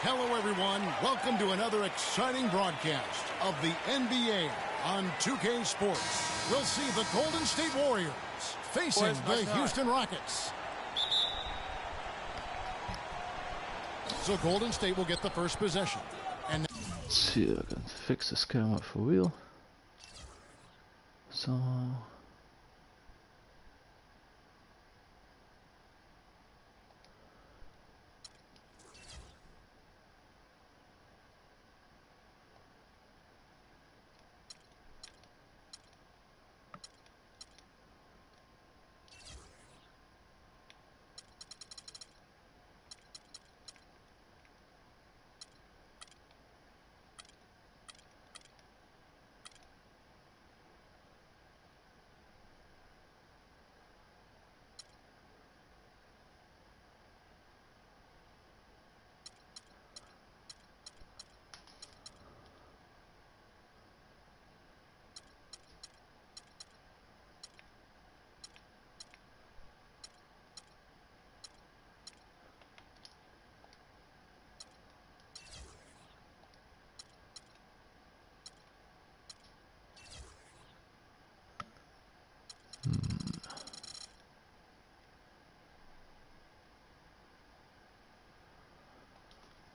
Hello, everyone. Welcome to another exciting broadcast of the NBA on 2K Sports. We'll see the Golden State Warriors facing the Houston Rockets. So Golden State will get the first possession. And let's see if I can fix this camera for real. So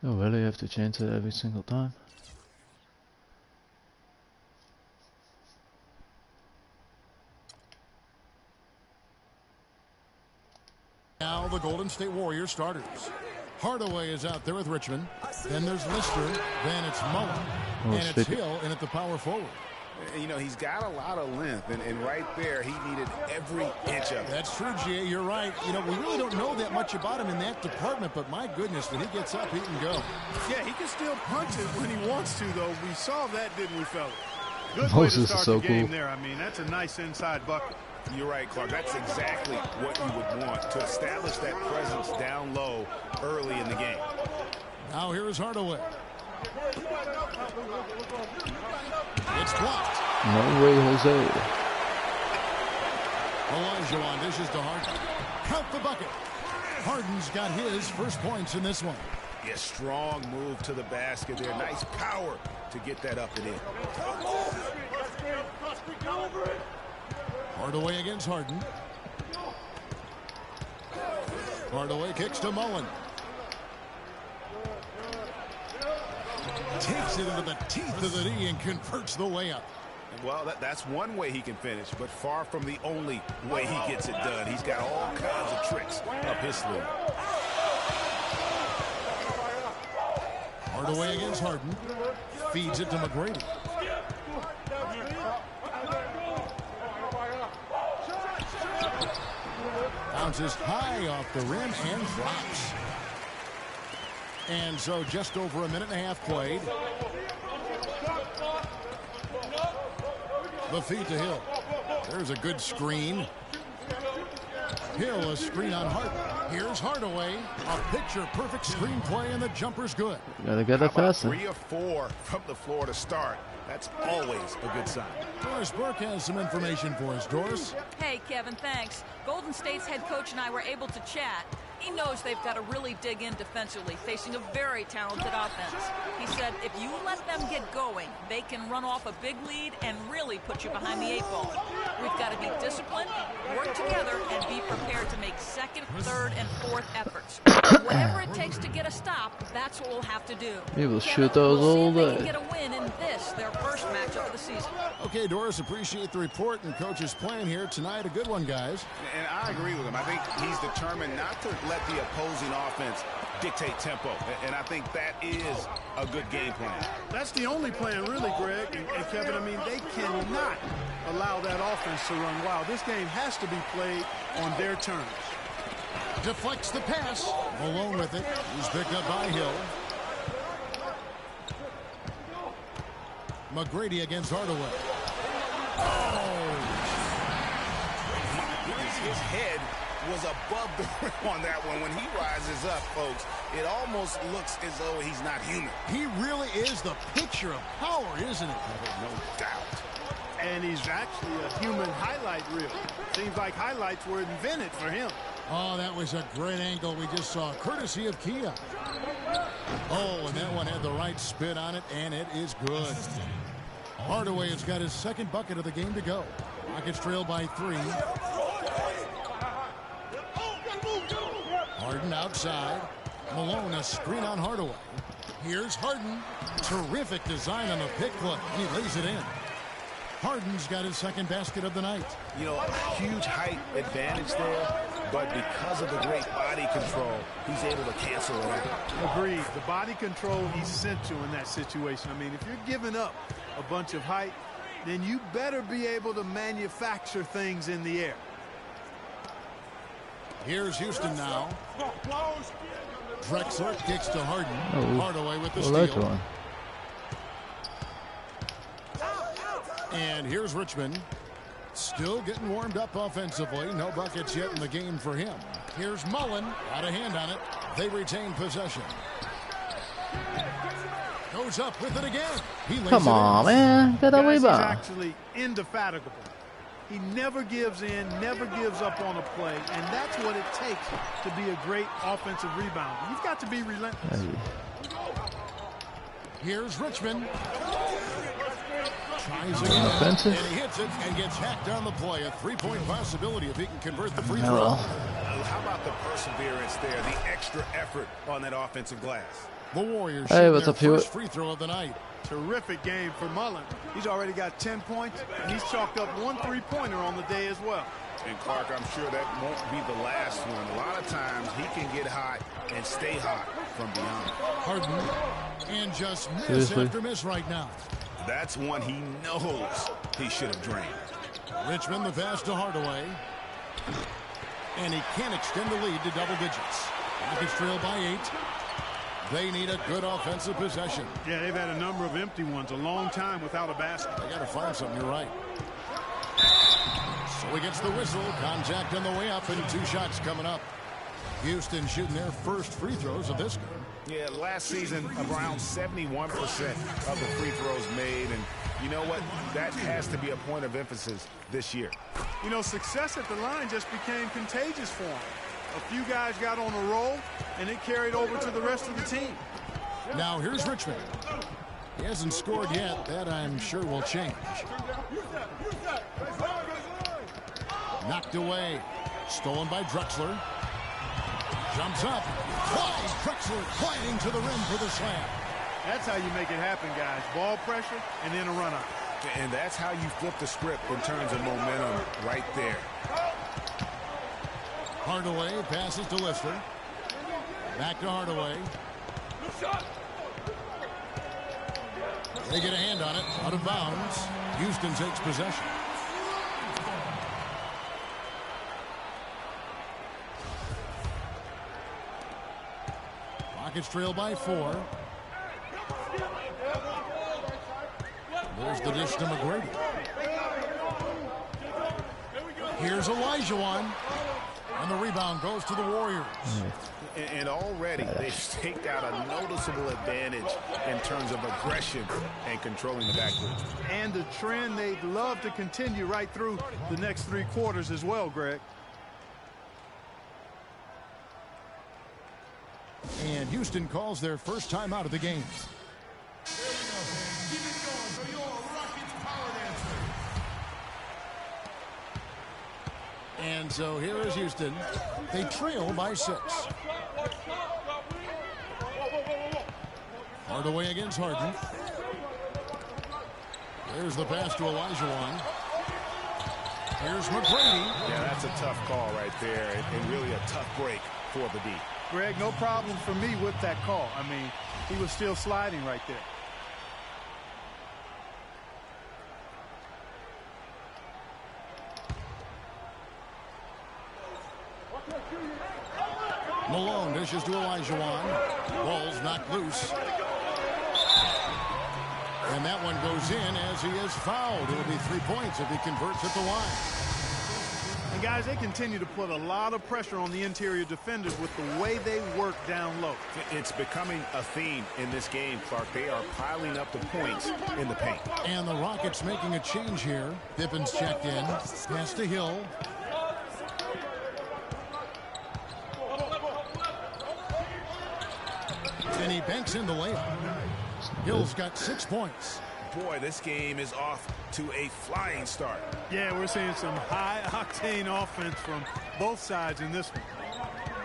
oh, really have to change it every single time. now the Golden State Warriors starters. Hardaway is out there with Richmond. Then there's Lister. Then it's Mullen. And it's Hill in at the power forward. You know, he's got a lot of length, and right there, he needed every inch of it. That's true, G.A. You're right. You know, we really don't know that much about him in that department, but my goodness, when he gets up, he can go. Yeah, he can still punch it when he wants to, though. We saw that, didn't we, fellas? Good way to start the game there. I mean, that's a nice inside bucket. You're right, Clark. That's exactly what you would want, to establish that presence down low early in the game. Now here's Hardaway. It's blocked. No way, Jose. Olajuwon dishes to Harden. Count the bucket. Harden's got his first points in this one. Yeah, strong move to the basket there. Nice power to get that up and in. Hardaway against Harden. Hardaway kicks to Mullen. Takes it into the teeth of the knee and converts the layup. Well, that's one way he can finish, but far from the only way he gets it done. He's got all kinds of tricks up his sleeve. Hardaway against Harden. Feeds it to McGrady. Bounces high off the rim and drops. And so just over a minute and a half played. The feed to Hill. There's a good screen. Hill, a screen on Harden. Here's Hardaway. A picture-perfect screen play, and the jumper's good. Gotta get that faster. 3 or 4 from the floor to start. That's always a good sign. Doris Burke has some information for us. Doris? Hey, Kevin, thanks. Golden State's head coach and I were able to chat. He knows they've got to really dig in defensively, facing a very talented offense. He said if you let them get going, they can run off a big lead and really put you behind the 8 ball. We've got to be disciplined, work together, and be prepared to make second, third, and fourth efforts. Whatever it takes to get a stop, that's what we'll have to do. He will Kevin, shoot those all we'll see if they day. can get a win in this, their first matchup of the season. Okay, Doris, appreciate the report and coach's plan here tonight. A good one, guys. And I agree with him. I think he's determined not to let the opposing offense dictate tempo. And I think that is a good game plan. That's the only plan, really, Greg. And Kevin, I mean, they cannot allow that offense to run wild. This game has to be played on their terms. Deflects the pass. Alone with it. He's picked up by Hill. McGrady against Hardaway. Oh! His head was above the rim on that one. When he rises up, folks, it almost looks as though he's not human. He really is the picture of power, isn't it? No doubt. And he's actually a human highlight reel. Seems like highlights were invented for him. Oh, that was a great angle we just saw, courtesy of Kia. Oh, and that one had the right spin on it, and it is good. Hardaway has got his second bucket of the game to go. Rockets trail by 3. Harden outside. Malone, a screen on Hardaway. Here's Harden. Terrific design on the pick clip. He lays it in. Harden's got his second basket of the night. You know, huge height advantage there, but because of the great body control, he's able to cancel it out. Agreed. The body control essential in that situation. I mean, if you're giving up a bunch of height, then you better be able to manufacture things in the air. Here's Houston now. Drexler kicks to Harden. Hardaway with the steal. And here's Richmond. Still getting warmed up offensively. No buckets yet in the game for him. Here's Mullen. Got a hand on it. They retain possession. Goes up with it again. Come on, man. Get that rebound. He's actually indefatigable. He never gives in, never gives up on a play, and that's what it takes to be a great offensive rebounder. You've got to be relentless. Here's Richmond. Tries again, and he hits it and gets hacked on the play. A three-point possibility if he can convert the free throw. How about the perseverance there, the extra effort on that offensive glass? The Warriors Hey, shoot what's their up, Hewitt? first free throw of the night. Terrific game for Mullen. He's already got 10 points, and he's chalked up 1 3-pointer on the day as well. And Clark, I'm sure that won't be the last one. A lot of times he can get hot and stay hot from beyond. Harden, and just miss after miss right now. That's one he knows he should have drained. Richmond the pass to Hardaway. And he can't extend the lead to double digits. Rockets trail by 8. They need a good offensive possession. Yeah, they've had a number of empty ones, a long time without a basket. They got to find something, you're right. So he gets the whistle. Contact on the way up, and 2 shots coming up. Houston shooting their first free throws of this game. Yeah, last season, around 71% of the free throws made. And you know what? That has to be a point of emphasis this year. You know, success at the line just became contagious for him. A few guys got on a roll, and it carried over to the rest of the team. Now here's Richmond. He hasn't scored yet. That I'm sure will change. Knocked away. Stolen by Drexler. Jumps up. Flies. Drexler flying to the rim for the slam. That's how you make it happen, guys. Ball pressure and then a run-up. And that's how you flip the script in terms of momentum right there. Hardaway passes to Lister. Back to Hardaway. They get a hand on it. Out of bounds. Houston takes possession. Rockets trail by 4. There's the dish to McGrady. Here's Olajuwon. And the rebound goes to the Warriors. And already they've staked out a noticeable advantage in terms of aggression and controlling the backcourt. And the trend they'd love to continue right through the next 3 quarters as well, Greg. And Houston calls their first time out of the game. And so here is Houston. They trail by 6. Hardaway against Harden. There's the pass to Olajuwon. Here's McGrady. Yeah, that's a tough call right there, and really a tough break for the D. Greg, no problem for me with that call. I mean, he was still sliding right there. Malone dishes to Olajuwon. Ball's knocked loose. And that one goes in as he is fouled. It'll be 3 points if he converts at the line. And guys, they continue to put a lot of pressure on the interior defenders with the way they work down low. It's becoming a theme in this game, Clark. They are piling up the points in the paint. And the Rockets making a change here. Pippin's checked in. Pass to Hill. And he banks in the layup. Hill's got 6 points. Boy, this game is off to a flying start. Yeah, we're seeing some high-octane offense from both sides in this one.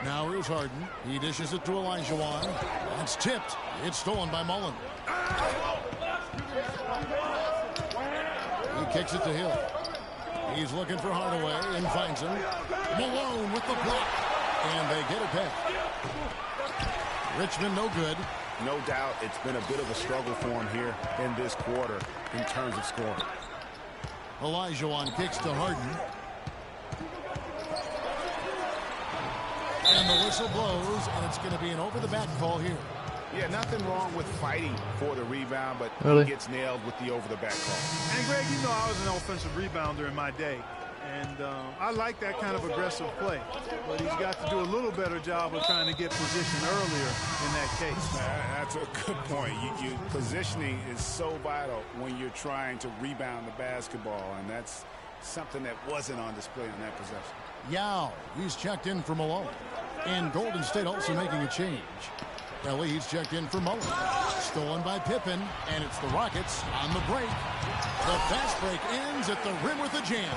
Now here's Harden. He dishes it to Olajuwon. It's tipped. It's stolen by Mullen. He kicks it to Hill. He's looking for Hardaway and finds him. Malone with the block. And they get it back. Richmond no good. No doubt it's been a bit of a struggle for him here in this quarter in terms of scoring. Olajuwon kicks to Harden. And the whistle blows, and it's going to be an over-the-back call here. Yeah, nothing wrong with fighting for the rebound, but Really? he gets nailed with the over-the-back call. And, Greg, you know I was an offensive rebounder in my day. And I like that kind of aggressive play. But he's got to do a little better job of trying to get position earlier in that case. That's a good point. Positioning is so vital when you're trying to rebound the basketball, and that's something that wasn't on display on that possession. Yao, he's checked in for Malone. And Golden State also making a change. Ellie, he's checked in for Mullen. Stolen by Pippen, and it's the Rockets on the break. The fast break ends at the rim with a jam.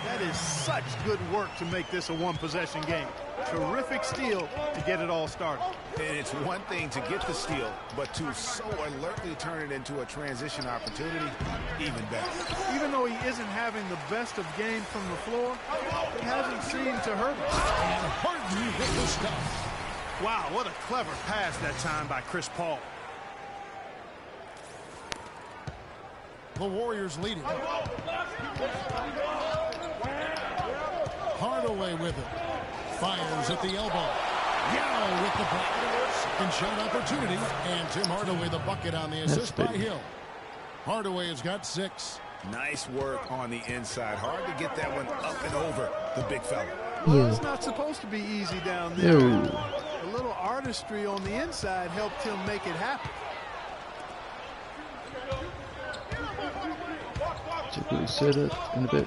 That is such good work to make this a one-possession game. Terrific steal to get it all started. And it's one thing to get the steal, but to so alertly turn it into a transition opportunity, even better. Even though he isn't having the best of games from the floor, it hasn't seemed to hurt him. And Harden hit the stuff. Wow, what a clever pass that time by Chris Paul. The Warriors lead it. Hardaway with it. Fires at the elbow. Yao with the block. Second shot opportunity. And Tim Hardaway the bucket on the assist by Hill. Hardaway has got 6. Nice work on the inside. Hard to get that one up and over the big fella. Well, it's not supposed to be easy down there. Ew. A little artistry on the inside helped him make it happen. Check what he said it in a bit.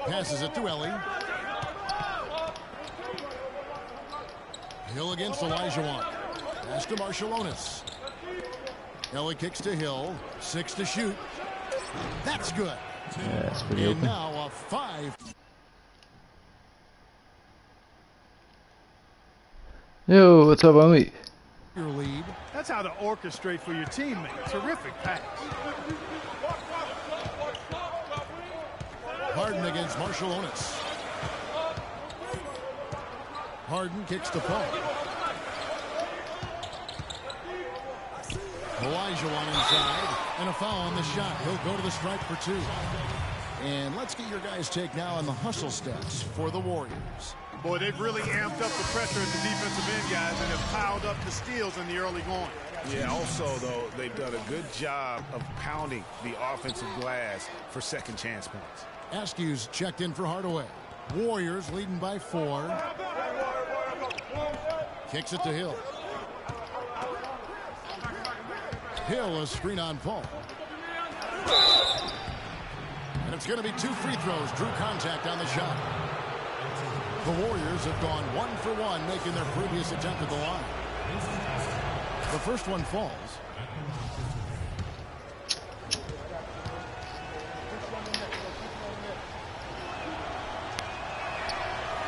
Passes it to Ellie. Hill against Olajuwon. Pass to Marshallonis. Ellie kicks to Hill. 6 to shoot. That's good. Yeah, it's pretty And open. now a 5. Yo, what's up, homie? Your lead. That's how to orchestrate for your teammate. Terrific pass. Harden against Marshallonis. Harden kicks to Paul. Olajuwon inside, and a foul on the shot. He'll go to the stripe for 2. And let's get your guys' take now on the hustle stats for the Warriors. Boy, they've really amped up the pressure at the defensive end, guys, and have piled up the steals in the early going. Yeah, also, though, they've done a good job of pounding the offensive glass for second chance points. Askew's checked in for Hardaway. Warriors leading by 4. Kicks it to Hill. Hill, a screen on Paul. And it's going to be 2 free throws. Drew contact on the shot. The Warriors have gone 1 for 1, making their previous attempt at the line. The first one falls.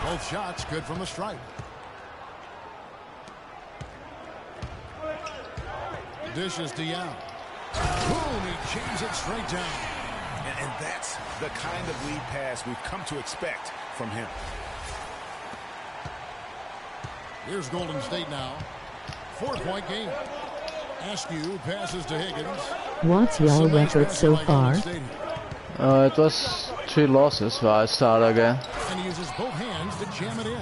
Both shots good from the stripe. Dishes to Yao. Boom, he jams it straight down. And that's the kind of lead pass we've come to expect from him. Here's Golden State now. 4-point game. Askew passes to Higgins. What's your Some nice record so passing by Golden far? State here. It was 3 losses, but I start again. And he uses both hands to jam it in.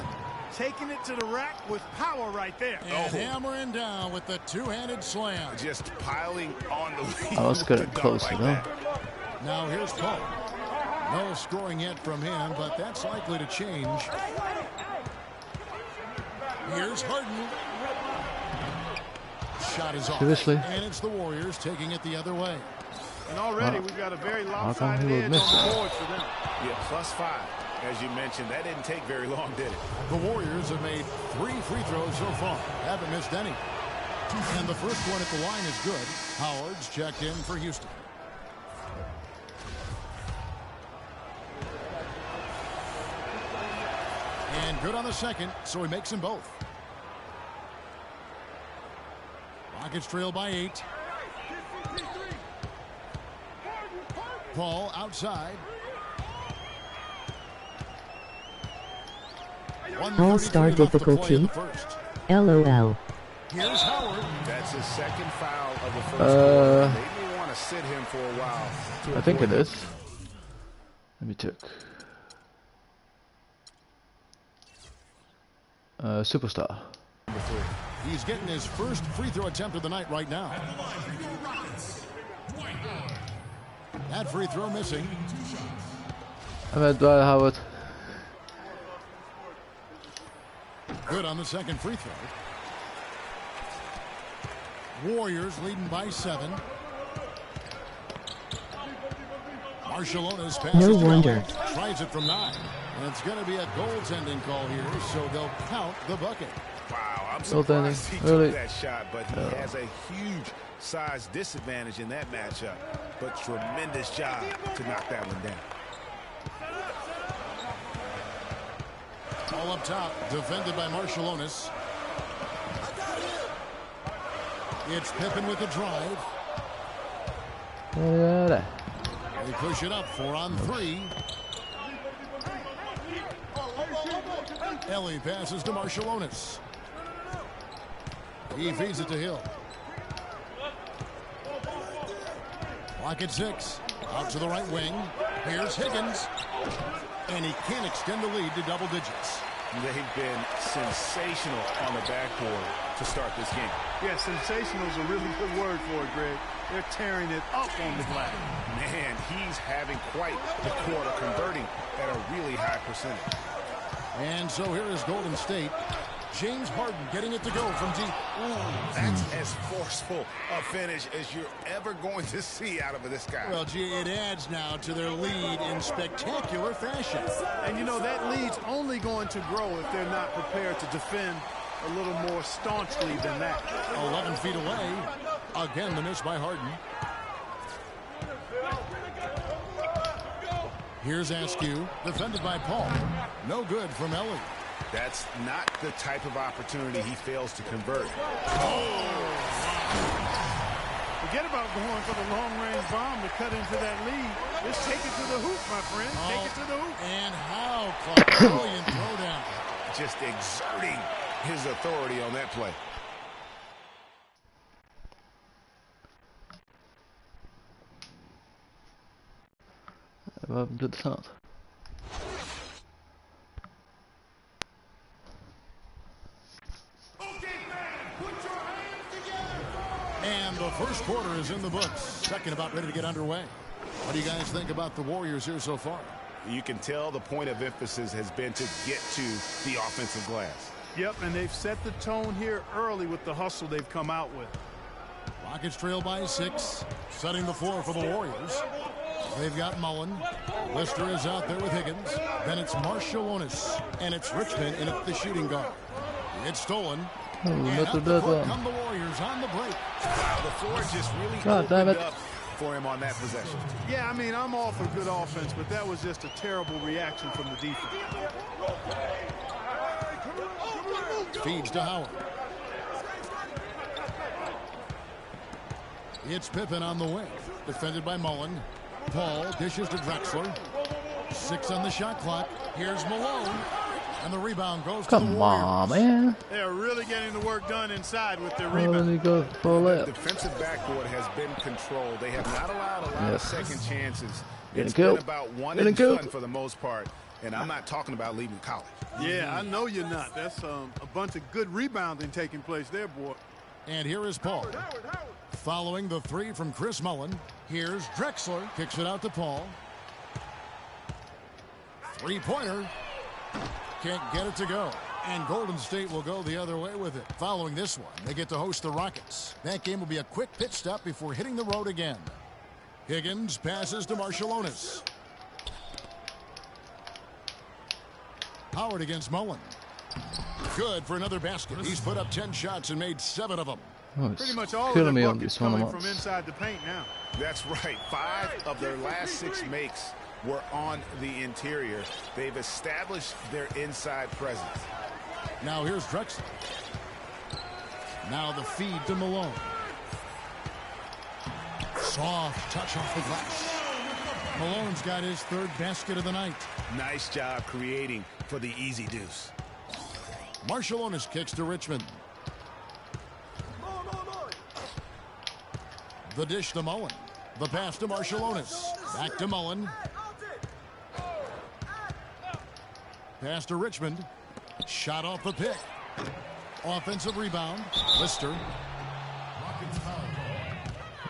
Taking it to the rack with power right there. And hammering down with the 2-handed slam. Just piling on the lead. I was with getting a dunk close, like you know. that. Now here's Paul. No scoring yet from him, but that's likely to change. Here's Harden. Shot is off. Seriously? And it's the Warriors taking it the other way. And already we've got a very come lopsided he would edge on miss the that? board for them. Yeah, +5. As you mentioned, that didn't take very long, did it? The Warriors have made 3 free throws so far. Haven't missed any. And the first one at the line is good. Howard's checked in for Houston. And good on the second, so he makes them both. Rockets trail by 8. Paul outside. All-star difficulty. LOL. Here's Howard. That's his second foul of the first quarter. They may want to sit him for a while. I think it is. Let me check. Superstar. He's getting his first free throw attempt of the night right now. That free throw missing. I'm at Dwight Howard. Good on the second free throw. Warriors leading by 7. Marshallonis passes. No wonder. Tries it from 9. And it's going to be a goaltending call here, so they'll count the bucket. Wow, I'm surprised he really? took that shot, but he has a huge size disadvantage in that matchup. But tremendous job to knock that one down. All up top, defended by Marshallonis. It's Pippen with the drive. They push it up 4 on 3. Ellie passes to Marshallonis. He feeds it to Hill. Clock at 6. Out to the right wing. Here's Higgins. And he can't extend the lead to double digits. They've been sensational on the backboard to start this game. Yeah, sensational is a really good word for it, Greg. They're tearing it up on the glass. Man, he's having quite the quarter, converting at a really high percentage. And so here is Golden State. James Harden getting it to go from deep. That's as forceful a finish as you're ever going to see out of this guy. Well, gee, it adds now to their lead in spectacular fashion. And, you know, that lead's only going to grow if they're not prepared to defend a little more staunchly than that. 11 feet away. Again, the miss by Harden. Here's Askew, defended by Paul. No good from Ellie. That's not the type of opportunity he fails to convert. Forget about going for the long-range bomb to cut into that lead. Just take it to the hoop, my friend. Take it to the hoop. And how Clark, brilliant throwdown. Just exerting his authority on that play. Wat doet het? And the first quarter is in the books. Second about ready to get underway. What do you guys think about the Warriors here so far? You can tell the point of emphasis has been to get to the offensive glass. Yep, and they've set the tone here early with the hustle they've come out with. Rockets trail by 6. Setting the floor for the Warriors. They've got Mullen. Lister is out there with Higgins. Then it's Marshallonis. And it's Richmond in at the shooting guard. It's stolen. And up the court come the Warriors on the break. Wow, the floor just really God damn opened it. up for him on that possession. Yeah, I mean, I'm all for good offense, but that was just a terrible reaction from the defense. Feeds to Howard. It's Pippen on the wing. Defended by Mullen. Paul dishes to Drexler. 6 on the shot clock. Here's Malone. And the rebound goes to the Warriors. Come on, man. They're really getting the work done inside with their Why rebound. did he go for a The layup? defensive backboard has been controlled. They have not allowed a lot of second chances. Getting It's killed. been about one Getting and killed. done for the most part. And I'm not talking about leaving college. Yeah, I know you're not. That's a bunch of good rebounding taking place there, boy. And here is Paul. Following the 3 from Chris Mullen. Here's Drexler. Kicks it out to Paul. 3-pointer. Can't get it to go. And Golden State will go the other way with it. Following this one, they get to host the Rockets. That game will be a quick pit stop before hitting the road again. Higgins passes to Marshallonis. Howard against Mullen. Good for another basket. He's put up 10 shots and made 7 of them. Oh, Pretty it's much all of killing their me on buckets this one. coming from inside the paint now. That's right. 5 of their last 6 makes were on the interior. They've established their inside presence. Now here's Drexler. Now the feed to Malone. Soft touch off the glass. Malone's got his 3rd basket of the night. Nice job creating for the easy deuce. Marciulionis kicks to Richmond. The dish to Mullen. The pass to Marciulionis. Back to Mullen. Pass to Richmond. Shot off the pick. Offensive rebound. Lister.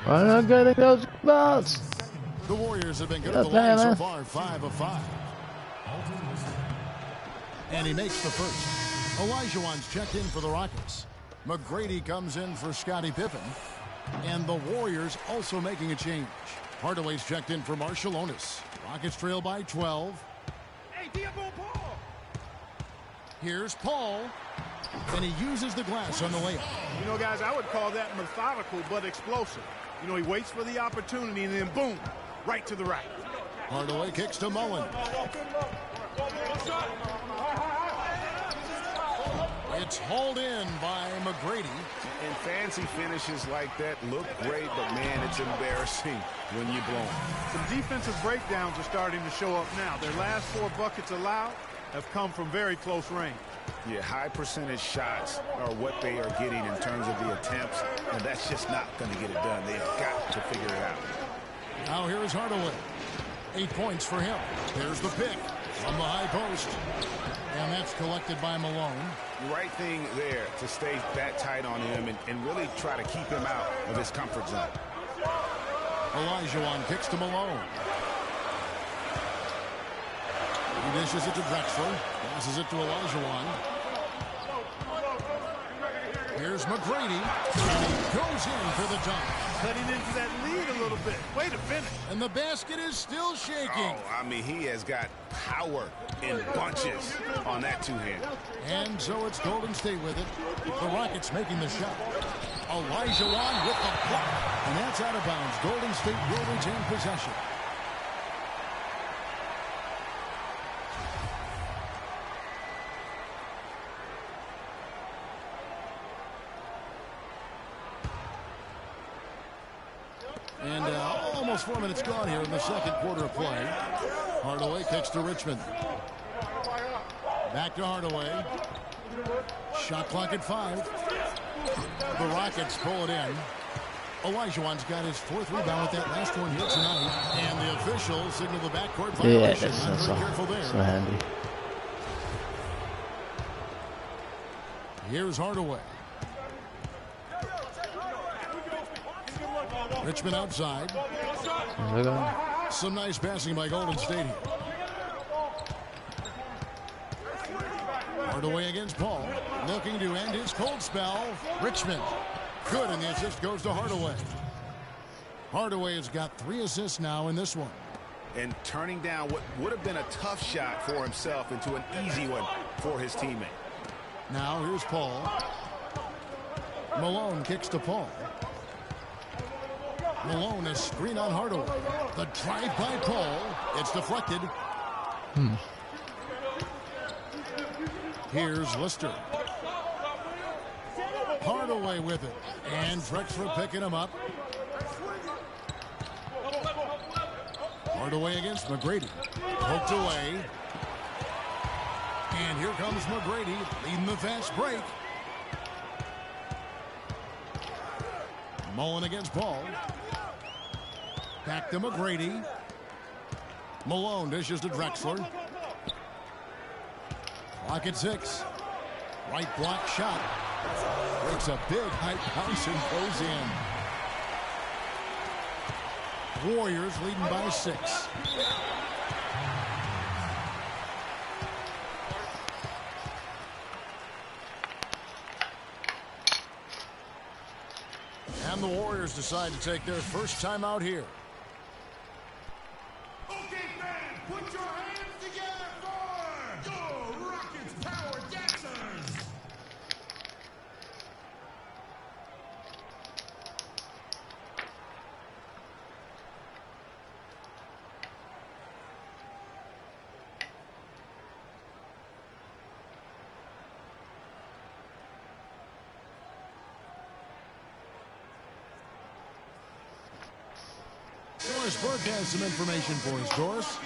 I'm not getting those balls. The Warriors have been good Yeah, at the line so man. far. 5 of 5. And he makes the first. Olajuwon's checked in for the Rockets. McGrady comes in for Scottie Pippen. And the Warriors also making a change. Hardaway's checked in for Marciulionis. Rockets trail by 12. Here's Paul. And he uses the glass on the layup. You know, guys, I would call that methodical but explosive. You know, he waits for the opportunity and then boom, right to the right. Hardaway kicks to Mullen. It's hauled in by McGrady. And fancy finishes like that look great, but man, it's embarrassing when you blow them. Some defensive breakdowns are starting to show up now. Their last 4 buckets allowed have come from very close range. Yeah, high percentage shots are what they are getting in terms of the attempts, and that's just not going to get it done. They've got to figure it out. Now here is Hardaway. 8 points for him. There's the pick from the high post. And that's collected by Malone. Right thing there to stay that tight on him and really try to keep him out of his comfort zone. Olajuwon kicks to Malone. He dishes it to Drexler. Passes it to Olajuwon. Here's McGrady. And he goes in for the dunk. Cutting into that lead a little bit. Way to finish. And the basket is still shaking. Oh, I mean, he has got power in bunches on that 2-hand. And so it's Golden State with it. The Rockets making the shot. Olajuwon with the block. And that's out of bounds. Golden State will retain possession. And almost 4 minutes gone here in the second quarter of play. Hardaway kicks to Richmond. Back to Hardaway. Shot clock at 5. The Rockets pull it in. Olajuwon's got his 4th rebound with that last one here tonight. And the official signaled the backcourt violation. Yeah, Not that's very careful there. so handy. Here's Hardaway. Richmond outside. Some nice passing by Golden State here. Hardaway against Paul. Looking to end his cold spell. Richmond. Good, and the assist goes to Hardaway. Hardaway has got 3 assists now in this one. And turning down what would have been a tough shot for himself into an easy one for his teammate. Now here's Paul. Malone kicks to Paul. Malone, a screen on Hardaway. The drive by Paul. It's deflected. Here's Lister. Hardaway with it. And Drexler picking him up. Hardaway against McGrady. Poked away. And here comes McGrady leading the fast break. Mullen against Paul. Back to McGrady. Malone dishes to Drexler. Clock at 6. Right block shot. Breaks a big high bounce and goes in. Warriors leading by 6. And the Warriors decide to take their first time out here. Okay, fans, put your hands together for the Rockets Power Dancers. Doris Burke has some information for us. Doris?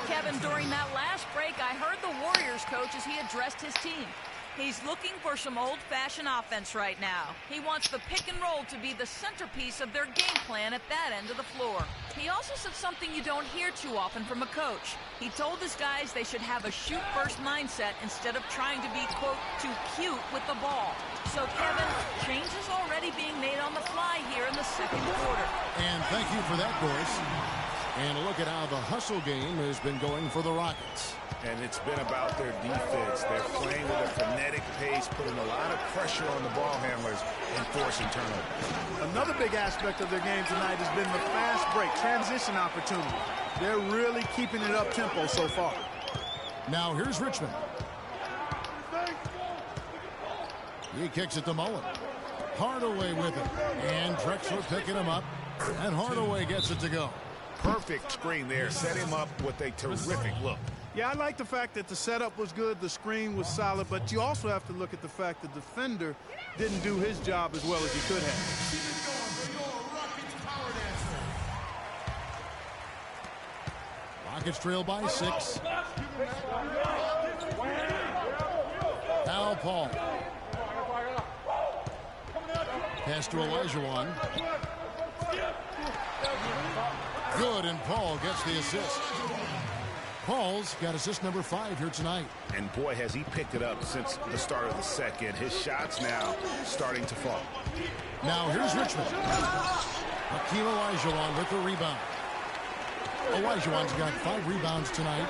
Kevin, during that last break, I heard the Warriors coach as he addressed his team. He's looking for some old-fashioned offense right now. He wants the pick and roll to be the centerpiece of their game plan at that end of the floor. He also said something you don't hear too often from a coach. He told his guys they should have a shoot-first mindset instead of trying to be, quote, too cute with the ball. So, Kevin, change is already being made on the fly here in the second quarter. And thank you for that, Doris. And look at how the hustle game has been going for the Rockets. And it's been about their defense. They're playing with a frenetic pace, putting a lot of pressure on the ball handlers and forcing turnovers. Another big aspect of their game tonight has been the fast break, transition opportunity. They're really keeping it up tempo so far. Now here's Richmond. He kicks it to Mullen. Hardaway with it. And Drexler picking him up. And Hardaway gets it to go. Perfect screen there. Set him up with a terrific look. Yeah, I like the fact that the setup was good, the screen was solid, but you also have to look at the fact the defender didn't do his job as well as he could have. Rockets trail by 6. Al Paul. Pass to Olajuwon. Good, and Paul gets the assist. Paul's got assist number 5 here tonight. And boy, has he picked it up since the start of the second. His shots now starting to fall. Now here's Richmond. Hakeem Olajuwon with the rebound. Olajuwon's got 5 rebounds tonight.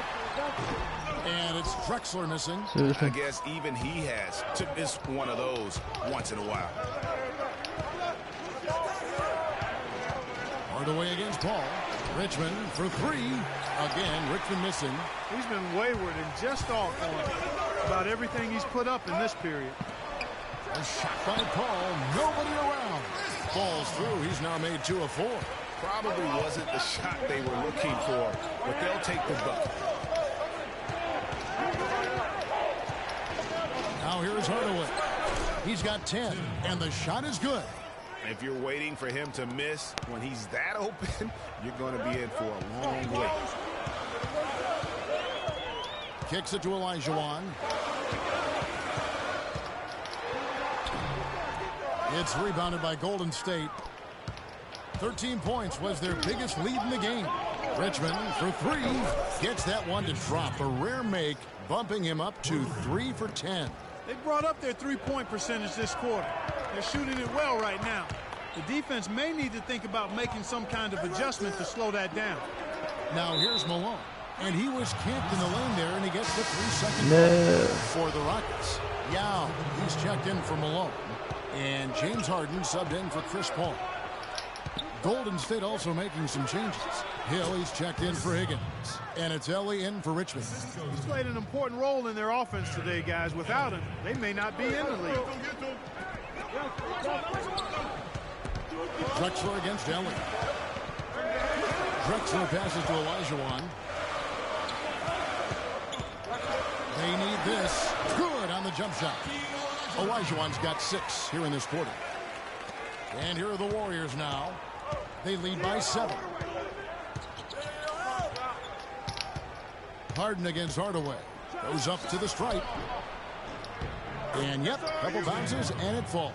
And it's Drexler missing. I guess even he has to miss one of those once in a while. Hardaway against Paul. Richmond for 3. Again, Richmond missing. He's been wayward and just off on about everything he's put up in this period. A shot by Paul. Nobody around. Falls through. He's now made 2 of 4. Probably wasn't the shot they were looking for, but they'll take the bucket. Now here's Hardaway. He's got 10, and the shot is good. If you're waiting for him to miss when he's that open, you're going to be in for a long wait. Kicks it to Olajuwon. It's rebounded by Golden State. 13 points was their biggest lead in the game. Richmond for 3. Gets that one to drop. A rare make, bumping him up to 3 for 10. They brought up their three-point percentage this quarter. They're shooting it well right now. The defense may need to think about making some kind of adjustment to slow that down. Now here's Malone. And he was camped in the lane there, and he gets the 3-second for the Rockets. Yao, he's checked in for Malone. And James Harden subbed in for Chris Paul. Golden State also making some changes. Hill, he's checked in for Higgins. And it's Ellie in for Richmond. He's played an important role in their offense today, guys. Without him, they may not be in the league. Drexler against Ellie. Drexler passes to Olajuwon. They need this. Good on the jump shot. Olajuwon's got 6 here in this quarter. And here are the Warriors now. They lead by 7. Harden against Hardaway. Goes up to the stripe. And yep, couple bounces and it falls.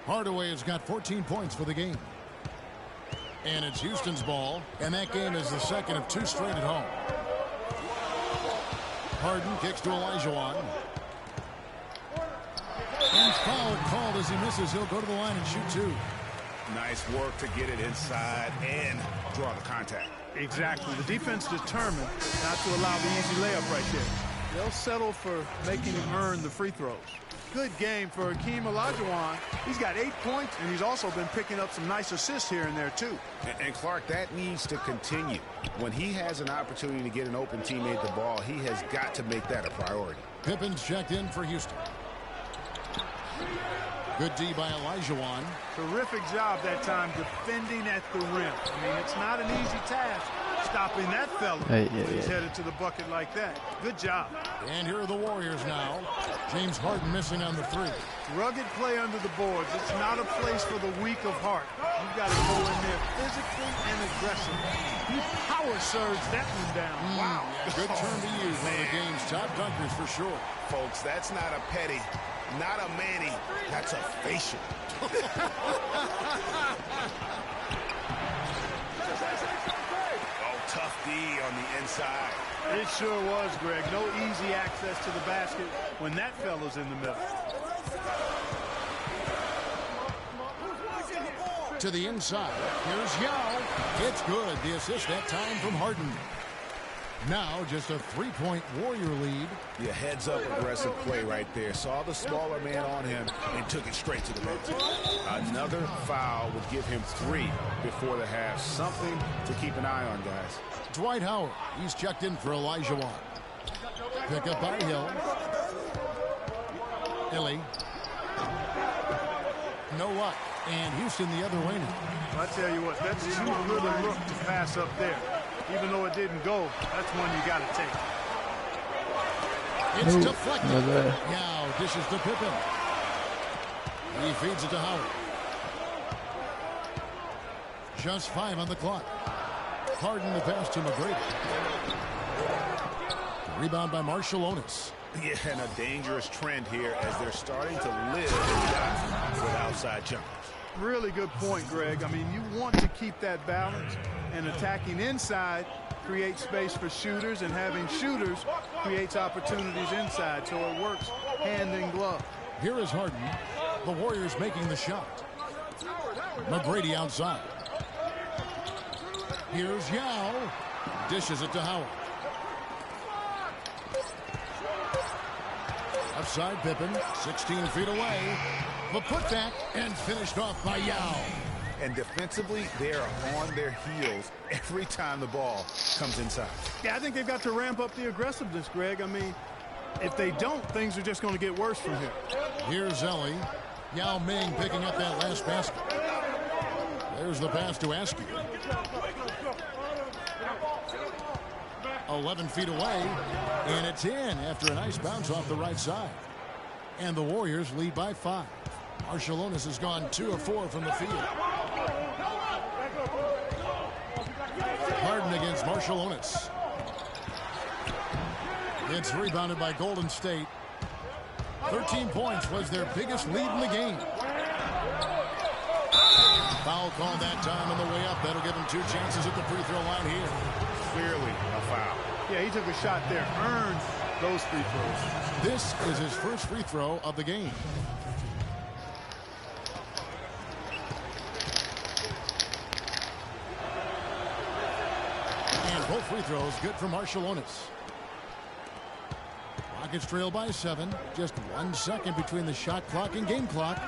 Hardaway has got 14 points for the game. And it's Houston's ball. And that game is the second of 2 straight at home. Harden kicks to Olajuwon. And foul called as he misses. He'll go to the line and shoot 2. Nice work to get it inside and draw the contact. Exactly. The defense determined not to allow the easy layup right there. They'll settle for making him earn the free throws. Good game for Hakeem Olajuwon. He's got 8 points, and he's also been picking up some nice assists here and there, too. And Clark, that needs to continue. When he has an opportunity to get an open teammate the ball, he has got to make that a priority. Pippen's checked in for Houston. Good D by Olajuwon. Terrific job that time defending at the rim. I mean, it's not an easy task stopping that fella. He's headed to the bucket like that. Good job. And here are the Warriors now. James Harden missing on the three. Rugged play under the boards. It's not a place for the weak of heart. You've got to go in there physically and aggressively. He power surged that one down. Wow. Good term to use. One of the game's top dunkers for sure. Folks, that's not a petty, not a Manny. That's a facial. Tough D on the inside. It sure was, Greg. No easy access to the basket when that fella's in the middle. To the inside. Here's Yao. It's good. The assist that time from Harden. Now just a three-point Warrior lead. Yeah, heads-up aggressive play right there. Saw the smaller man on him and took it straight to the basket. Another foul would give him 3 before the half. Something to keep an eye on, guys. Dwight Howard. He's checked in for Elijah. Pick up by Hill. Illy. No luck. And Houston the other way now. I tell you what, that's too good a look to pass up there. Even though it didn't go, that's one you got to take. It's deflected. Now dishes to Pippen. He feeds it to Howard. Just 5 on the clock. Harden the pass to McGrady. Rebound by Marciulionis. Yeah, and a dangerous trend here as they're starting to live with outside jumpers. Really good point, Greg. I mean, you want to keep that balance, and attacking inside creates space for shooters, and having shooters creates opportunities inside, so it works hand in glove. Here is Harden. The Warriors making the shot. McGrady outside. Here's Yao. Dishes it to Howard. Outside Pippen, 16 feet away. The putback and finished off by Yao. And defensively, they're on their heels every time the ball comes inside. Yeah, I think they've got to ramp up the aggressiveness, Greg. I mean, if they don't, things are just going to get worse from here. Here's Ellie. Yao Ming picking up that last basket. There's the pass to Askew. 11 feet away, and it's in after a nice bounce off the right side. And the Warriors lead by 5. Marciulionis has gone 2 of 4 from the field. Harden against Marciulionis. It's rebounded by Golden State. 13 points was their biggest lead in the game. Foul called that time on the way up. That'll give him 2 chances at the free throw line here. Clearly a foul. Yeah, he took a shot there, earned those free throws. This is his first free throw of the game. And both free throws good for Marciulionis. Rockets trail by 7. Just 1 second between the shot clock and game clock.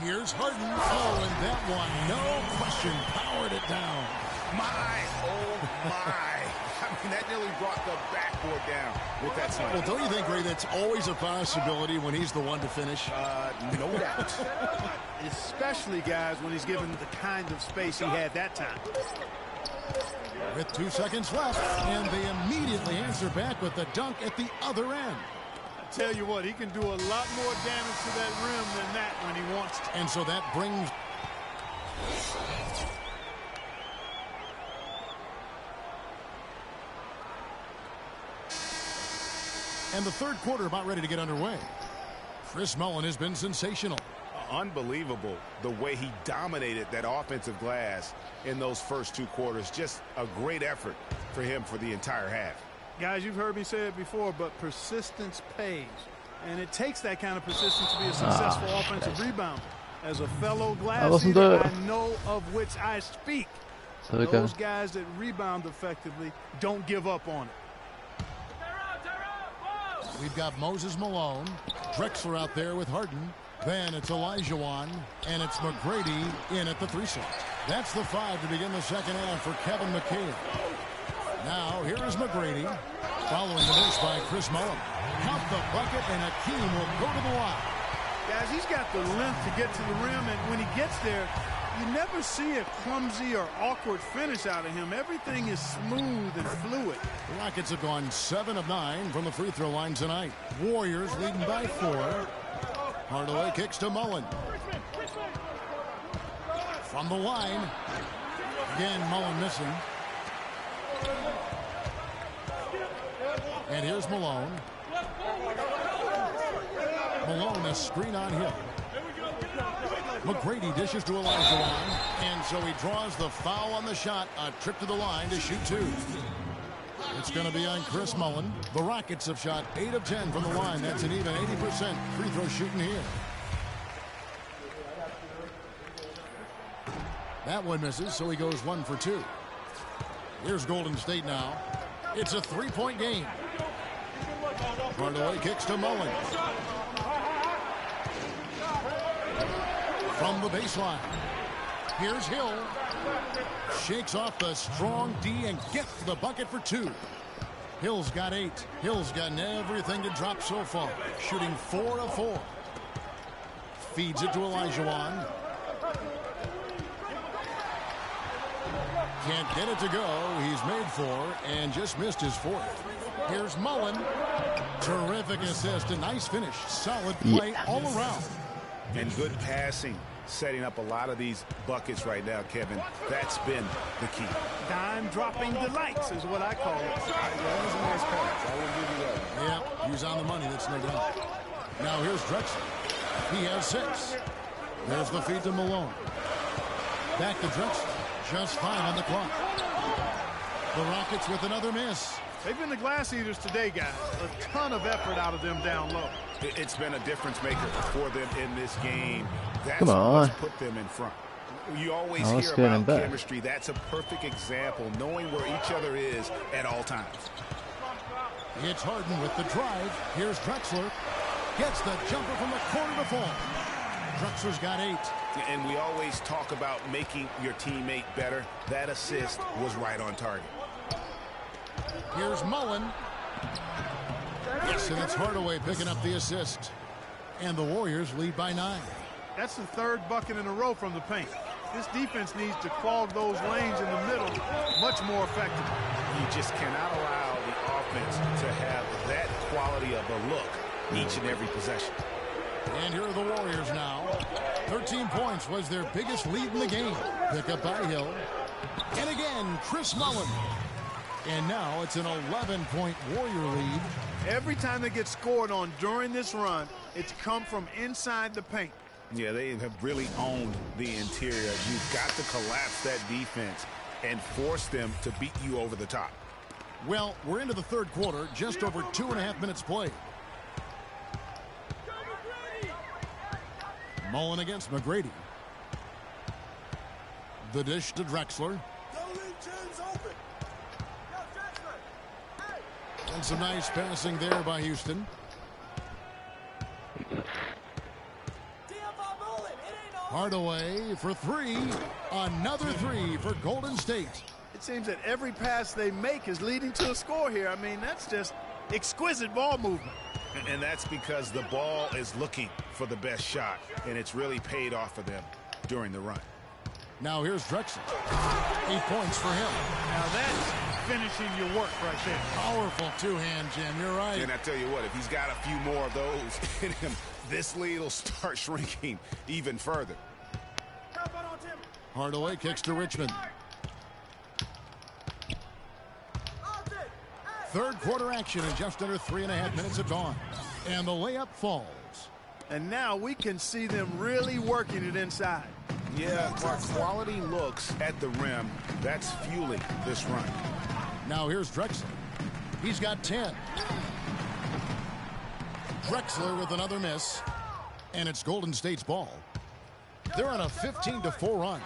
Here's Harden. Oh, and that one, no question, powered it down. My, oh my. I mean, that nearly brought the backboard down with that slam. Well, don't you think, Ray, that's always a possibility when he's the one to finish? No doubt. Especially, guys, when he's given the kind of space he had that time. With 2 seconds left, and they immediately answer back with the dunk at the other end. Tell you what, he can do a lot more damage to that rim than that when he wants to. And so that brings... And the third quarter about ready to get underway. Chris Mullin has been sensational. Unbelievable the way he dominated that offensive glass in those first 2 quarters. Just a great effort for him for the entire half. Guys, you've heard me say it before, but persistence pays. And it takes that kind of persistence to be a successful offensive rebounder. As a fellow glass eater, I know of which I speak. Those guys that rebound effectively don't give up on it. We've got Moses Malone. Drexler out there with Harden. Then it's Olajuwon, and it's McGrady in at the 3 slot. That's the 5 to begin the second half for Kevin McHale. Now, here is McGrady, following the miss by Chris Mullin. Count the bucket, and Hakeem will go to the line. Guys, he's got the length to get to the rim, and when he gets there, You never see a clumsy or awkward finish out of him. Everything is smooth and fluid. The Rockets have gone 7 of 9 from the free throw line tonight. Warriors leading by 4. Hardaway kicks to Mullen. From the line. Again, Mullen missing. And here's Malone. Malone, a screen on him. McGrady dishes to Olajuwon, and so he draws the foul on the shot. A trip to the line to shoot 2. It's going to be on Chris Mullen. The Rockets have shot 8 of 10 from the line. That's an even 80% free throw shooting here. That one misses, so he goes 1 for 2. Here's Golden State now. It's a 3-point game. Hardaway kicks to Mullen. From the baseline. Here's Hill. Shakes off the strong D and gets the bucket for 2. Hill's got 8. Hill's gotten everything to drop so far. Shooting 4 of 4. Feeds it to Olajuwon. Can't get it to go. He's made 4 and just missed his 4th. Here's Mullen. Terrific assist. A nice finish. Solid play all around. And good passing, setting up a lot of these buckets right now, Kevin. That's been the key. Dime dropping delights is what I call it. Yeah, that was a nice pass. I will give you that. Yeah, he was on the money, that's no doubt. Now here's Drexler. He has 6. There's the feed to Malone. Back to Drexler. Just 5 on the clock. The Rockets with another miss. They've been the glass eaters today, guys. A ton of effort out of them down low. It's been a difference maker for them in this game. That's Come on. what's put them in front. You always let's hear get him about back. chemistry. That's a perfect example, knowing where each other is at all times. It's Harden with the drive. Here's Drexler. Gets the jumper from the corner to fall. Drexler's got 8. And we always talk about making your teammate better. That assist was right on target. Here's Mullen. Yes, and it's Hardaway picking up the assist. And the Warriors lead by 9. That's the 3rd bucket in a row from the paint. This defense needs to clog those lanes in the middle much more effectively. You just cannot allow the offense to have that quality of a look each and every possession. And here are the Warriors now. 13 points was their biggest lead in the game. Pick up by Hill. And again, Chris Mullen. And now it's an 11-point Warrior lead. Every time they get scored on during this run, it's come from inside the paint. Yeah, they have really owned the interior. You've got to collapse that defense and force them to beat you over the top. Well, we're into the 3rd quarter, just over 2.5 minutes played. Mullen against McGrady. The dish to Drexler. And some nice passing there by Houston. Hardaway for 3. Another 3 for Golden State. It seems that every pass they make is leading to a score here. I mean, that's just exquisite ball movement. And that's because the ball is looking for the best shot, and it's really paid off for them during the run. Now here's Drexler. 8 points for him. Now that's finishing your work right there. Powerful 2-hand jam. You're right. And I tell you what, if he's got a few more of those in him, this lead will start shrinking even further. Hardaway kicks to Richmond. 3rd quarter action in just under 3.5 minutes have gone. And the layup falls. And now we can see them really working it inside. Yeah, Mark, quality looks at the rim. That's fueling this run. Now here's Drexler. He's got 10. Drexler with another miss. And it's Golden State's ball. They're on a 15-4 run.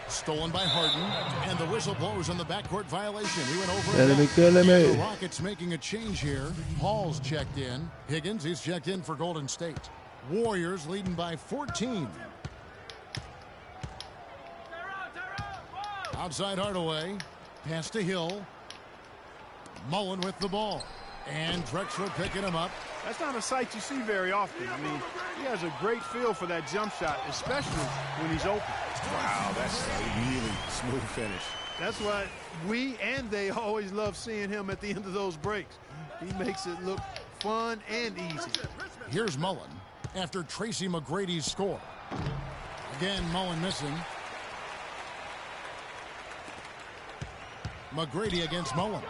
Stolen by Harden, and the whistle blows on the backcourt violation. He went over it. The Rockets making a change here. Hall's checked in. Higgins, he's checked in for Golden State. Warriors leading by 14. Outside Hardaway. Pass to Hill. Mullen with the ball. And Drexler picking him up. That's not a sight you see very often. I mean, he has a great feel for that jump shot, especially when he's open. Wow, that's a really smooth finish. That's why we and they always love seeing him at the end of those breaks. He makes it look fun and easy. Here's Mullen after Tracy McGrady's score. Again, Mullen missing. McGrady against Mullen.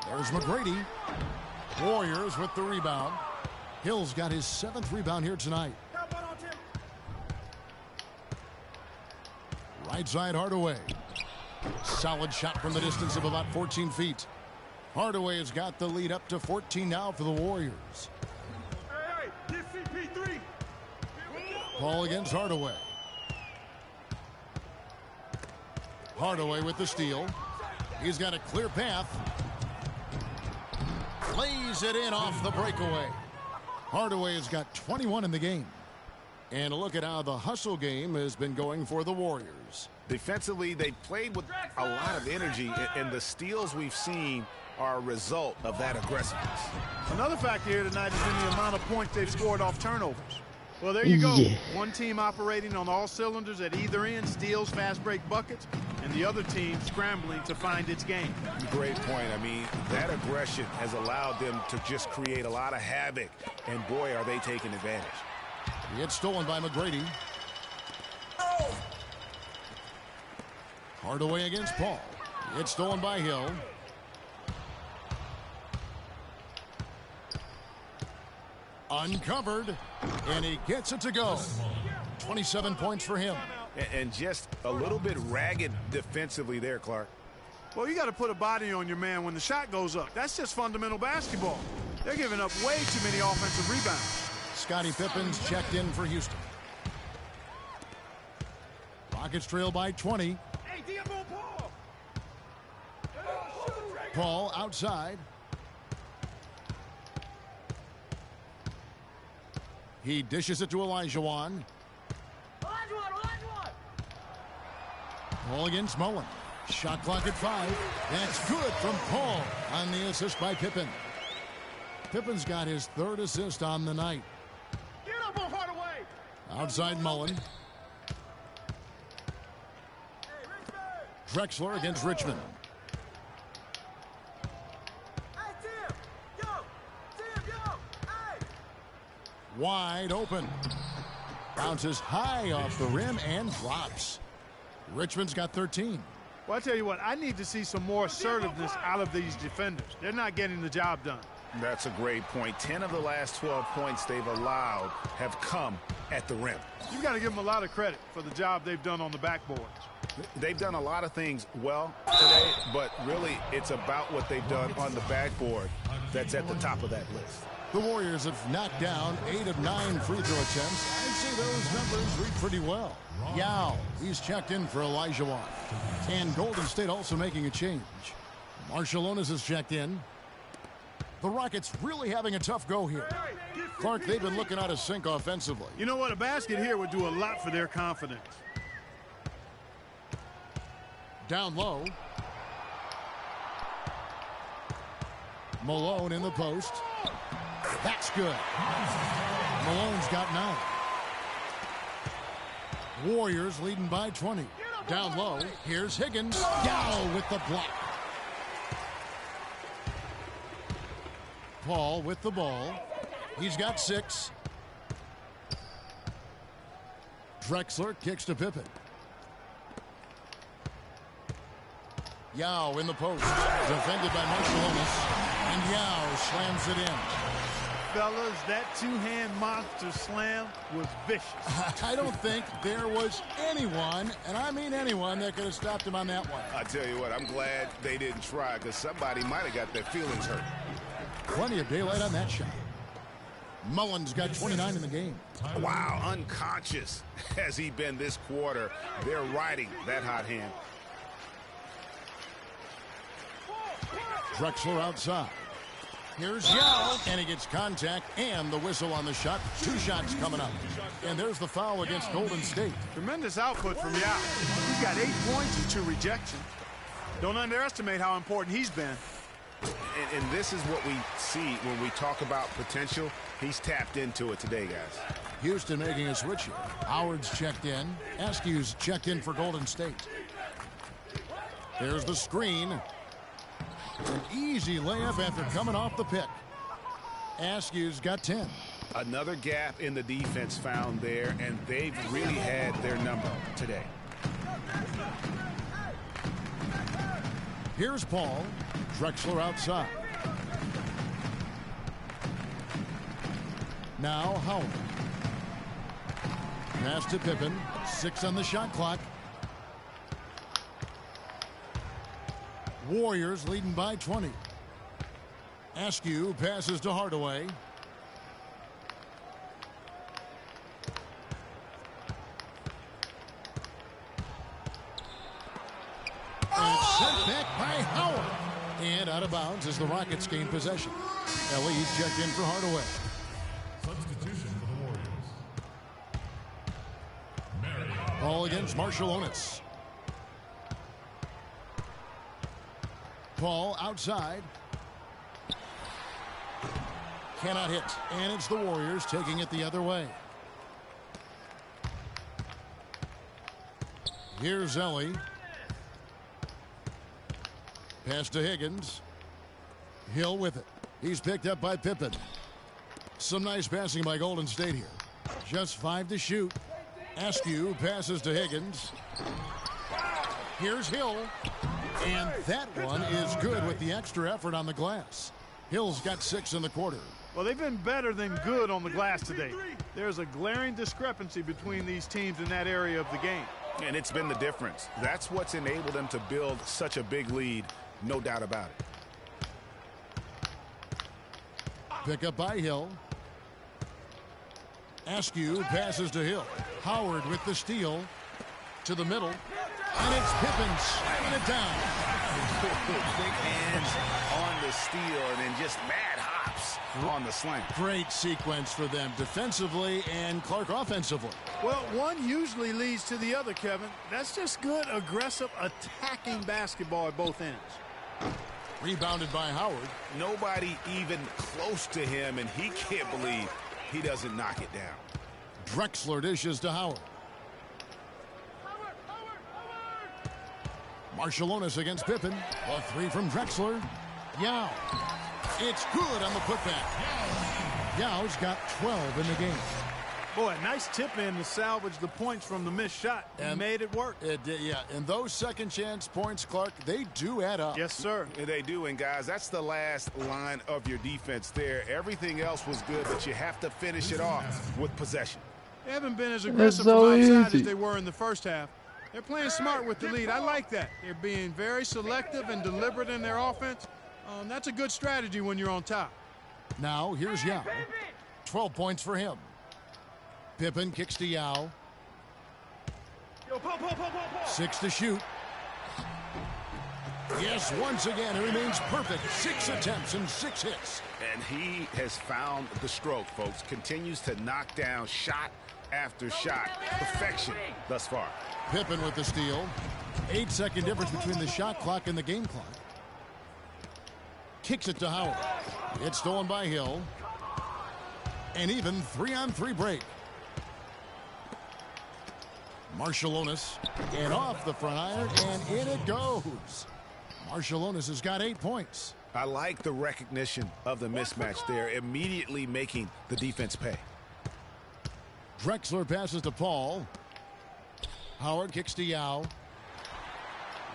There's McGrady. Warriors with the rebound. Hill's got his 7th rebound here tonight. Right side Hardaway. Solid shot from the distance of about 14 feet. Hardaway has got the lead up to 14 now for the Warriors. Paul against Hardaway. Hardaway with the steal. He's got a clear path. Lays it in off the breakaway. Hardaway has got 21 in the game. And a look at how the hustle game has been going for the Warriors. Defensively, they played with a lot of energy, and the steals we've seen are a result of that aggressiveness. Another factor here tonight has been the amount of points they've scored off turnovers. Well, there you go. Yeah. One team operating on all cylinders at either end, steals, fast break buckets, and the other team scrambling to find its game. Great point. I mean, that aggression has allowed them to just create a lot of havoc, and boy, are they taking advantage. It's stolen by McGrady. Hardaway against Paul. It's stolen by Hill. Uncovered, and he gets it to go. 27 points for him. And just a little bit ragged defensively there, Clark. Well, you got to put a body on your man when the shot goes up. That's just fundamental basketball. They're giving up way too many offensive rebounds. Scottie Pippen's checked in for Houston. Rockets trail by 20. Paul outside. He dishes it to Olajuwon. Paul against Mullen. Shot clock at 5. That's good from Paul on the assist by Pippen. Pippen's got his 3rd assist on the night. Get up on Hardaway. Outside Mullen. Drexler against Richmond. Wide open. Bounces high off the rim and drops. Richmond's got 13. Well, I tell you what, I need to see some more assertiveness out of these defenders. They're not getting the job done. That's a great point. 10 of the last 12 points they've allowed have come at the rim. You've got to give them a lot of credit for the job they've done on the backboards. They've done a lot of things well today, but really it's about what they've done on the backboard that's at the top of that list. The Warriors have knocked down 8 of 9 free throw attempts. I'd say those numbers read pretty well. Yao, he's checked in for Olajuwon. And Golden State also making a change. Marshallonis is checked in. The Rockets really having a tough go here. Clark, they've been looking out of sync offensively. You know what? A basket here would do a lot for their confidence. Down low. Malone in the post. That's good. Malone's got 9. Warriors leading by 20. Down low. Here's Higgins. Yao with the block. Paul with the ball. He's got 6. Drexler kicks to Pippen. Yao in the post. Defended by Marshallonis. And Yao slams it in. Fellas, that two-hand monster slam was vicious. I don't think there was anyone, and I mean anyone, that could have stopped him on that one. I tell you what, I'm glad they didn't try because somebody might have got their feelings hurt. Plenty of daylight on that shot. Mullen's got 29 in the game. Wow, unconscious has he been this quarter. They're riding that hot hand. Drexler outside. Here's Yao, and he gets contact and the whistle on the shot. 2 shots coming up. And there's the foul against Golden State. Tremendous output from Yao. He's got 8 points and 2 rejections. Don't underestimate how important he's been. And this is what we see when we talk about potential. He's tapped into it today, guys. Houston making a switch here. Howard's checked in. Askew's checked in for Golden State. There's the screen. An easy layup after coming off the pick. Askew's got 10. Another gap in the defense found there, and they've really had their number today. Here's Paul. Drexler outside. Now Howard. Pass to Pippen. 6 on the shot clock. Warriors leading by 20. Askew passes to Hardaway. And sent back by Howard. And out of bounds as the Rockets gain possession. Ellie's checked in for Hardaway. Substitution for the Warriors. Ball against Marshallonis. Paul outside. Cannot hit. And it's the Warriors taking it the other way. Here's Ellie. Pass to Higgins. Hill with it. He's picked up by Pippen. Some nice passing by Golden State here. Just 5 to shoot. Askew passes to Higgins. Here's Hill. And that one is good with the extra effort on the glass. Hill's got 6 in the quarter. Well, they've been better than good on the glass today. There's a glaring discrepancy between these teams in that area of the game. And it's been the difference. That's what's enabled them to build such a big lead, no doubt about it. Pick up by Hill. Askew passes to Hill. Howard with the steal to the middle. And it's Pippen slamming it down. Big hands on the steal and then just mad hops on the slam. Great sequence for them defensively and Clark offensively. Well, one usually leads to the other, Kevin. That's just good, aggressive, attacking basketball at both ends. Rebounded by Howard. Nobody even close to him, and he can't believe he doesn't knock it down. Drexler dishes to Howard. Marshallonis against Pippen. A 3 from Drexler. Yao. It's good on the putback. Yao's got 12 in the game. Boy, nice tip in to salvage the points from the missed shot. And made it work. It did, yeah. And those second chance points, Clark, they do add up. Yes, sir. They do, and guys, that's the last line of your defense there. Everything else was good, but you have to finish it off with possession. They haven't been as aggressive so from outside easy. as they were in the first half. They're playing smart with the lead. I like that. They're being very selective and deliberate in their offense. That's a good strategy when you're on top. Now, here's Yao. 12 points for him. Pippen kicks to Yao. 6 to shoot. Yes, once again, it remains perfect. 6 attempts and 6 hits. And he has found the stroke, folks. Continues to knock down shot after shot. Perfection thus far. Pippen with the steal. 8-second difference between the shot clock and the game clock. Kicks it to Howard. It's stolen by Hill. And even 3-on-3 break. Marshallonis. And off the front iron, and in it goes. Marshallonis has got 8 points. I like the recognition of the mismatch there, immediately making the defense pay. Drexler passes to Paul. Howard kicks to Yao.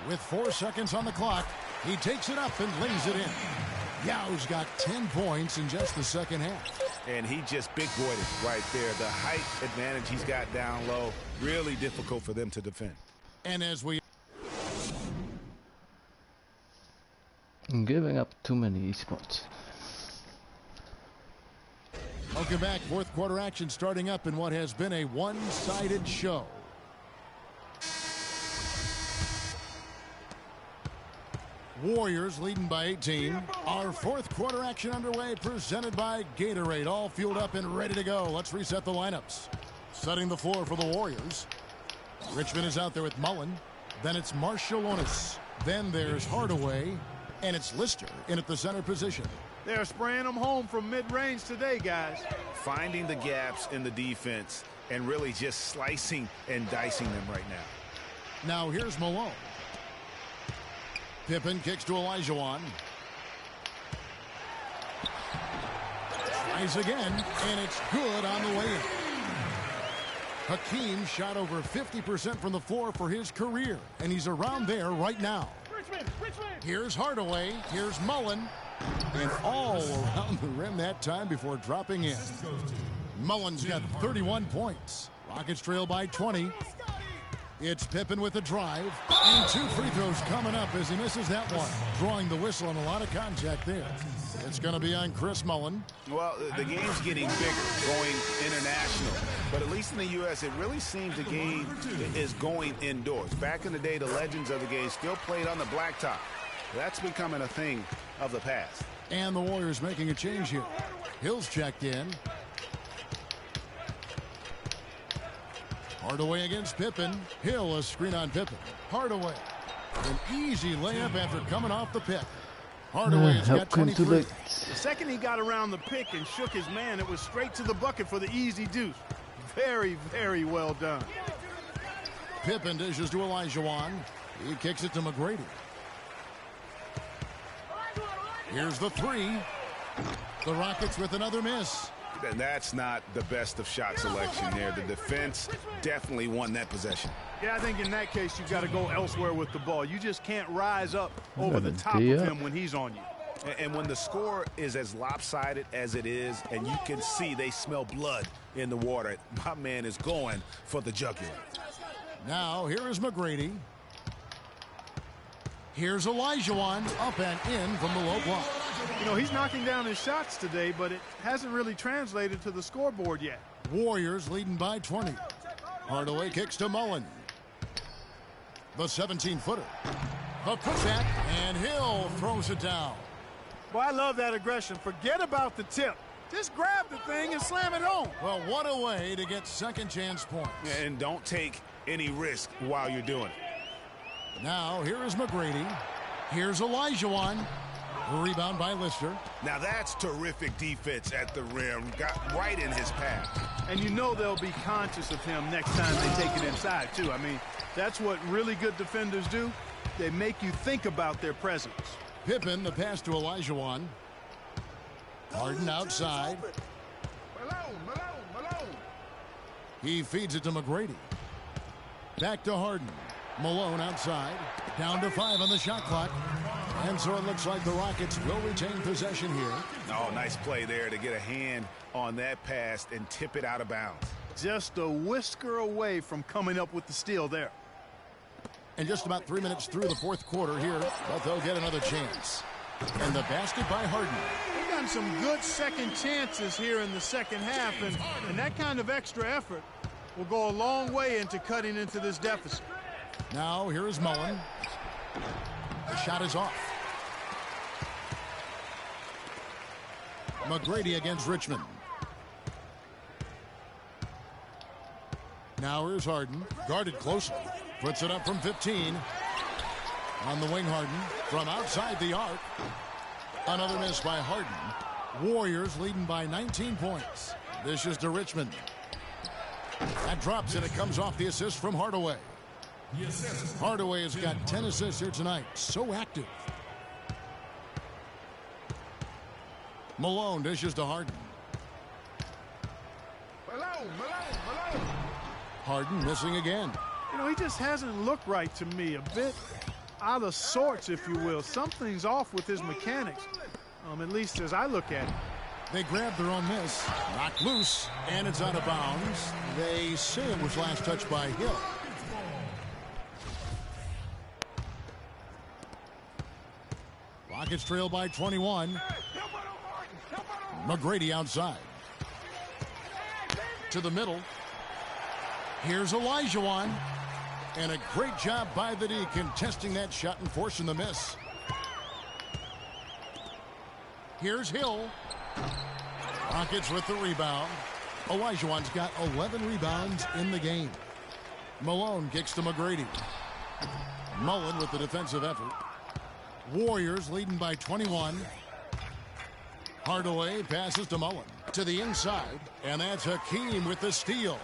With 4 seconds on the clock, he takes it up and lays it in. Yao's got 10 points in just the second half. And he just big-boyed it right there. The height advantage he's got down low, really difficult for them to defend. And as we Giving up too many spots. welcome back, fourth quarter action starting up in what has been a one-sided show. Warriors leading by 18. Our fourth quarter action underway, presented by Gatorade. All fueled up and ready to go. Let's reset the lineups. Setting the floor for the Warriors. Richmond is out there with Mullen. Then it's Marshallonis. Then there's Hardaway. And it's Lister in at the center position. They're spraying them home from mid-range today, guys. Finding the gaps in the defense and really just slicing and dicing them right now. Now here's Malone. Pippen kicks to Olajuwon. Tries again, and it's good on the way in. Hakeem shot over 50% from the floor for his career, and he's around there right now. Here's Hardaway. Here's Mullen. And all around the rim that time before dropping in. Mullen's got 31 points. Rockets trail by 20. It's Pippen with a drive. And 2 free throws coming up as he misses that one. Drawing the whistle and a lot of contact there. It's going to be on Chris Mullen. Well, the game's getting bigger, going international. But at least in the U.S., it really seems the game is going indoors. Back in the day, the legends of the game still played on the blacktop. That's becoming a thing of the past. And the Warriors making a change here. Hill's checked in. Hardaway against Pippen. Hill, a screen on Pippen. Hardaway. An easy layup after coming off the pick. Hardaway has got 23. The second he got around the pick and shook his man, it was straight to the bucket for the easy deuce. Very, very well done. Pippen dishes to Olajuwon. He kicks it to McGrady. Here's the 3. The Rockets with another miss. And that's not the best of shot selection there. The defense definitely won that possession. Yeah, I think in that case, you've got to go elsewhere with the ball. You just can't rise up over the top of him when he's on you. And when the score is as lopsided as it is, and you can see they smell blood in the water, my man is going for the jugular. Now, here is McGrady. Here's Olajuwon up and in from the low block. You know, he's knocking down his shots today, but it hasn't really translated to the scoreboard yet. Warriors leading by 20. Hardaway kicks to Mullen. The 17-footer. The putback, and Hill throws it down. Boy, I love that aggression. Forget about the tip. Just grab the thing and slam it home. Well, what a way to get second chance points. And don't take any risk while you're doing it. Now, here is McGrady. Here's Olajuwon. Rebound by Lister. Now that's terrific defense at the rim. Got right in his path. And you know they'll be conscious of him next time they take it inside, too. I mean, that's what really good defenders do. They make you think about their presence. Pippen, the pass to Olajuwon. Harden outside. He feeds it to McGrady. Back to Harden. Malone outside. Down to 5 on the shot clock. And so it looks like the Rockets will retain possession here. Oh, nice play there to get a hand on that pass and tip it out of bounds. Just a whisker away from coming up with the steal there. And just about 3 minutes through the fourth quarter here, but they'll get another chance. And the basket by Harden. They've gotten some good second chances here in the second half, and that kind of extra effort will go a long way into cutting into this deficit. Now here is Mullen. The shot is off. McGrady against Richmond. Now here's Harden. Guarded closely. Puts it up from 15. On the wing, Harden. From outside the arc. Another miss by Harden. Warriors leading by 19 points. This is to Richmond. That drops and it comes off the assist from Hardaway. Hardaway has got 10 assists here tonight. So active. Malone dishes to Harden. Harden missing again. You know, he just hasn't looked right to me. A bit out of sorts, if you will. Something's off with his mechanics, at least as I look at it. They grab their own miss. Knocked loose, and it's out of bounds. They say it was last touched by Hill. Rockets trail by 21. McGrady outside. To the middle. Here's Olajuwon. And a great job by the D contesting that shot and forcing the miss. Here's Hill. Rockets with the rebound. Olajuwon's got 11 rebounds in the game. Malone kicks to McGrady. Mullen with the defensive effort. Warriors leading by 21. Hardaway passes to Mullen to the inside, and that's Hakeem with the steal.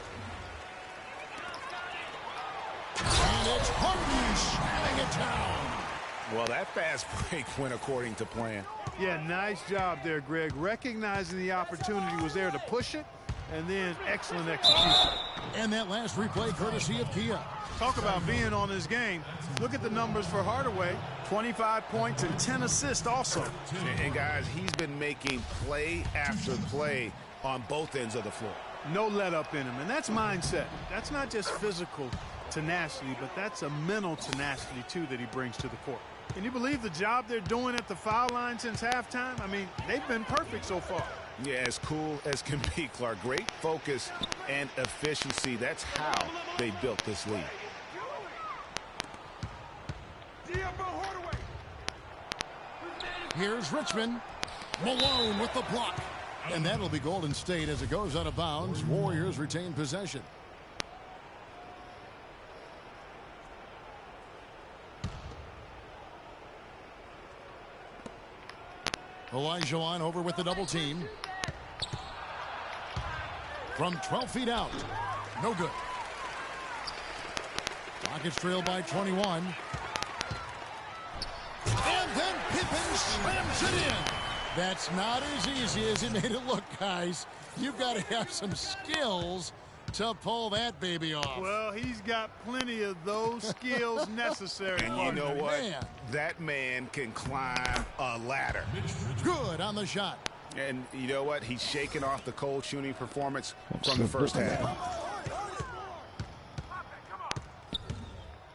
And it's Harden slamming it down. Well, that fast break went according to plan. Yeah, nice job there, Greg. Recognizing the opportunity was there to push it, and then excellent execution. And that last replay courtesy of Kia. Talk about being on his game. Look at the numbers for Hardaway. 25 points and 10 assists also. And guys, he's been making play after play on both ends of the floor. No let up in him, and that's mindset. That's not just physical tenacity, but that's a mental tenacity, too, that he brings to the court. Can you believe the job they're doing at the foul line since halftime? I mean, they've been perfect so far. Yeah, as cool as can be, Clark. Great focus and efficiency. That's how they built this lead. Here's Richmond. Malone with the block. And that'll be Golden State as it goes out of bounds. Warriors retain possession. Olajuwon over with the double team. From 12 feet out. No good. Rockets trail by 21. And then Pippen slams it in. That's not as easy as it made it look, guys. You've got to have some skills to pull that baby off. Well, he's got plenty of those skills necessary. And you know what? Man. That man can climb a ladder. Good on the shot. And you know what? He's shaking off the cold shooting performance from the first half.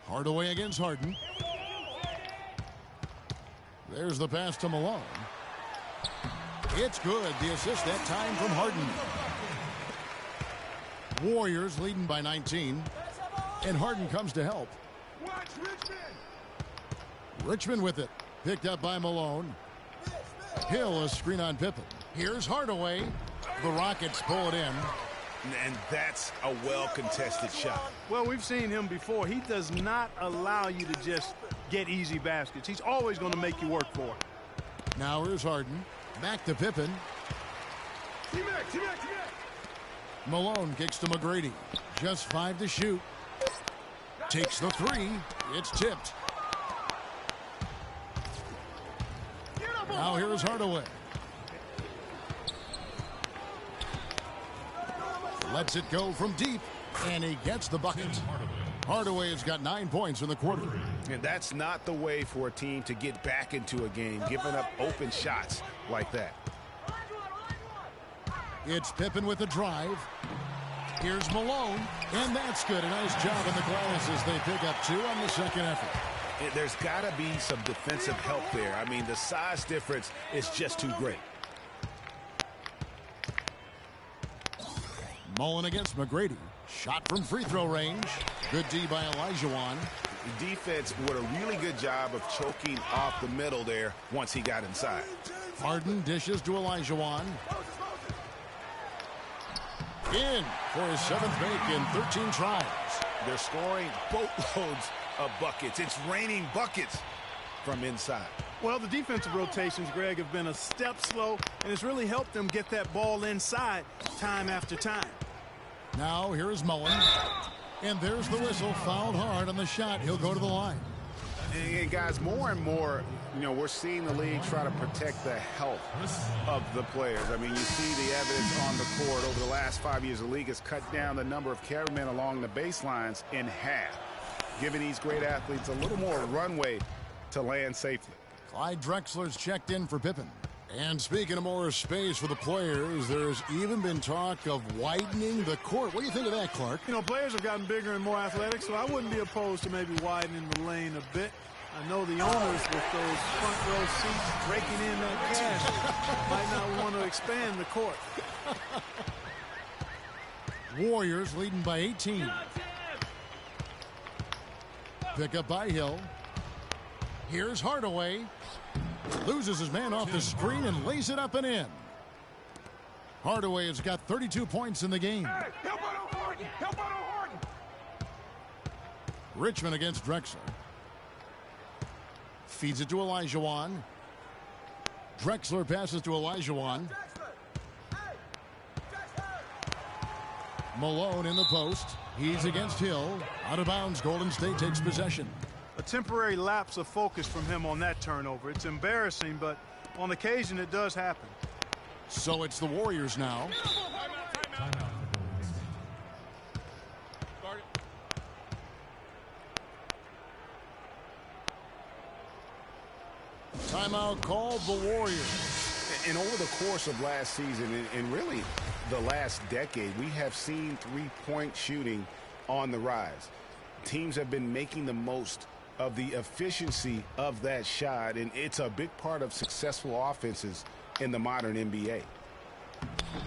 Hardaway against Harden. There's the pass to Malone. It's good. The assist that time from Harden. Warriors leading by 19. And Harden comes to help. Richmond with it. Picked up by Malone. Hill, a screen on Pippen. Here's Hardaway. The Rockets pull it in. And that's a well-contested shot. Well, we've seen him before. He does not allow you to just get easy baskets. He's always going to make you work for it. Now here's Harden. Back to Pippen. Malone kicks to McGrady. Just 5 to shoot. Takes the 3. It's tipped. Now here's Hardaway. Lets it go from deep, and he gets the bucket. Hardaway has got 9 points in the quarter. And that's not the way for a team to get back into a game, giving up open shots like that. It's Pippen with a drive. Here's Malone, and that's good. A nice job in the glass as they pick up 2 on the second effort. There's got to be some defensive help there. I mean, the size difference is just too great. Mullen against McGrady. Shot from free throw range. Good D by Olajuwon. The defense did a really good job of choking off the middle there once he got inside. Harden dishes to Olajuwon. In for his 7th make in 13 tries. They're scoring boatloads of buckets. It's raining buckets from inside. Well, the defensive rotations, Greg, have been a step slow, and it's really helped them get that ball inside time after time. Now here is Mullen. And there's the whistle. Fouled hard on the shot. He'll go to the line. And guys, more and more, we're seeing the league try to protect the health of the players. I mean, you see the evidence on the court. Over the last 5 years, the league has cut down the number of cameramen along the baselines in half, giving these great athletes a little more runway to land safely. Clyde Drexler's checked in for Pippen. And speaking of more space for the players, there's even been talk of widening the court. What do you think of that, Clark? Players have gotten bigger and more athletic, so I wouldn't be opposed to maybe widening the lane a bit. I know the owners with those front row seats raking in that cash might not want to expand the court. Warriors leading by 18. Pick up by Hill. Here's Hardaway. Loses his man off the screen and lays it up and in. Hardaway has got 32 points in the game. Richmond against Drexler. Feeds it to Olajuwon. Drexler passes to Olajuwon. Malone in the post. He's against Hill. Out of bounds. Golden State takes possession. A temporary lapse of focus from him on that turnover. It's embarrassing, but on occasion it does happen. So it's the Warriors now. Timeout called the Warriors. And over the course of last season and really the last decade, we have seen three-point shooting on the rise. Teams have been making the most of the efficiency of that shot, and it's a big part of successful offenses in the modern NBA.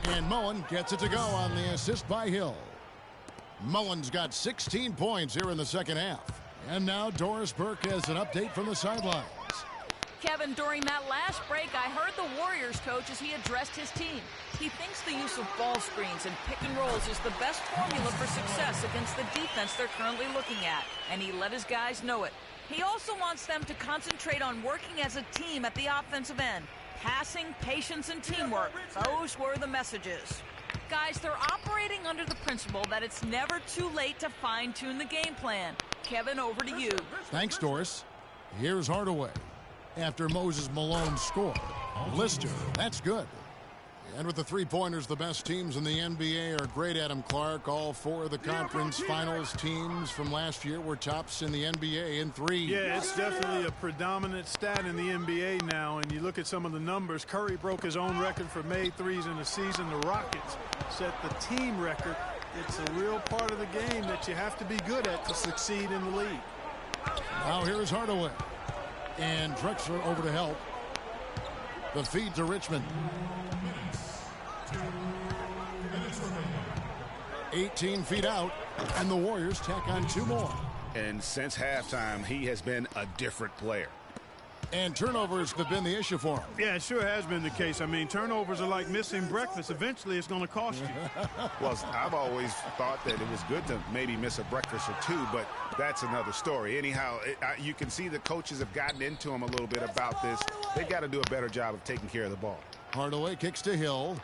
And Mullen gets it to go on the assist by Hill. Mullen's got 16 points here in the second half. And now Doris Burke has an update from the sidelines. Kevin, during that last break, I heard the Warriors coach as he addressed his team. He thinks the use of ball screens and pick and rolls is the best formula for success against the defense they're currently looking at, and he let his guys know it. He also wants them to concentrate on working as a team at the offensive end. Passing, patience, and teamwork. Those were the messages. Guys, they're operating under the principle that it's never too late to fine-tune the game plan. Kevin, over to you. Thanks, Doris. Here's Hardaway. After Moses Malone scored. Lister, that's good. And with the three-pointers, the best teams in the NBA are great, Adam Clark. All four of the conference finals teams from last year were tops in the NBA in threes. Yeah, it's definitely a predominant stat in the NBA now. And you look at some of the numbers. Curry broke his own record for made threes in the season. The Rockets set the team record. It's a real part of the game that you have to be good at to succeed in the league. Now here's Hardaway. And Drexler over to help. The feed to Richmond. 18 feet out, and the Warriors tack on two more. And since halftime, he has been a different player. And turnovers have been the issue for him. Yeah, it sure has been the case. I mean, turnovers are like missing breakfast. Eventually, it's going to cost you. Well, I've always thought that it was good to maybe miss a breakfast or two, but that's another story. Anyhow, you can see the coaches have gotten into him a little bit about this. They've got to do a better job of taking care of the ball. Hardaway kicks to Hill.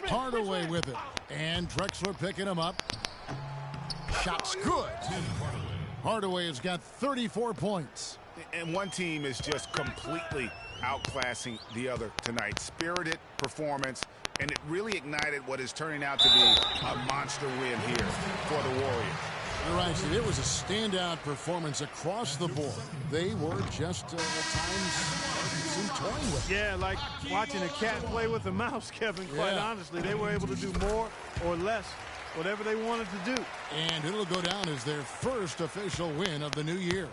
Hardaway with it. And Drexler picking him up. Shot's good. Hardaway has got 34 points. And one team is just completely outclassing the other tonight. Spirited performance, and it really ignited what is turning out to be a monster win here for the Warriors. You're right, Steve. It was a standout performance across the board. They were just at times some toying with it. Yeah, like watching a cat play with a mouse, Kevin, quite honestly. They were able to do more or less, whatever they wanted to do. And it'll go down as their first official win of the new year.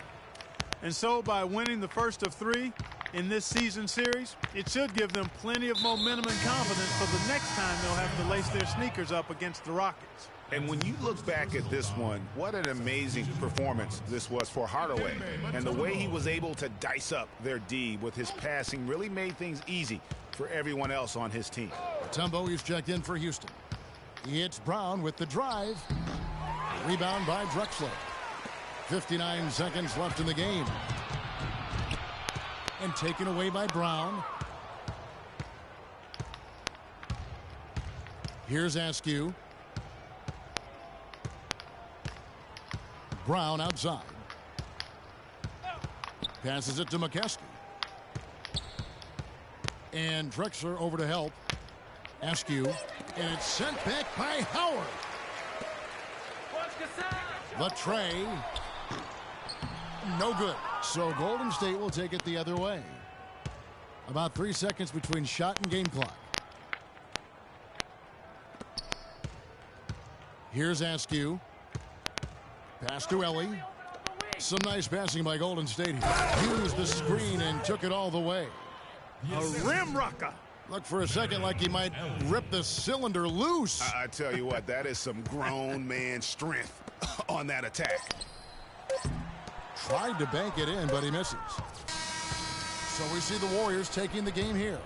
And so by winning the first of three in this season series, it should give them plenty of momentum and confidence for the next time they'll have to lace their sneakers up against the Rockets. And when you look back at this one, what an amazing performance this was for Hardaway. And the way he was able to dice up their D with his passing really made things easy for everyone else on his team. Tumbo is checked in for Houston. It's Brown with the drive. Rebound by Drexler. 59 seconds left in the game. And taken away by Brown. Here's Askew. Brown outside. Passes it to McKeskey. And Drexler over to help. Askew. And it's sent back by Howard. The tray. No good. So Golden State will take it the other way. About 3 seconds between shot and game clock. Here's Askew. Pass to Ellie. Some nice passing by Golden State here. Used the screen and took it all the way. A rim rocker. Looked for a second like he might rip the cylinder loose. I tell you what, that is some grown man strength on that attack. Tried to bank it in, but he misses. So we see the Warriors taking the game here.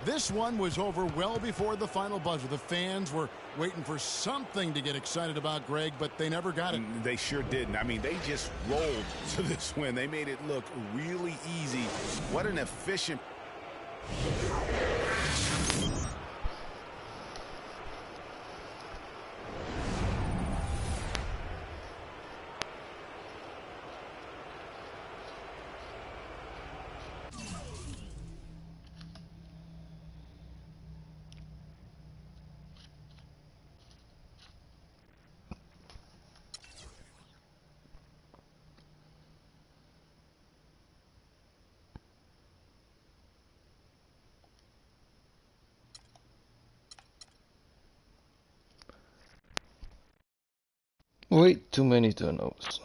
This one was over well before the final buzzer. The fans were waiting for something to get excited about, Greg, but they never got it. They sure didn't. I mean, they just rolled to this win. They made it look really easy. What an efficient... Way too many turnovers.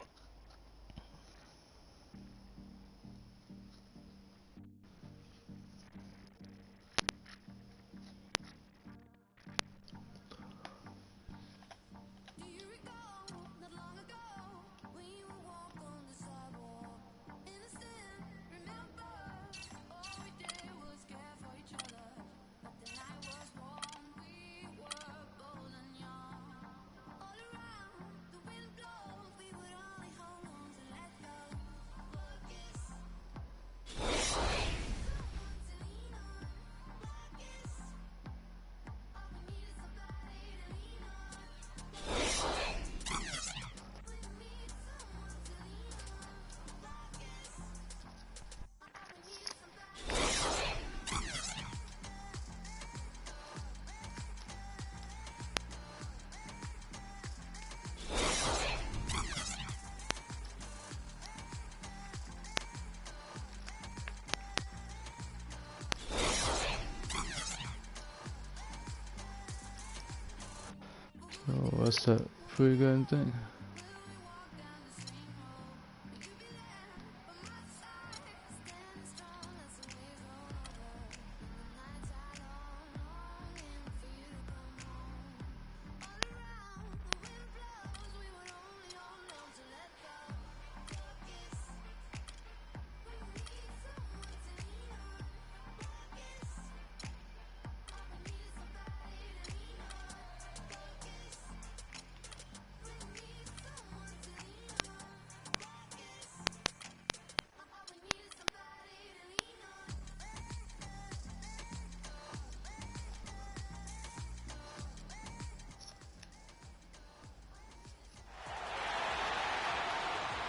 So what's that free gun thing?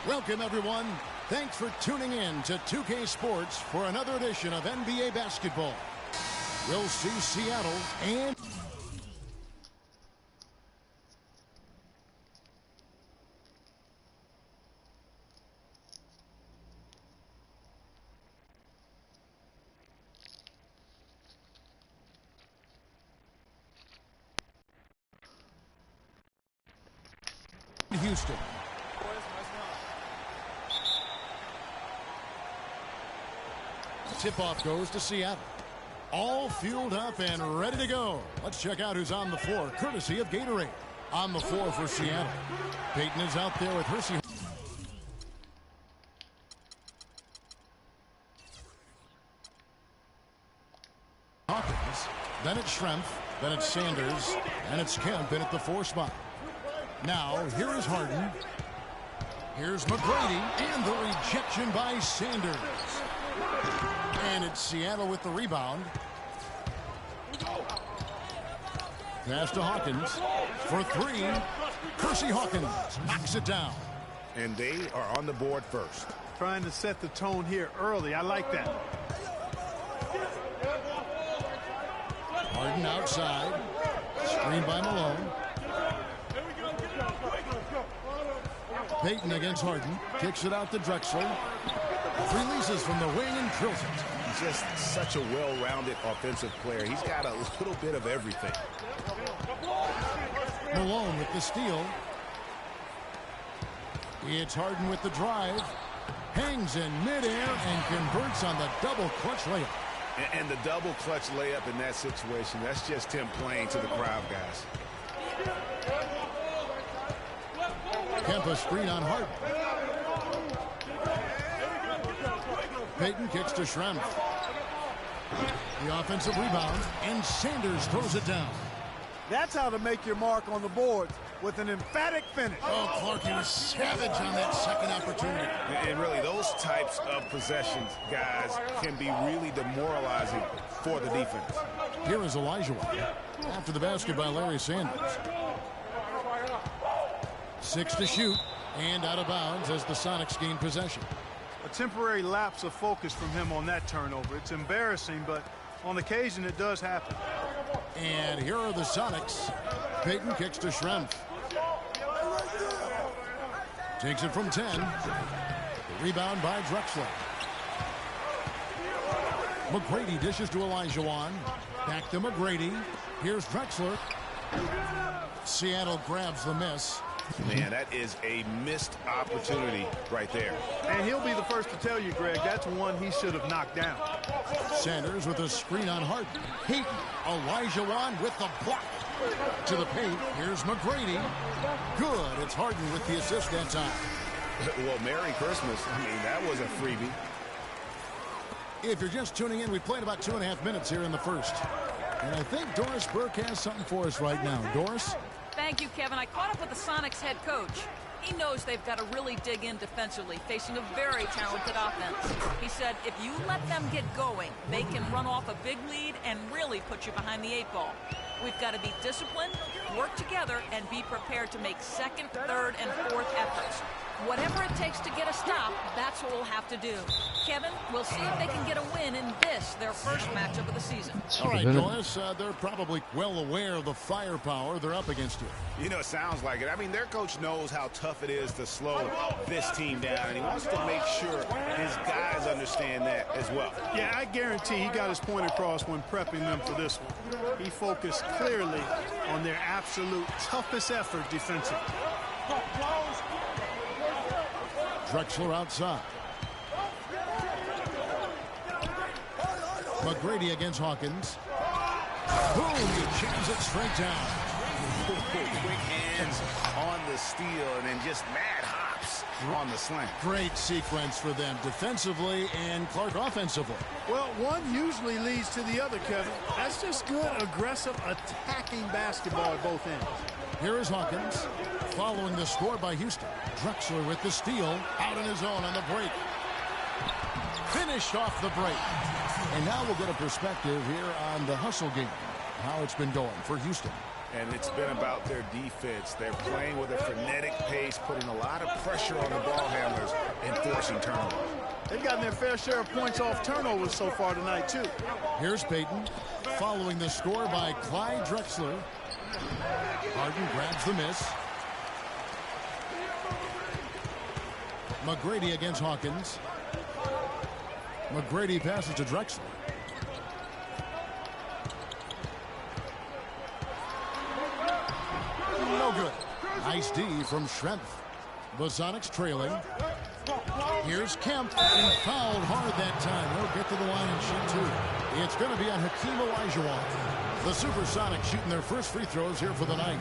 Welcome, everyone. Thanks for tuning in to 2K Sports for another edition of NBA basketball. We'll see Seattle and... Houston. Tip-off goes to Seattle. All fueled up and ready to go. Let's check out who's on the floor, courtesy of Gatorade. On the floor for Seattle, Peyton is out there with Hersey. Hawkins, then it's Schrempf, then it's Sanders, and it's Kemp in at the 4 spot. Now, here is Harden. Here's McGrady, and the rejection by Sanders. And it's Seattle with the rebound. Pass to Hawkins for 3. Percy Hawkins knocks it down. And they are on the board first. Trying to set the tone here early. I like that. Harden outside. Screen by Malone. Peyton against Harden. Kicks it out to Drexler. Releases from the wing and drills it. He's just such a well-rounded offensive player. He's got a little bit of everything. Malone with the steal. It's Harden with the drive. Hangs in midair and converts on the double clutch layup. And the double clutch layup in that situation, that's just him playing to the crowd, guys. Kempa screen on Harden. Peyton kicks to Schrempf. The offensive rebound, and Sanders throws it down. That's how to make your mark on the board, with an emphatic finish. Oh, Clark, he was savage on that second opportunity. And really, those types of possessions, guys, can be really demoralizing for the defense. Here is Elijah after the basket by Larry Sanders. 6 to shoot, and out of bounds as the Sonics gain possession. A temporary lapse of focus from him on that turnover. It's embarrassing, but on occasion it does happen. And here are the Sonics. Payton kicks to Schrempf. Takes it from 10. The rebound by Drexler. McGrady dishes to Elijah Wan. Back to McGrady. Here's Drexler. Seattle grabs the miss. Man, that is a missed opportunity right there. And he'll be the first to tell you, Greg, that's one he should have knocked down. Sanders with a screen on Harden. Payton, Elijah Wan with the block. To the paint, here's McGrady. Good, it's Harden with the assist that time. Well, Merry Christmas. I mean, that was a freebie. If you're just tuning in, we played about 2.5 minutes here in the first. And I think Doris Burke has something for us right now. Doris? Thank you, Kevin. I caught up with the Sonics head coach. He knows they've got to really dig in defensively, facing a very talented offense. He said if you let them get going, they can run off a big lead and really put you behind the 8 ball. We've got to be disciplined, work together, and be prepared to make second, third, and fourth efforts. Whatever it takes to get a stop, that's what we'll have to do. Kevin, we'll see if they can get a win in this, their first matchup of the season. All right, Doris, they're probably well aware of the firepower they're up against here. You know, it sounds like it. I mean, their coach knows how tough it is to slow this team down, and he wants to make sure his guys understand that as well. Yeah, I guarantee he got his point across when prepping them for this one. He focused clearly on their absolute toughest effort defensively. Drexler outside. McGrady against Hawkins. Boom, he jams it straight down. Quick hands on the steal and then just mad hops on the slant. Great sequence for them defensively and Clark offensively. Well, one usually leads to the other, Kevin. That's just good, aggressive, attacking basketball at both ends. Here is Hawkins following the score by Houston. Drexler with the steal out on his own on the break. Finished off the break. And now we'll get a perspective here on the hustle game, how it's been going for Houston. And it's been about their defense. They're playing with a frenetic pace, putting a lot of pressure on the ball handlers and forcing turnovers. They've gotten their fair share of points off turnovers so far tonight, too. Here's Payton following the score by Clyde Drexler. Harden grabs the miss. McGrady against Hawkins. McGrady passes to Drexler. No good. Nice D from Schrempf. The Sonics trailing. Here's Kemp. He fouled hard that time. He'll get to the line and shoot two. It's going to be on Hakeem Olajuwon. The Supersonics shooting their first free throws here for the night.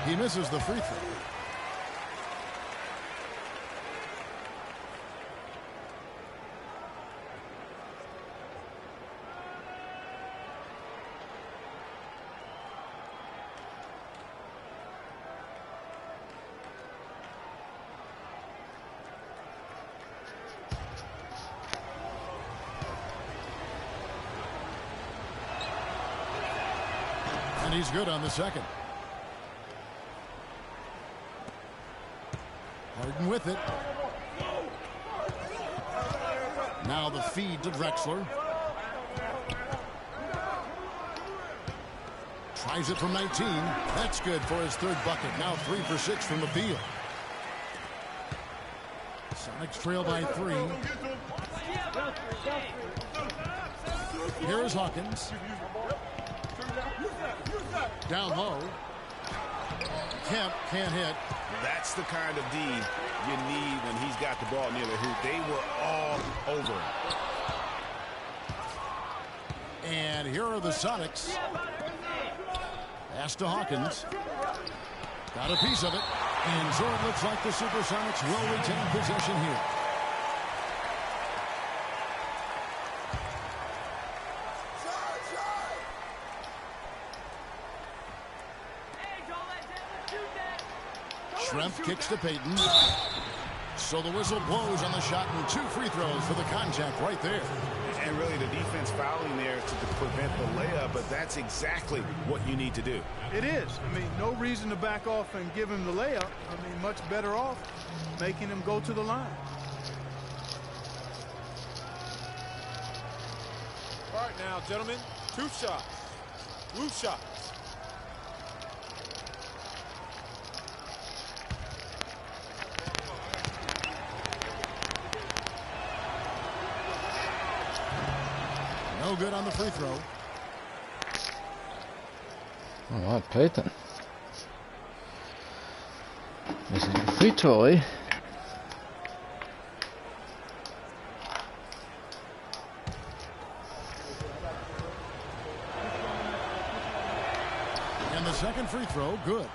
He misses the free throw. And he's good on the second. Harden with it. Now the feed to Drexler. Tries it from 19. That's good for his third bucket. Now 3 for 6 from the field. Sonics trail by 3. Here is Hawkins. Down low. Kemp can't hit. That's the kind of D you need when he's got the ball near the hoop. They were all over him. And here are the Sonics. Pass to Hawkins. Got a piece of it. And so it looks like the Supersonics will retain possession here. Schrempf kicks to Payton. So the whistle blows on the shot and 2 free throws for the contact right there. And really the defense fouling there to prevent the layup, but that's exactly what you need to do. It is. I mean, no reason to back off and give him the layup. I mean, much better off making him go to the line. All right now, gentlemen, 2 shots. Blue shots. No good on the free throw. All right, Payton. Missing the free throw, eh? And the second free throw, good.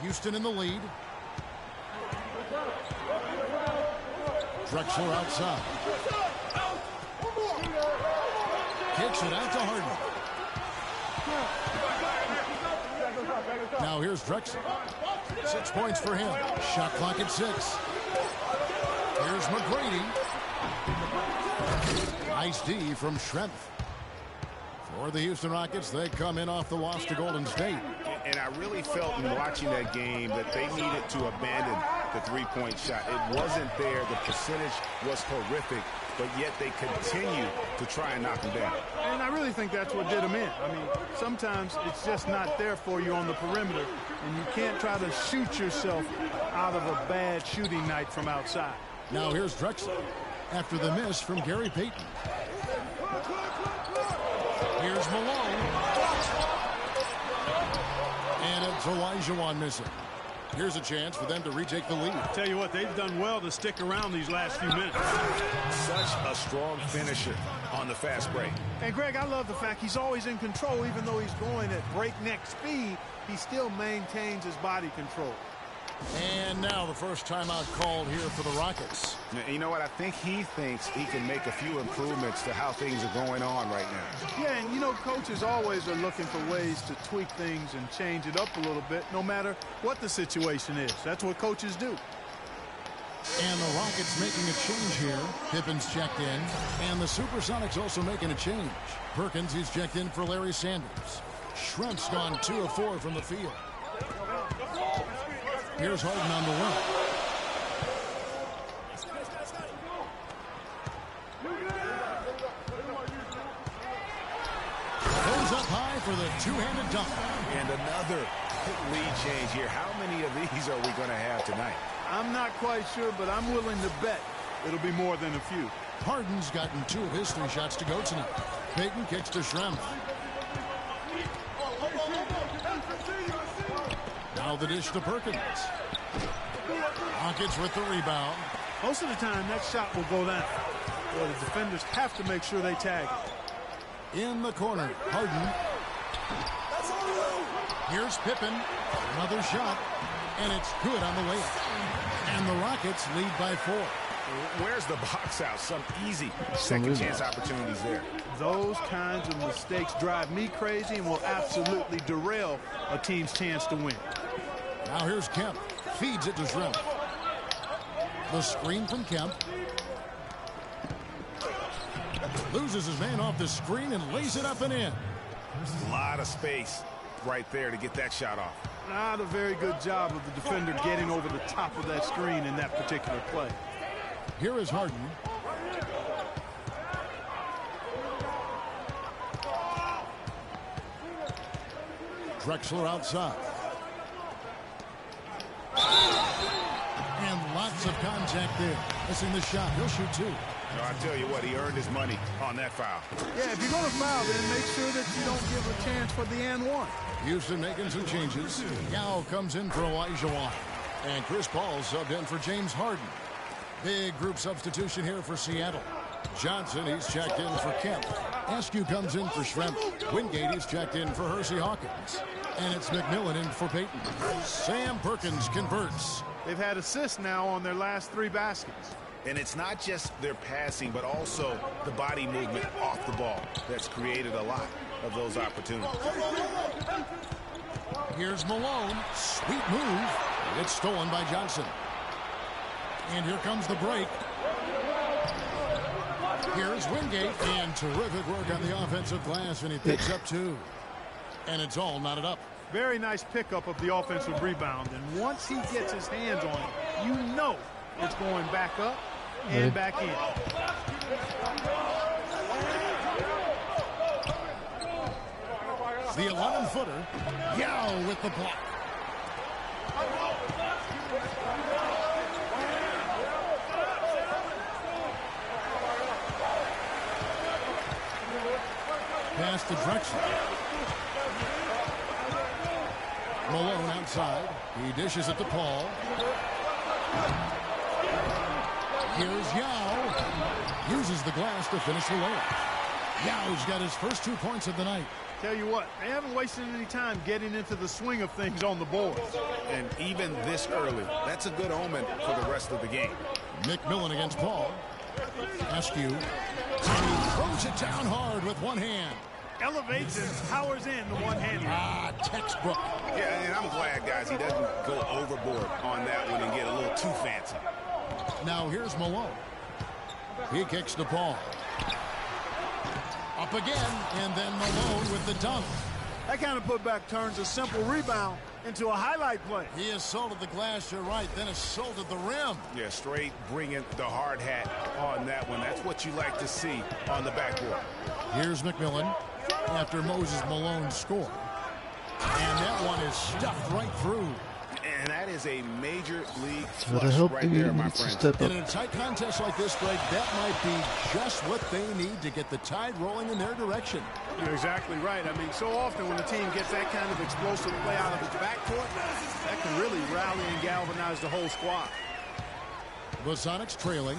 Houston in the lead. Drexler outside. Kicks it out to Harden. Now here's Drexler. 6 points for him. Shot clock at 6. Here's McGrady. Nice D from Schrempf. For the Houston Rockets, they come in off the loss to Golden State. And I really felt in watching that game that they needed to abandon the three-point shot. It wasn't there. The percentage was horrific, but yet they continue to try and knock them down. And I really think that's what did them in. I mean, sometimes it's just not there for you on the perimeter, and you can't try to shoot yourself out of a bad shooting night from outside. Now here's Drexler after the miss from Gary Payton. Here's Malone. And it's Olajuwon missing. Here's a chance for them to retake the lead. Tell you what, they've done well to stick around these last few minutes. Such a strong finisher on the fast break. And Greg, I love the fact he's always in control. Even though he's going at breakneck speed, he still maintains his body control. And now the first timeout called here for the Rockets. You know what? I think he thinks he can make a few improvements to how things are going on right now. Yeah, and you know, coaches always are looking for ways to tweak things and change it up a little bit, no matter what the situation is. That's what coaches do. And the Rockets making a change here. Pippen's checked in. And the Supersonics also making a change. Perkins is checked in for Larry Sanders. Schrempf's gone 2 of 4 from the field. Here's Harden on the wing. Goes up high for the two-handed dunk. And another lead change here. How many of these are we going to have tonight? I'm not quite sure, but I'm willing to bet it'll be more than a few. Harden's gotten 2 of his 3 shots to go tonight. Payton kicks to Schrempf. Now the dish to Perkins. Rockets with the rebound. Most of the time, that shot will go down. Well, the defenders have to make sure they tag it. In the corner, Harden. Here's Pippen. Another shot. And it's good on the layup. And the Rockets lead by 4. Where's the box out? Some easy second chance opportunities there. Those kinds of mistakes drive me crazy and will absolutely derail a team's chance to win. Now here's Kemp. Feeds it to Schrempf. The screen from Kemp. Loses his man off the screen and lays it up and in. A lot of space right there to get that shot off. Not a very good job of the defender getting over the top of that screen in that particular play. Here is Harden. Drexler outside. And lots of contact there. Missing the shot. He'll shoot 2. No, I tell you what, he earned his money on that foul. Yeah, if you're going to foul, then make sure that you don't give a chance for the and one. Houston making some changes. Yao comes in for Olajuwon. And Chris Paul subbed in for James Harden. Big group substitution here for Seattle. Johnson, he's checked in for Kemp. Askew comes in for Schrempf. Wingate is checked in for Hersey Hawkins. And it's McMillan in for Payton. Sam Perkins converts. They've had assists now on their last 3 baskets. And it's not just their passing, but also the body movement off the ball that's created a lot of those opportunities. Here's Malone. Sweet move. It's stolen by Johnson. And here comes the break. Here's Wingate. And terrific work on the offensive glass. And he picks up 2. And it's all knotted up. Very nice pickup of the offensive rebound. And once he gets his hands on it, you know it's going back up and back in. The 11-footer. Yao with the block. Pass to Drexler. Malone outside. He dishes it to Paul. Here's Yao. Uses the glass to finish the layup. Yao's got his first 2 points of the night. Tell you what, they haven't wasted any time getting into the swing of things on the board. And even this early, that's a good omen for the rest of the game. McMillan against Paul. Askew. And he throws it down hard with one hand. Elevates and powers in the one-hander. Textbook. Yeah, and I'm glad, guys, he doesn't go overboard on that one and get a little too fancy. Now here's Malone. He kicks to Paul. Up again, and then Malone with the dunk. That kind of putback turns a simple rebound into a highlight play. He assaulted the glass, you're right, then assaulted the rim. Yeah, straight bringing the hard hat on that one. That's what you like to see on the backboard. Here's McMillan after Moses Malone scored. And that one is stuffed right through. And that is a major league But I flush hope right he there, my needs to friend. step up. In a tight contest like this, Greg, that might be just what they need to get the tide rolling in their direction. You're exactly right. I mean, so often when the team gets that kind of explosive play out of its backcourt, that can really rally and galvanize the whole squad. The Sonics trailing.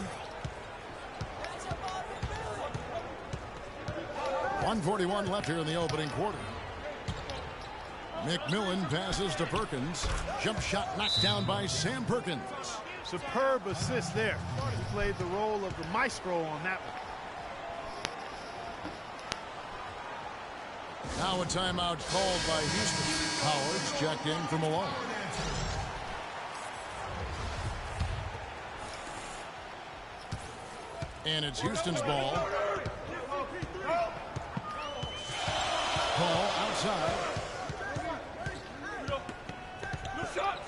1:41 left here in the opening quarter. McMillan passes to Perkins. Jump shot knocked down by Sam Perkins. Superb assist there. He played the role of the maestro on that one. Now a timeout called by Houston. Howard's checked in for Malone. And it's Houston's ball. Paul outside.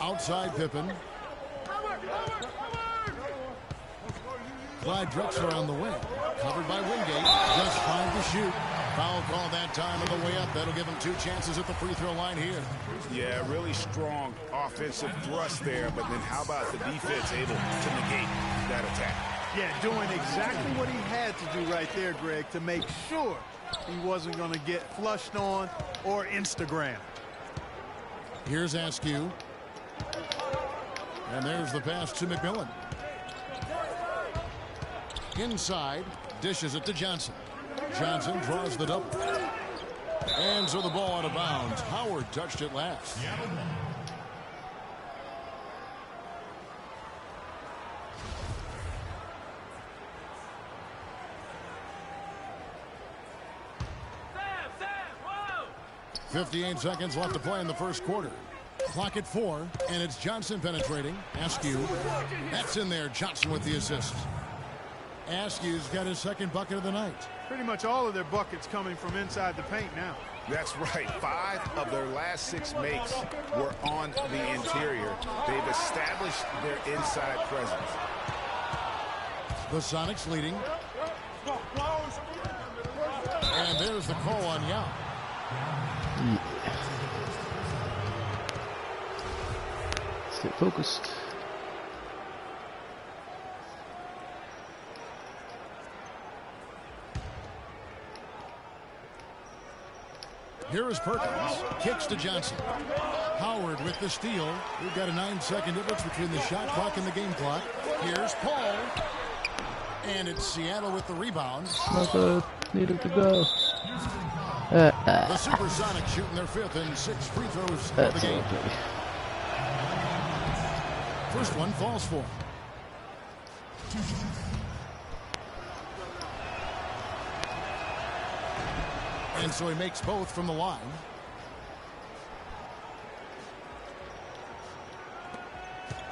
Outside Pippen. Clyde Drexler on the wing. Covered by Wingate. Just trying to shoot. Foul call that time on the way up. That'll give him 2 chances at the free throw line here. Yeah, really strong offensive thrust there, but then how about the defense able to negate that attack? Yeah, doing exactly what he had to do right there, Greg, to make sure he wasn't going to get flushed on or Instagram. Here's Askew. And there's the pass to McMillan. Inside, dishes it to Johnson. Johnson draws the double. And so the ball out of bounds. Howard touched it last. Sam, 58 seconds left to play in the first quarter. Clock at 4, and it's Johnson penetrating. Askew. That's in there. Johnson with the assist. Askew's got his second bucket of the night. Pretty much all of their buckets coming from inside the paint now. That's right. 5 of their last 6 makes were on the interior. They've established their inside presence. The Sonics leading. And there's the call on Yao. Stay focused. Here is Perkins. Kicks to Johnson. Howard with the steal. We've got a 9-second difference between the shot clock and the game clock. Here's Paul. And it's Seattle with the rebound. Not good. Needed to go. The Supersonics shooting their 5th and 6th free throws of the That's game. okay. First one falls for. And so he makes both from the line.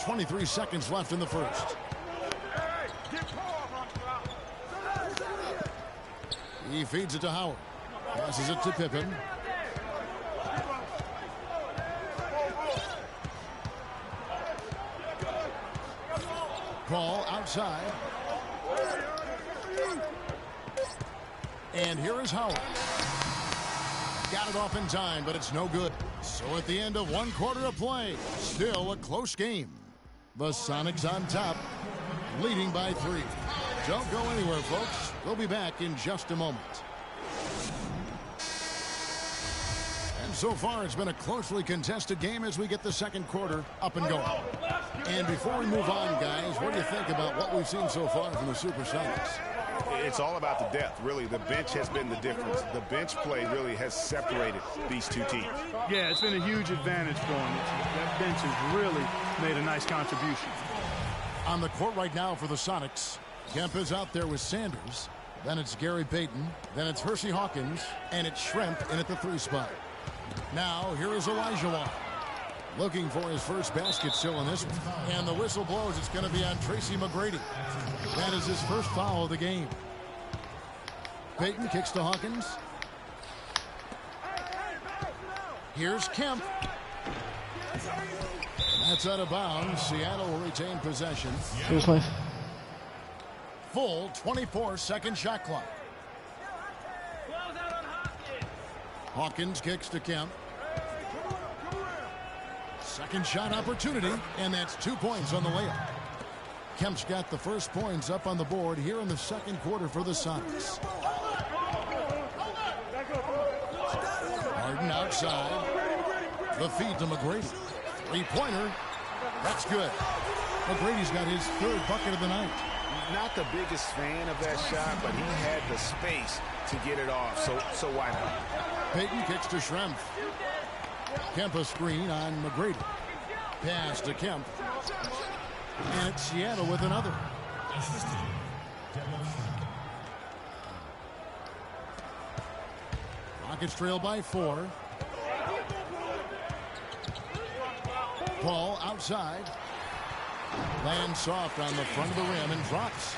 23 seconds left in the first. He feeds it to Howard. Passes it to Pippen. Ball outside. And here is Howard. Got it off in time, but it's no good. So at the end of 1 quarter of play, still a close game. The Sonics on top, leading by 3. Don't go anywhere, folks. We'll be back in just a moment. And so far, it's been a closely contested game as we get the second quarter up and going. And before we move on, guys, what do you think about what we've seen so far from the Supersonics? It's all about the depth, really. The bench has been the difference. The bench play really has separated these two teams. Yeah, it's been a huge advantage for them. That bench has really made a nice contribution. On the court right now for the Sonics, Kemp is out there with Sanders. Then it's Gary Payton. Then it's Hersey Hawkins. And it's Schrempf in at the 3 spot. Now, here is Elijah looking for his first basket still in this one. And the whistle blows. It's going to be on Tracy McGrady. That is his first foul of the game. Payton kicks to Hawkins. Here's Kemp. That's out of bounds. Seattle will retain possession. Here's my... Full 24-second shot clock. Hawkins kicks to Kemp. Second shot opportunity, and that's 2 points on the layup. Kemp's got the first points up on the board here in the second quarter for the Sonics. Harden outside. The feed to McGrady. 3-pointer. That's good. McGrady's got his 3rd bucket of the night. Not the biggest fan of that shot, but he had the space to get it off, so why not? Payton kicks to Schrempf. Kemp a screen on McGrady. Pass to Kemp. And it's Seattle with another. Rockets trail by 4. Ball outside. Lands soft on the front of the rim and drops.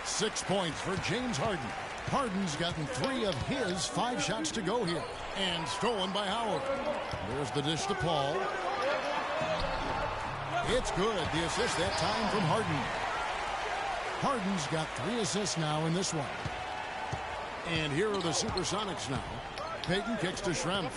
6 points for James Harden. Harden's gotten 3 of his 5 shots to go here. And stolen by Howard. There's the dish to Paul. It's good. The assist that time from Harden. Harden's got 3 assists now in this one. And here are the Supersonics now. Payton kicks to Schrempf.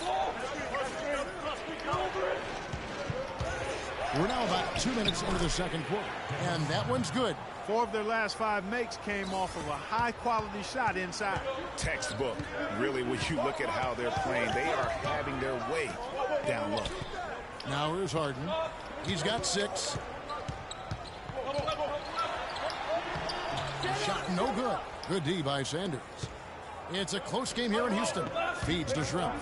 We're now about 2 minutes into the second quarter. And that one's good. 4 of their last 5 makes came off of a high-quality shot inside. Textbook. Really, when you look at how they're playing, they are having their way down low. Now here's Harden. He's got 6. Shot no good. Good D by Sanders. It's a close game here in Houston. Feeds to Schrempf.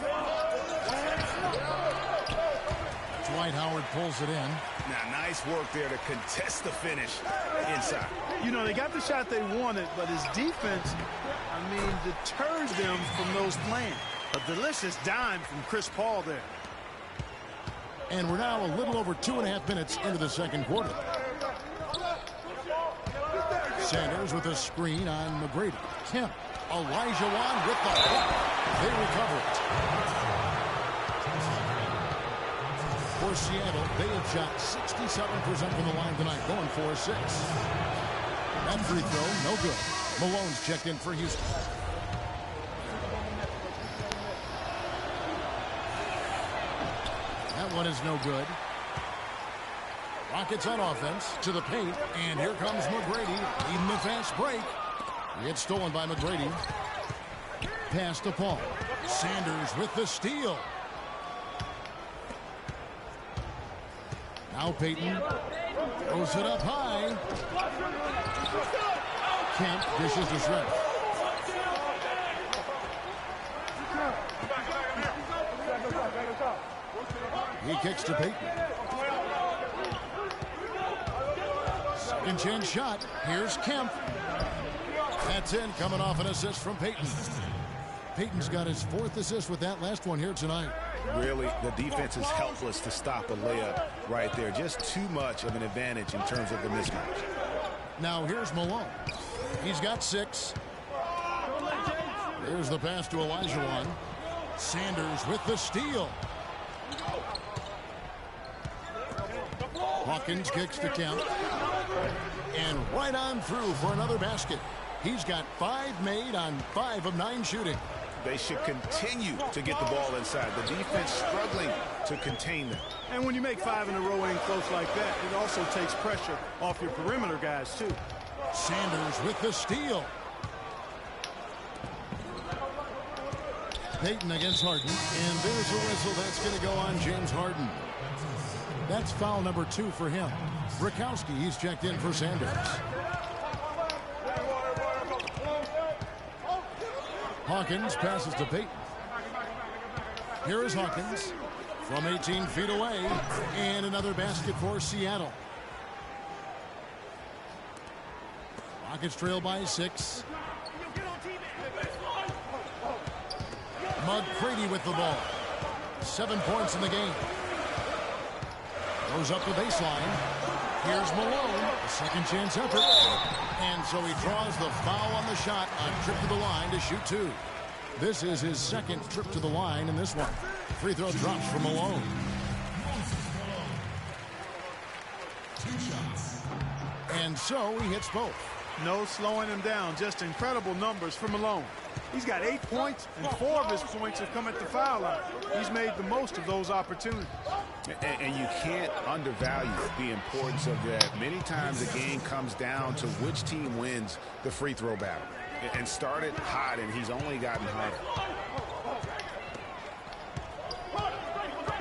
Dwight Howard pulls it in. Now, nice work there to contest the finish inside. You know, they got the shot they wanted, but his defense, deters them from those plans. A delicious dime from Chris Paul there. And we're now a little over 2.5 minutes into the second quarter. Sanders with a screen on McGrady. Kemp. Elijah with the hook. They recover it. For Seattle, they have shot 67% from the line tonight, going 4-6. That free throw, no good. Malone's checked in for Houston. That one is no good. Rockets on offense to the paint, and here comes McGrady, leading the fast break. It's stolen by McGrady. Pass to Paul. Sanders with the steal. Now Payton throws it up high. Kemp dishes to Schrempf. He kicks to Payton. Second chance shot. Here's Kemp. That's in, coming off an assist from Payton. Peyton's got his 4th assist with that last one here tonight. Really, the defense is helpless to stop a layup right there. Just too much of an advantage in terms of the mismatch. Now here's Malone. He's got 6. There's the pass to Olajuwon. Sanders with the steal. Hawkins kicks to Kemp. And right on through for another basket. He's got 5 made on 5 of 9 shooting. They should continue to get the ball inside. The defense struggling to contain them. And when you make 5 in a row in close like that, it also takes pressure off your perimeter guys, too. Sanders with the steal. Peyton against Harden. And there's a whistle. That's going to go on James Harden. That's foul number 2 for him. Rakowski, he's checked in for Sanders. Hawkins passes to Peyton. Here is Hawkins from 18 feet away. And another basket for Seattle. Rockets trail by 6. McCready with the ball. 7 points in the game. Goes up the baseline. Here's Malone. A second chance effort. And so he draws the foul on the shot. A trip to the line to shoot 2. This is his 2nd trip to the line in this one. Free throw drops for Malone. 2 shots. And so he hits both. No slowing him down. Just incredible numbers for Malone. He's got 8 points, and 4 of his points have come at the foul line. He's made the most of those opportunities. And you can't undervalue the importance of that. Many times the game comes down to which team wins the free throw battle. And started hot, and he's only gotten hotter.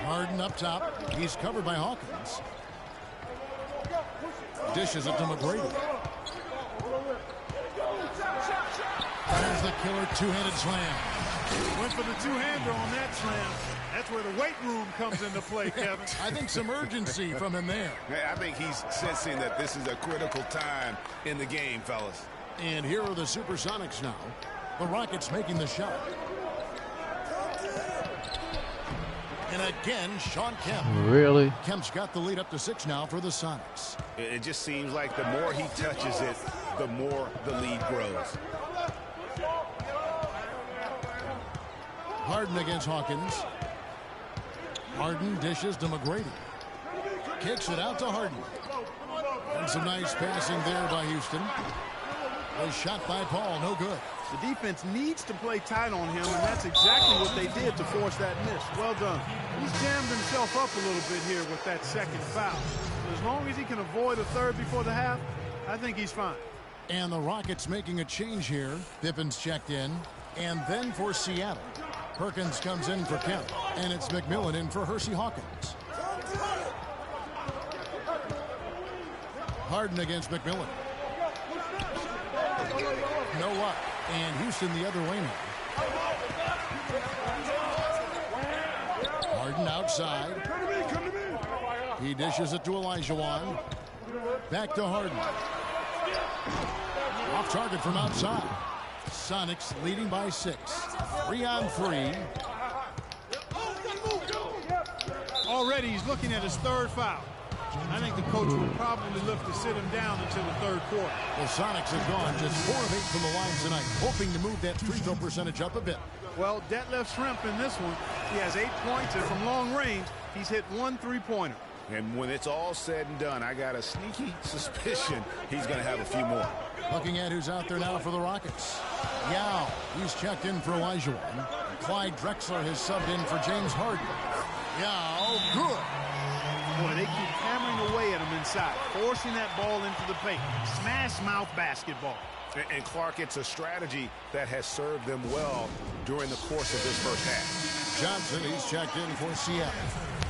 Harden up top. He's covered by Hawkins. Dishes it to McGrady. There's the killer two-handed slam. Went for the two-hander on that slam. That's where the weight room comes into play, Kevin. I think some urgency from him there. I think he's sensing that this is a critical time in the game, fellas. And here are the Supersonics now. The Rockets making the shot. And again, Sean Kemp. Really? Kemp's got the lead up to 6 now for the Sonics. It just seems like the more he touches it, the more the lead grows. Harden against Hawkins. Harden dishes to McGrady. Kicks it out to Harden. And some nice passing there by Houston. A shot by Paul, no good. The defense needs to play tight on him, and that's exactly what they did to force that miss. Well done. He's jammed himself up a little bit here with that 2nd foul. But as long as he can avoid a 3rd before the half, I think he's fine. And the Rockets making a change here. Pippin's checked in. And then for Seattle, Perkins comes in for Kemp. And it's McMillan in for Hersey Hawkins. Harden against McMillan. No luck. And Houston the other way now. Harden outside. He dishes it to Olajuwon. Back to Harden. Off target from outside. Sonics leading by 6. 3-on-3. Already he's looking at his 3rd foul. I think the coach will probably look to sit him down until the 3rd quarter. The Sonics have gone just 4 of 8 from the line tonight, hoping to move that free throw percentage up a bit. Well, Detlef Shrimp in this one, he has 8 points, and from long range, he's hit 1 3-pointer. And when it's all said and done, I got a sneaky suspicion he's going to have a few more. Looking at who's out there now for the Rockets. Yao, he's checked in for Olajuwon. Clyde Drexler has subbed in for James Harden. Yao, good. Boy, they keep hammering away at him inside, forcing that ball into the paint. Smash mouth basketball. And Clark, it's a strategy that has served them well during the course of this first half. Johnson, he's checked in for Seattle.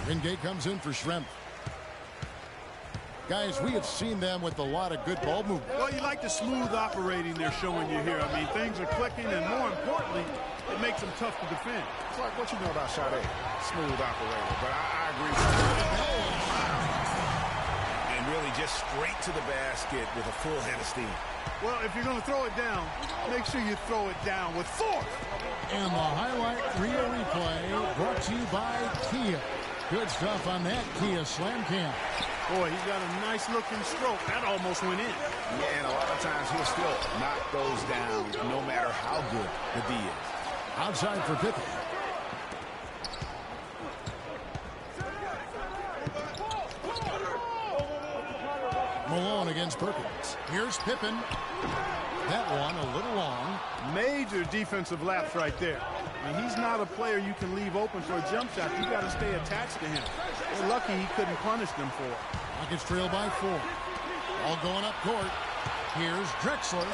Wingate comes in for Shrimp. Guys, we have seen them with a lot of good ball movement. Well, you like the smooth operating they're showing you here. I mean, things are clicking, and more importantly, it makes them tough to defend. Clark, what you know about Sade? Smooth operator, but I agree with you. And And really just straight to the basket with a full head of steam. Well, if you're going to throw it down, make sure you throw it down with force. And the highlight reel replay brought to you by Kia. Good stuff on that Kia Slam Cam. Boy, he's got a nice looking stroke. That almost went in. Yeah, and a lot of times he'll still knock those down no matter how good the D is. Outside for Pippen. Malone against Perkins. Here's Pippen. That one a little long. Major defensive lapse right there. I mean, he's not a player you can leave open for a jump shot. You got to stay attached to him. We're lucky he couldn't punish them for it. Rockets trail by 4. All going up court. Here's Drexler.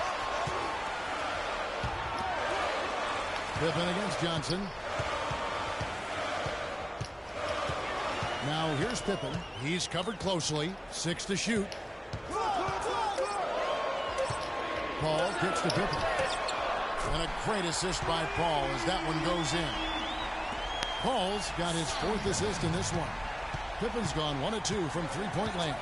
Pippen against Johnson. Now here's Pippen. He's covered closely. 6 to shoot. Paul kicks to Pippen. And a great assist by Paul as that one goes in. Paul's got his 4th assist in this one. Pippen's gone 1 of 2 from three-point land.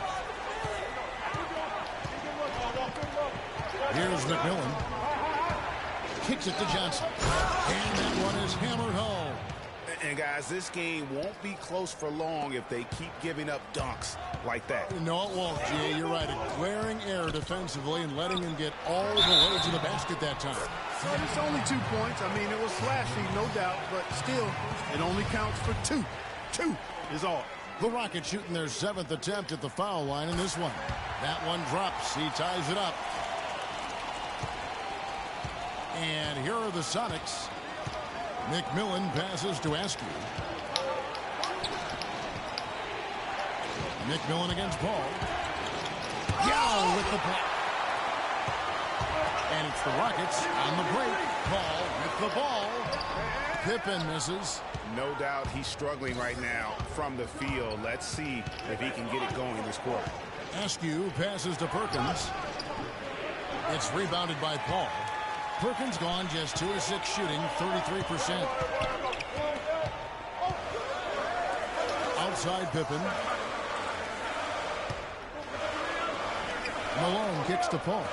Here's McMillan. Kicks it to Johnson. And that one is hammered home. And guys, this game won't be close for long if they keep giving up dunks like that. No, it won't, Jay. You're right. A glaring error defensively and letting him get all the way to the basket that time. It's only 2 points. I mean, it was flashy, no doubt, but still, it only counts for 2. 2 is all. The Rockets shooting their 7th attempt at the foul line in this one. That one drops. He ties it up. And here are the Sonics. McMillan passes to Askew. McMillan against Paul. Yao with the block. And it's the Rockets on the break. Paul with the ball. Pippen misses. No doubt he's struggling right now from the field. Let's see if he can get it going this quarter. Askew passes to Perkins. It's rebounded by Paul. Perkins gone just 2 of 6 shooting, 33%. Outside Pippen. Malone kicks to Paul.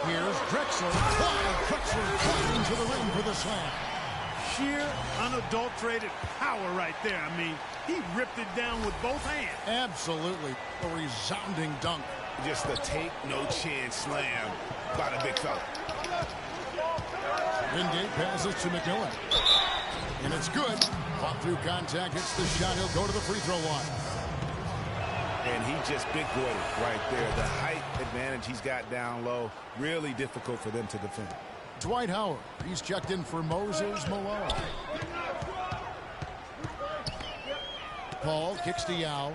Here's Drexler. Drexler flying to the rim for the slam. Sheer, unadulterated power right there. I mean, he ripped it down with both hands. Absolutely. A resounding dunk. Just a take no chance slam by the big fella. Wingate passes to McMillan. And it's good. Fought through contact, hits the shot. He'll go to the free throw line. And he just big-boyed it right there. The height advantage he's got down low, really difficult for them to defend. Dwight Howard, he's checked in for Moses Malone. Paul kicks to Yao.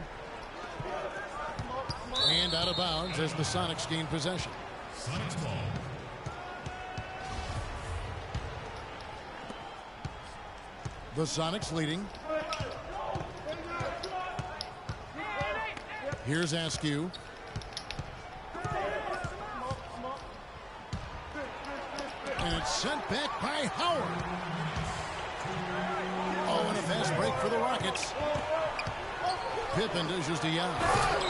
And out of bounds as the Sonics gain possession. Sonics ball. The Sonics leading. Here's Askew. And it's sent back by Howard. Oh, and a fast break for the Rockets. Pippen dishes to Young,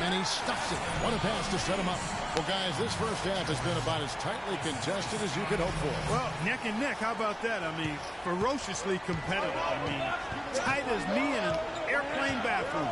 and he stuffs it. What a pass to set him up. Well, guys, this first half has been about as tightly contested as you could hope for. Well, neck and neck, how about that? I mean, ferociously competitive. I mean, tight as me in an airplane bathroom.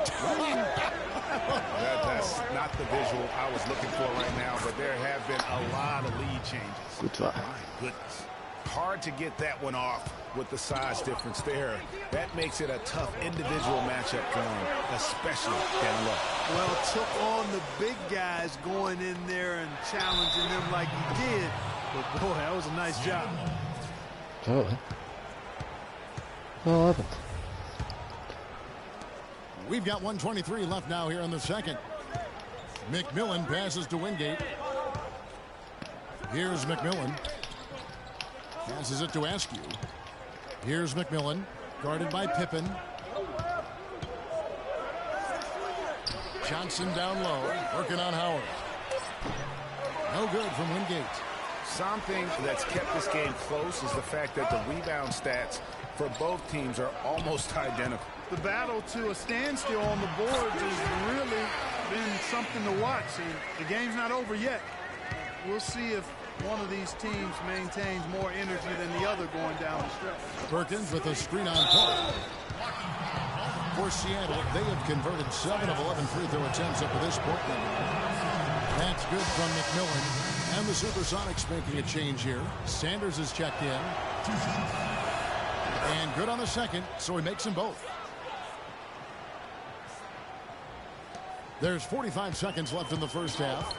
That's not the visual I was looking for right now, but there have been a lot of lead changes. Good try. My goodness. Hard to get that one off with the size difference there. That makes it a tough individual matchup for him, especially down low. Well, took on the big guys going in there and challenging them like he did. But, boy, that was a nice job. Oh. What happened? We've got 1:23 left now here in the second. McMillan passes to Wingate. Here's McMillan. Passes it to Askew. Here's McMillan, guarded by Pippen. Johnson down low, working on Howard. No good from Wingate. Something that's kept this game close is the fact that the rebound stats for both teams are almost identical. The battle to a standstill on the boards has really been something to watch. And the game's not over yet. We'll see if one of these teams maintains more energy than the other going down the stretch. Perkins with a screen on Paul. For Seattle, they have converted 7 of 11 free throw attempts up to this point. That's good from McMillan. And the Supersonics making a change here. Sanders is checked in. And good on the second, so he makes them both. There's 45 seconds left in the first half.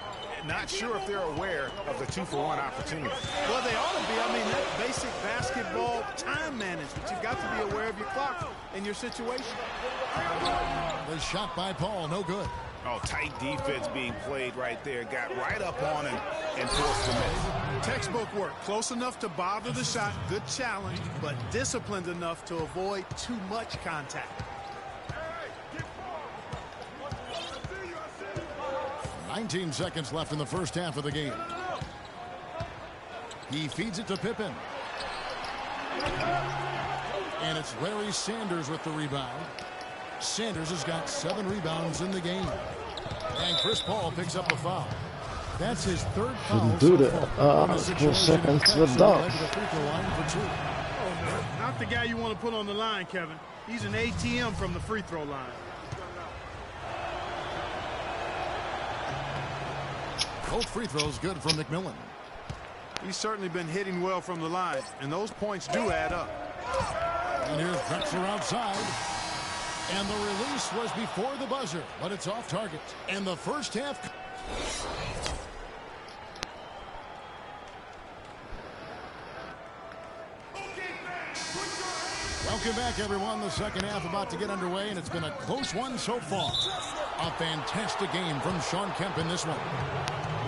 Not sure if they're aware of the 2-for-1 opportunity. Well, they ought to be. I mean, that's basic basketball time management. You've got to be aware of your clock and your situation. The shot by Paul, no good. Oh, tight defense being played right there. Got right up on him and forced the miss. Textbook work. Close enough to bother the shot. Good challenge, but disciplined enough to avoid too much contact. 19 seconds left in the first half of the game. He feeds it to Pippen. And it's Larry Sanders with the rebound. Sanders has got 7 rebounds in the game. And Chris Paul picks up a foul. That's his third foul. Shouldn't do that. 4 seconds to the dunk. Not the guy you want to put on the line, Kevin. He's an ATM from the free throw line. Both free throws good from McMillan. He's certainly been hitting well from the line, and those points do add up. And here's Drexler outside. And the release was before the buzzer, but it's off target. And the first half. Welcome back, everyone. The second half about to get underway, and it's been a close one so far. A fantastic game from Sean Kemp in this one.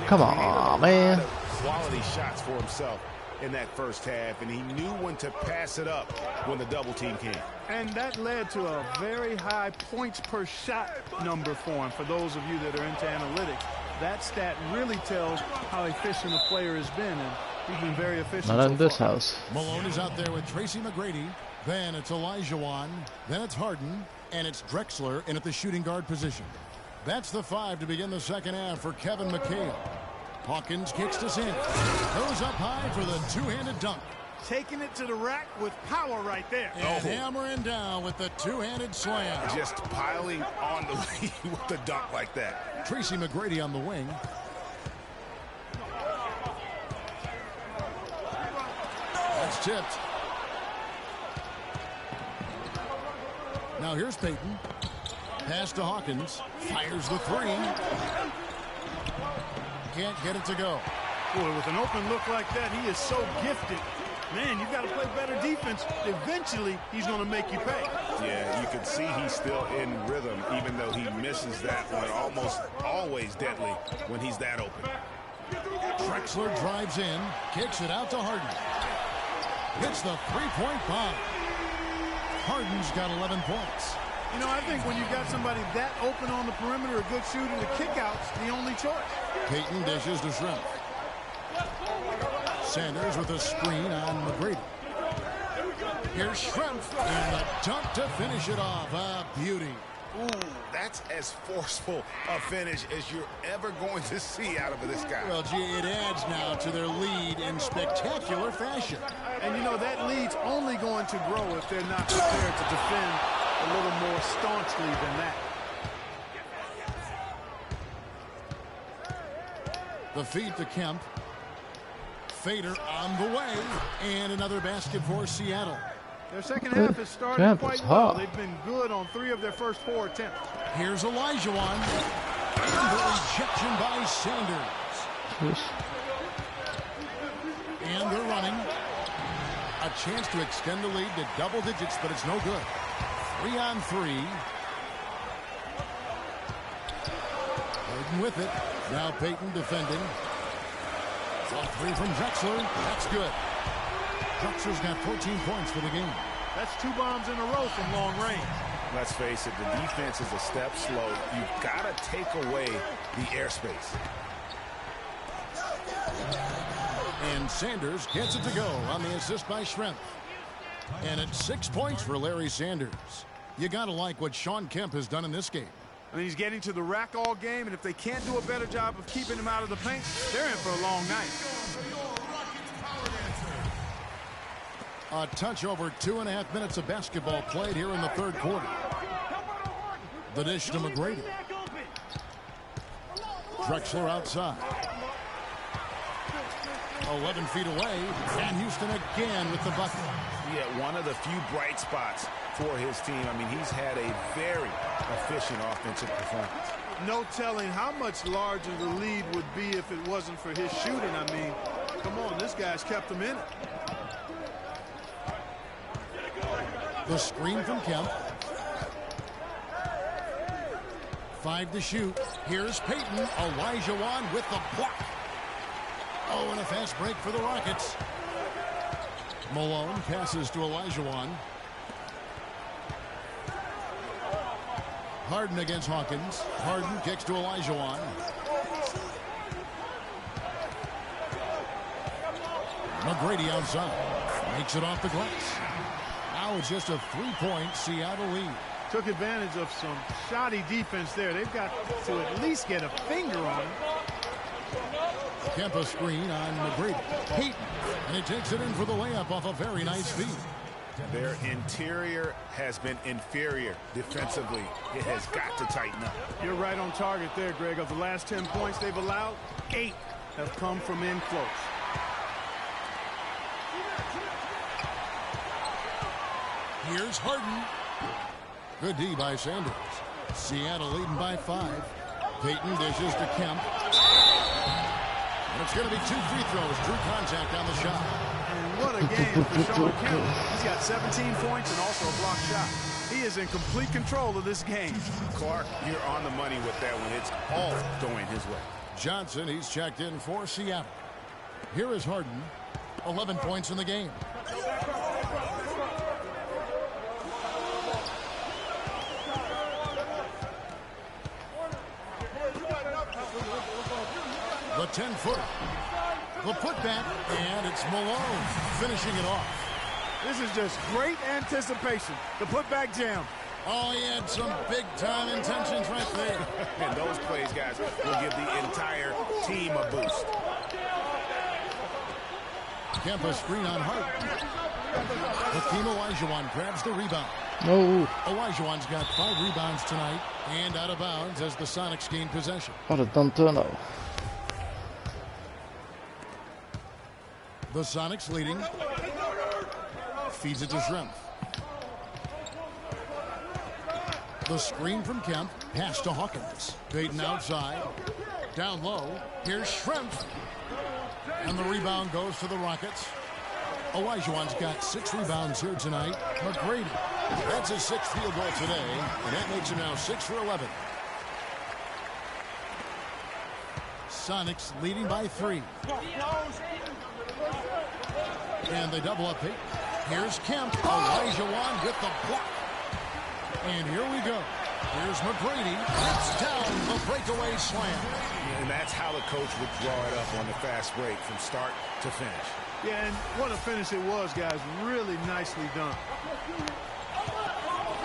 Come on, man. Quality shots for himself in that first half, and he knew when to pass it up when the double team came. And that led to a very high points per shot number for him. For those of you that are into analytics, that stat really tells how efficient a player has been, and he's been very efficient. Not in so this far. house. Malone is out there with Tracy McGrady. Then it's Olajuwon. Then it's Harden. And it's Drexler in at the shooting guard position. That's the 5 to begin the second half for Kevin McHale. Hawkins kicks us in. Goes up high for the two-handed dunk. Taking it to the rack with power right there. And hammering down with the two-handed slam. Just piling on the lead with the dunk like that. Tracy McGrady on the wing. That's tipped. Now here's Payton. Pass to Hawkins. Fires the 3. Can't get it to go. Boy, with an open look like that, he is so gifted. Man, you've got to play better defense. Eventually, he's going to make you pay. Yeah, you can see he's still in rhythm, even though he misses that one. Almost always deadly when he's that open. Drexler drives in, kicks it out to Harden. Hits the three-point bomb. Harden's got 11 points. You know, I think when you've got somebody that open on the perimeter, a good shooter, the kick-out's the only choice. Payton dishes to Shrimp. Sanders with a screen on McGrady. Here's Shrimp and the dunk to finish it off. A beauty. Ooh, that's as forceful a finish as you're ever going to see out of this guy. Well, gee, it adds now to their lead in spectacular fashion. And, you know, that lead's only going to grow if they're not prepared to defend a little more staunchly than that. The feed to Kemp. Fader on the way. And another basket for Seattle. Their second half has started Kemp quite is well. hot. They've been good on 3 of their first 4 attempts. Here's Olajuwon. And the rejection by Sanders. Yes. And they're running. A chance to extend the lead to double digits, but it's no good. 3 on 3. Harden with it. Now Payton defending. A 3 from Drexler. That's good. Drexler's got 14 points for the game. That's 2 bombs in a row from long range. Let's face it, the defense is a step slow. You've got to take away the airspace. And Sanders gets it to go on the assist by Schrempf. And it's 6 points for Larry Sanders. You got to like what Sean Kemp has done in this game. I mean, he's getting to the rack all game, and if they can't do a better job of keeping him out of the paint, they're in for a long night. A touch over 2.5 minutes of basketball played here in the third quarter. The dish to McGrady. Drexler outside. 11 feet away, and Houston again with the bucket. Yeah, one of the few bright spots for his team. I mean, he's had a very efficient offensive performance. No telling how much larger the lead would be if it wasn't for his shooting. I mean, come on, this guy's kept them in it. The screen from Kemp. 5 to shoot. Here's Payton. Olajuwon with the block. Oh, and a fast break for the Rockets. Malone passes to Olajuwon. Harden against Hawkins. Harden kicks to Olajuwon. McGrady outside. Makes it off the glass. Now it's just a 3-point Seattle lead. Took advantage of some shoddy defense there. They've got to at least get a finger on him. Kemp a screen on McGrady. Payton. And he takes it in for the layup off a very nice feed. Their interior has been inferior defensively. It has got to tighten up. You're right on target there, Greg. Of the last 10 points they've allowed, 8 have come from in close. Here's Harden. Good D by Sanders. Seattle leading by 5. Payton dishes to Kemp. And it's going to be 2 free throws. Drew contact on the shot. And what a game for Sean Kemp. He's got 17 points and also a blocked shot. He is in complete control of this game. Clark, you're on the money with that one. It's all going his way. Johnson, he's checked in for Seattle. Here is Harden. 11 points in the game. The 10-footer. The putback, and it's Malone finishing it off. This is just great anticipation. The putback jam. Oh, he had some big-time intentions right there. And those plays, guys, will give the entire team a boost. Kemp a screen on Harden. Hakeem Olajuwon grabs the rebound. No. Olajuwon's got 5 rebounds tonight and out of bounds as the Sonics gain possession. Wat een dan turnover. The Sonics leading. Feeds it to Schrempf. The screen from Kemp. Pass to Hawkins. Payton outside. Down low. Here's Schrempf. And the rebound goes to the Rockets. Olajuwon's got 6 rebounds here tonight. McGrady. That's his 6th field goal today. And that makes him now 6 for 11. Sonics leading by 3. And they double up Payton. Here's Kemp. Olajuwon with the block. And here we go. Here's McGrady. It's down the breakaway slam. And that's how the coach would draw it up on the fast break from start to finish. Yeah, and what a finish it was, guys. Really nicely done.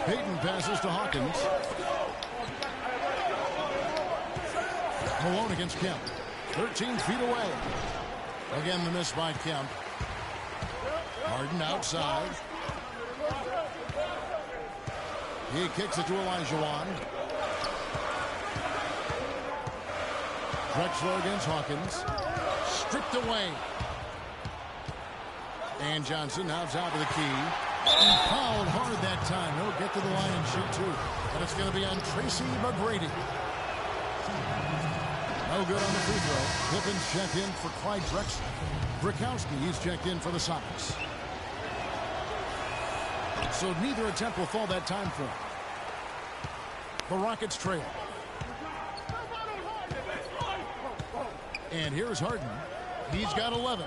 Payton passes to Hawkins. Malone against Kemp. 13 feet away. Again, the miss by Kemp. Harden outside. He kicks it to Olajuwon. Drexler against Hawkins. Stripped away. And Johnson now top of the key. He fouled hard that time. He'll get to the line and shoot too. And it's going to be on Tracy McGrady. No good on the free throw. Pippin's checked in for Clyde Drexler. Brakowski, he's checked in for the Sonics. So neither attempt will fall that time for him. The Rockets trail. And here's Harden. He's got 11.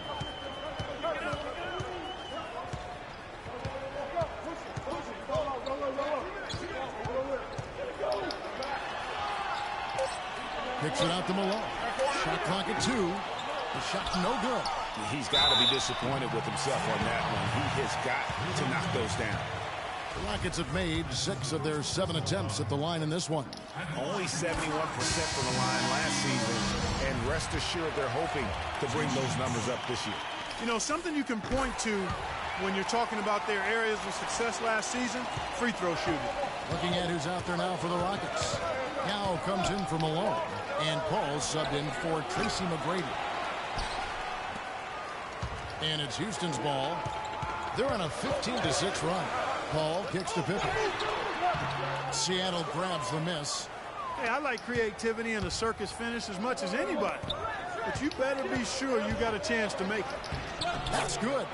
Kicks it out to Malone. Shot clock at 2. The shot no good. He's got to be disappointed with himself on that one. He has got to knock those down. The Rockets have made 6 of their 7 attempts at the line in this one. Only 71% from the line last season, and rest assured they're hoping to bring those numbers up this year. You know, something you can point to when you're talking about their areas of success last season, free throw shooting. Looking at who's out there now for the Rockets. Now comes in for Malone, and Paul subbed in for Tracy McGrady. And it's Houston's ball. They're on a 15-6 run. Paul kicks to Pippen. Seattle grabs the miss. Hey, I like creativity and a circus finish as much as anybody. But you better be sure you got a chance to make it. That's good.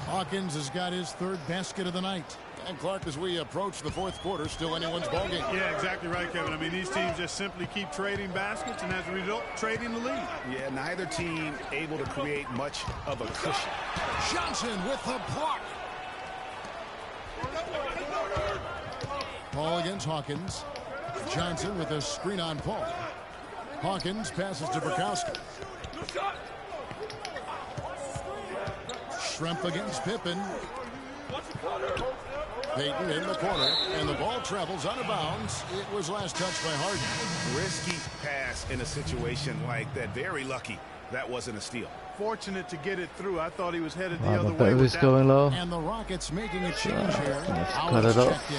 Hawkins has got his 3rd basket of the night. And Clark, as we approach the 4th quarter, still anyone's ballgame. Yeah, exactly right, Kevin. I mean, these teams just simply keep trading baskets, and as a result, trading the lead. Yeah, neither team able to create much of a cushion. Johnson with the block. Paul against Hawkins. Johnson with a screen on Paul. Hawkins passes to Bukowski. Schrempf against Pippen. Payton in the corner, and the ball travels out of bounds. It was last touched by Harden. Risky pass in a situation like that. Very lucky that wasn't a steal. Fortunate to get it through. I thought he was headed the Wow, other the way. boat with is that. going low. And the Rockets making a change here. Let's cut Howard's it off. checked in.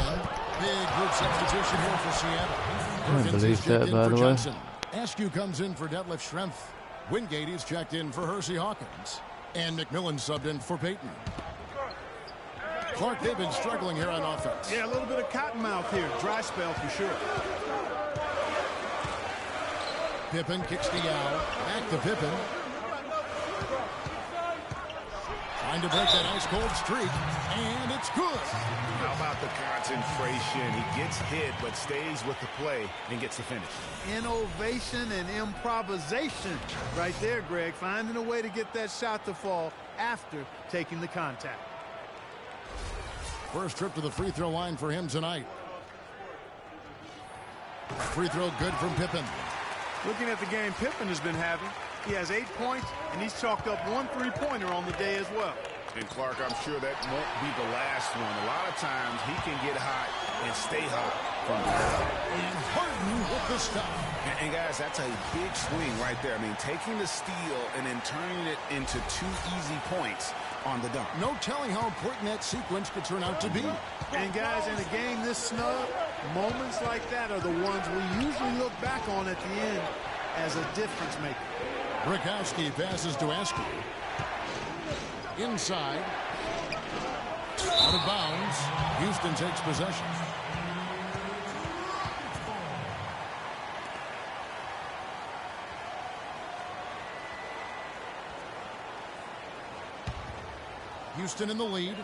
Big group substitution here for Seattle. Can't believe checked that, in by for the way. Johnson. Askew comes in for Detlef Schrempf. Wingate is checked in for Hersey Hawkins. And McMillan subbed in for Payton. Clark, they've been struggling here on offense. Yeah, a little bit of cottonmouth here. Dry spell for sure. Pippen kicks to Yao. Back to Pippen. Trying to break that ice-cold streak. And it's good. How about the concentration? He gets hit, but stays with the play and gets the finish. Innovation and improvisation right there, Greg. Finding a way to get that shot to fall after taking the contact. First trip to the free throw line for him tonight. Free throw good from Pippen. Looking at the game Pippen has been having, he has 8 points, and he's chalked up 1 3-pointer on the day as well. And Clark, I'm sure that won't be the last one. A lot of times he can get hot and stay hot from the ground. And Harden with the stop. And guys, that's a big swing right there. I mean, taking the steal and then turning it into 2 easy points on the dunk. No telling how important that sequence could turn out to be. And guys, in a game this snug, moments like that are the ones we usually look back on at the end as a difference maker. Bukowski passes to Askew. Inside. Out of bounds. Houston takes possession. Houston in the lead.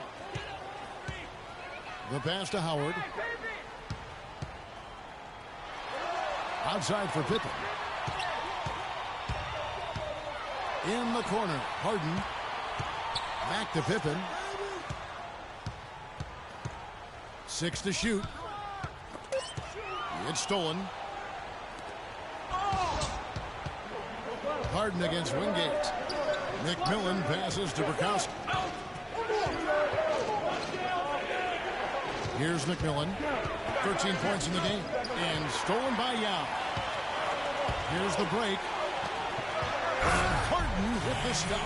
The pass to Howard. Outside for Pippen. In the corner, Harden. Back to Pippen. 6 to shoot. It's stolen. Harden against Wingate. McMillan passes to Bukowski. Here's McMillan. 13 points in the game. And stolen by Yao. Here's the break. And Harden with the stop.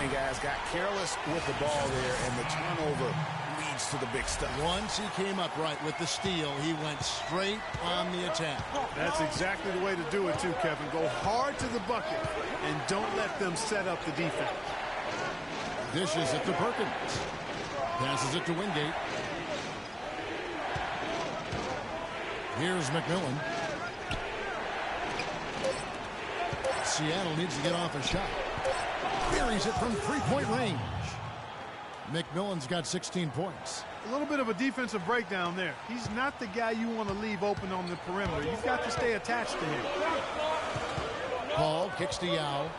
And guys got careless with the ball there, and the turnover leads to the big stuff. Once he came up right with the steal, he went straight on the attack. That's exactly the way to do it too, Kevin. Go hard to the bucket and don't let them set up the defense. Dishes it to Perkins. Passes it to Wingate. Here's McMillan. Seattle needs to get off a shot. Buries it from three-point range. McMillan's got 16 points. A little bit of a defensive breakdown there. He's not the guy you want to leave open on the perimeter. You've got to stay attached to him. Paul kicks to Yao.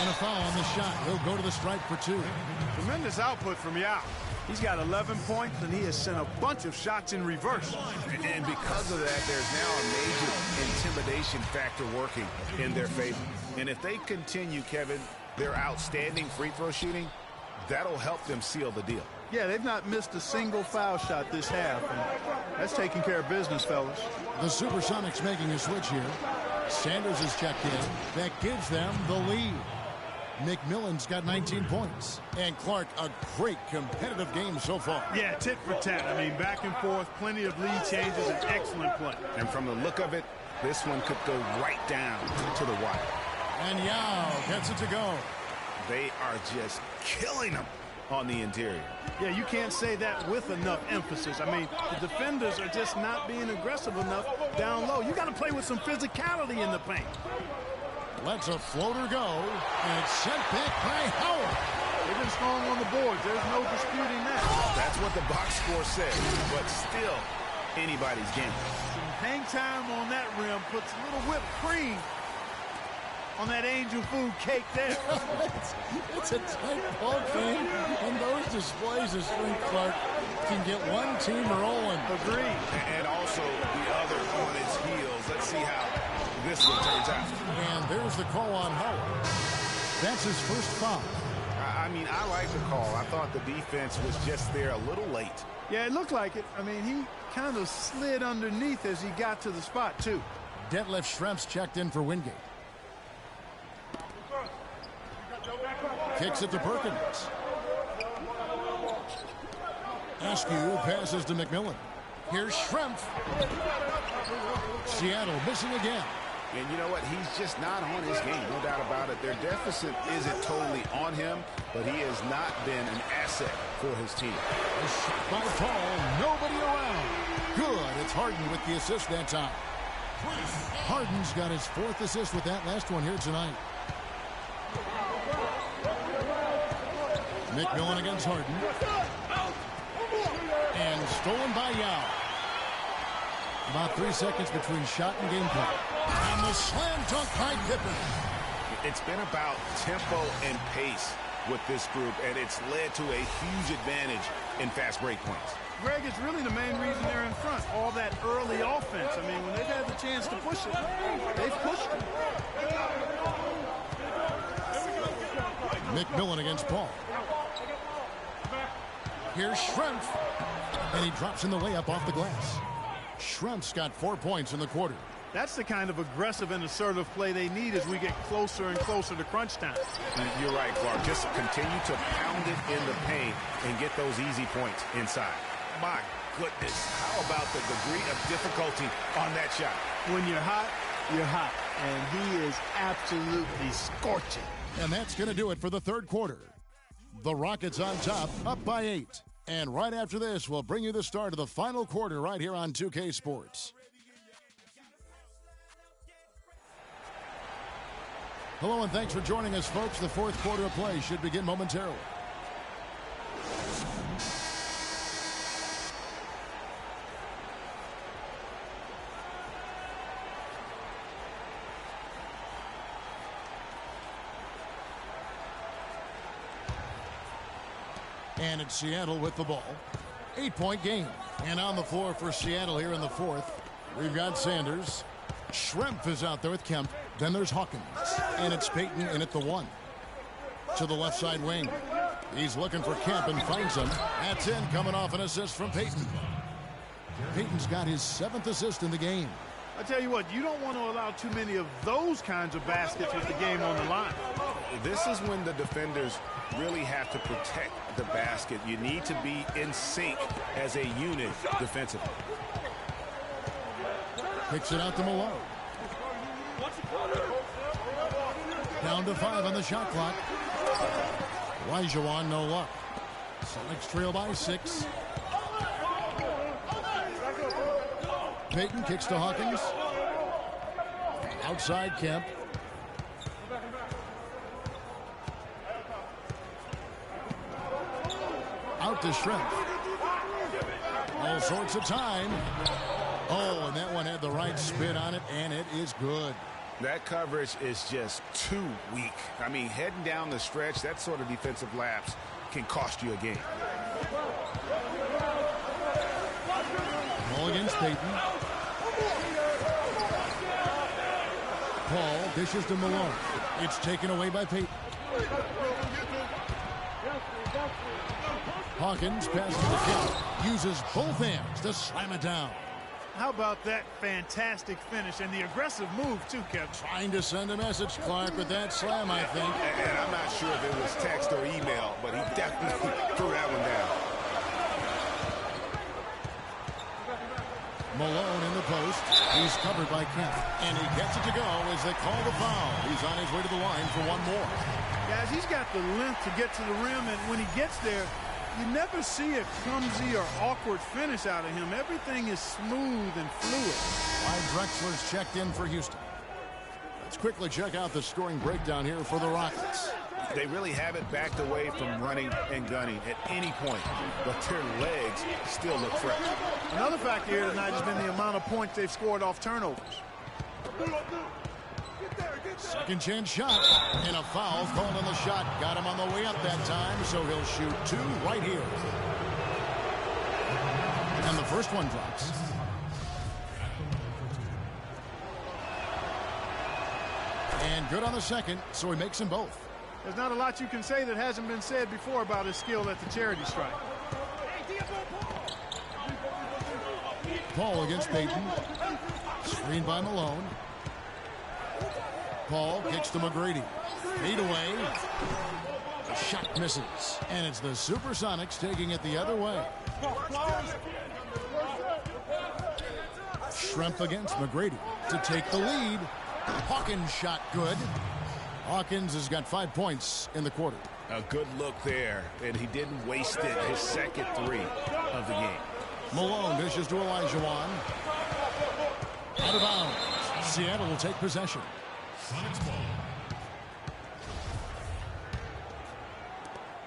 And a foul on the shot. He'll go to the stripe for 2. Tremendous output from Yao. He's got 11 points, and he has sent a bunch of shots in reverse. And because of that, there's now a major intimidation factor working in their favor. And if they continue, Kevin, their outstanding free throw shooting, that'll help them seal the deal. Yeah, they've not missed a single foul shot this half, and that's taking care of business, fellas. The Supersonics making a switch here. Sanders is checked in. That gives them the lead. McMillan's got 19 points. And Clark, a great competitive game so far. Yeah, tit for tat. I mean, back and forth, plenty of lead changes, and excellent play. And from the look of it, this one could go right down to the wire. And Yao gets it to go. They are just killing them on the interior. Yeah, you can't say that with enough emphasis. I mean, the defenders are just not being aggressive enough down low. You got to play with some physicality in the paint. Lets a floater go, and it's sent back by Howard. They've been strong on the boards. There's no disputing that. That's what the box score says, but still anybody's game. Some hang time on that rim puts a little whipped cream on that angel food cake there. It's a tight ball game, and those displays of Swing Clark can get one team rolling. Agreed. And also the other on its heels. Let's see how this one turns out. And there's the call on Howard. That's his first foul. I mean, I like the call. I thought the defense was just there a little late. Yeah, it looked like it. I mean, he kind of slid underneath as he got to the spot, too. Detlef Schrempf's checked in for Wingate. Kicks it to Perkins. Askew passes to McMillan. Here's Schrempf. Seattle missing again. And you know what? He's just not on his game, no doubt about it. Their deficit isn't totally on him, but he has not been an asset for his team. By Paul, nobody around. Good. It's Harden with the assist that time. Harden's got his fourth assist with that last one here tonight. McMillan against Harden. And stolen by Yao. About 3 seconds between shot and gameplay. And the slam dunk by Pippen. It's been about tempo and pace with this group, and it's led to a huge advantage in fast break points. Greg, it's really the main reason they're in front. All that early offense. I mean, when they've had the chance to push it, they've pushed it. McMillan against Paul. Here's Schrempf. And he drops in the layup off the glass. Schrempf's got 4 points in the quarter. That's the kind of aggressive and assertive play they need as we get closer and closer to crunch time. You're right, Clark. Just continue to pound it in the paint and get those easy points inside. My goodness, how about the degree of difficulty on that shot? When you're hot, you're hot. And he is absolutely scorching. And that's going to do it for the third quarter. The Rockets on top, up by 8. And right after this, we'll bring you the start of the final quarter right here on 2K Sports. Hello and thanks for joining us, folks. The fourth quarter of play should begin momentarily. And it's Seattle with the ball. 8-point game. And on the floor for Seattle here in the fourth, we've got Sanders. Schrempf is out there with Kemp. Then there's Hawkins. And it's Payton in at the 1. To the left side wing. He's looking for Kemp and finds him. That's in, coming off an assist from Payton. Payton's got his 7th assist in the game. I tell you what, you don't want to allow too many of those kinds of baskets with the game on the line. This is when the defenders really have to protect the basket. You need to be in sync as a unit defensively. Kicks it out to Malone. Down to 5 on the shot clock. Olajuwon, no luck. Celtics trail by 6. Payton kicks to Hawkins. Outside Kemp. Out to Schrempf. All sorts of time. Oh, and that one had the right spin on it, and it is good. That coverage is just too weak. I mean, heading down the stretch, that sort of defensive lapse can cost you a game. against Peyton. Paul dishes to Malone. It's taken away by Peyton. Hawkins passes to Kemp. Uses both hands to slam it down. How about that fantastic finish and the aggressive move, too, Kevin? Trying to send a message, Clark, with that slam, I think. And I'm not sure if it was text or email, but he definitely threw that one down. Malone in the post. He's covered by Kemp. And he gets it to go as they call the foul. He's on his way to the line for one more. Guys, he's got the length to get to the rim, and when he gets there, you never see a clumsy or awkward finish out of him. Everything is smooth and fluid. Clyde Drexler's checked in for Houston. Let's quickly check out the scoring breakdown here for the Rockets. They really haven't backed away from running and gunning at any point, but their legs still look fresh. Another factor here tonight has been the amount of points they've scored off turnovers. Second chance shot, and a foul called on the shot. Got him on the way up that time, so he'll shoot two right here. And the first one drops. And good on the second, so he makes them both. There's not a lot you can say that hasn't been said before about his skill at the charity stripe. Paul against Peyton. Screened by Malone. Paul kicks to McGrady. Feed away. The shot misses. And it's the Supersonics taking it the other way. Schrempf against McGrady to take the lead. Hawkins shot good. Hawkins has got 5 points in the quarter. A good look there, and he didn't waste it. His second three of the game. Malone dishes to Olajuwon. Out of bounds. Seattle will take possession.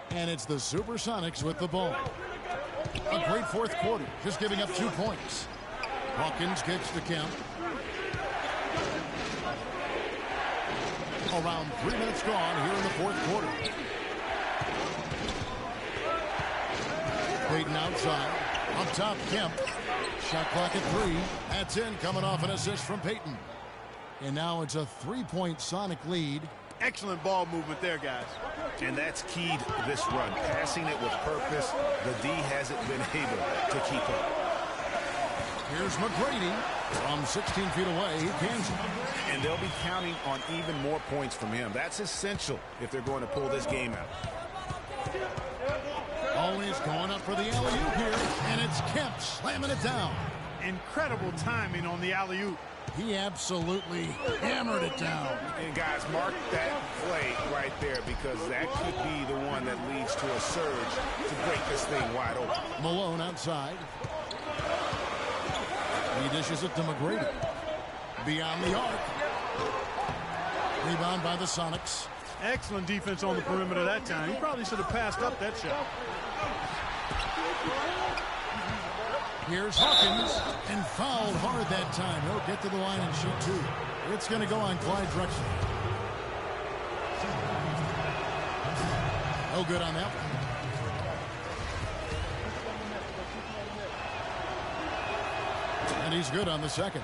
And it's the Supersonics with the ball. A great fourth quarter, just giving up 2 points. Hawkins kicks to Kemp. Around 3 minutes gone here in the fourth quarter. Peyton outside. Up top, Kemp. Shot clock at 3. That's in, coming off an assist from Peyton. And now it's a 3-point Sonic lead. Excellent ball movement there, guys. And that's key to this run. Passing it with purpose. The D hasn't been able to keep up. Here's McGrady. From 16 feet away, he cans it. And they'll be counting on even more points from him. That's essential if they're going to pull this game out. Always going up for the alley-oop here. And it's Kemp slamming it down. Incredible timing on the alley-oop. He absolutely hammered it down. And guys, mark that play right there, because that could be the one that leads to a surge to break this thing wide open. Malone outside. He dishes it to McGrady. Beyond the arc. Rebound by the Sonics. Excellent defense on the perimeter that time. He probably should have passed up that shot. Here's Hawkins, and fouled hard that time. He'll get to the line and shoot 2. It's going to go on Clyde Drexler. No good on that one. And he's good on the second.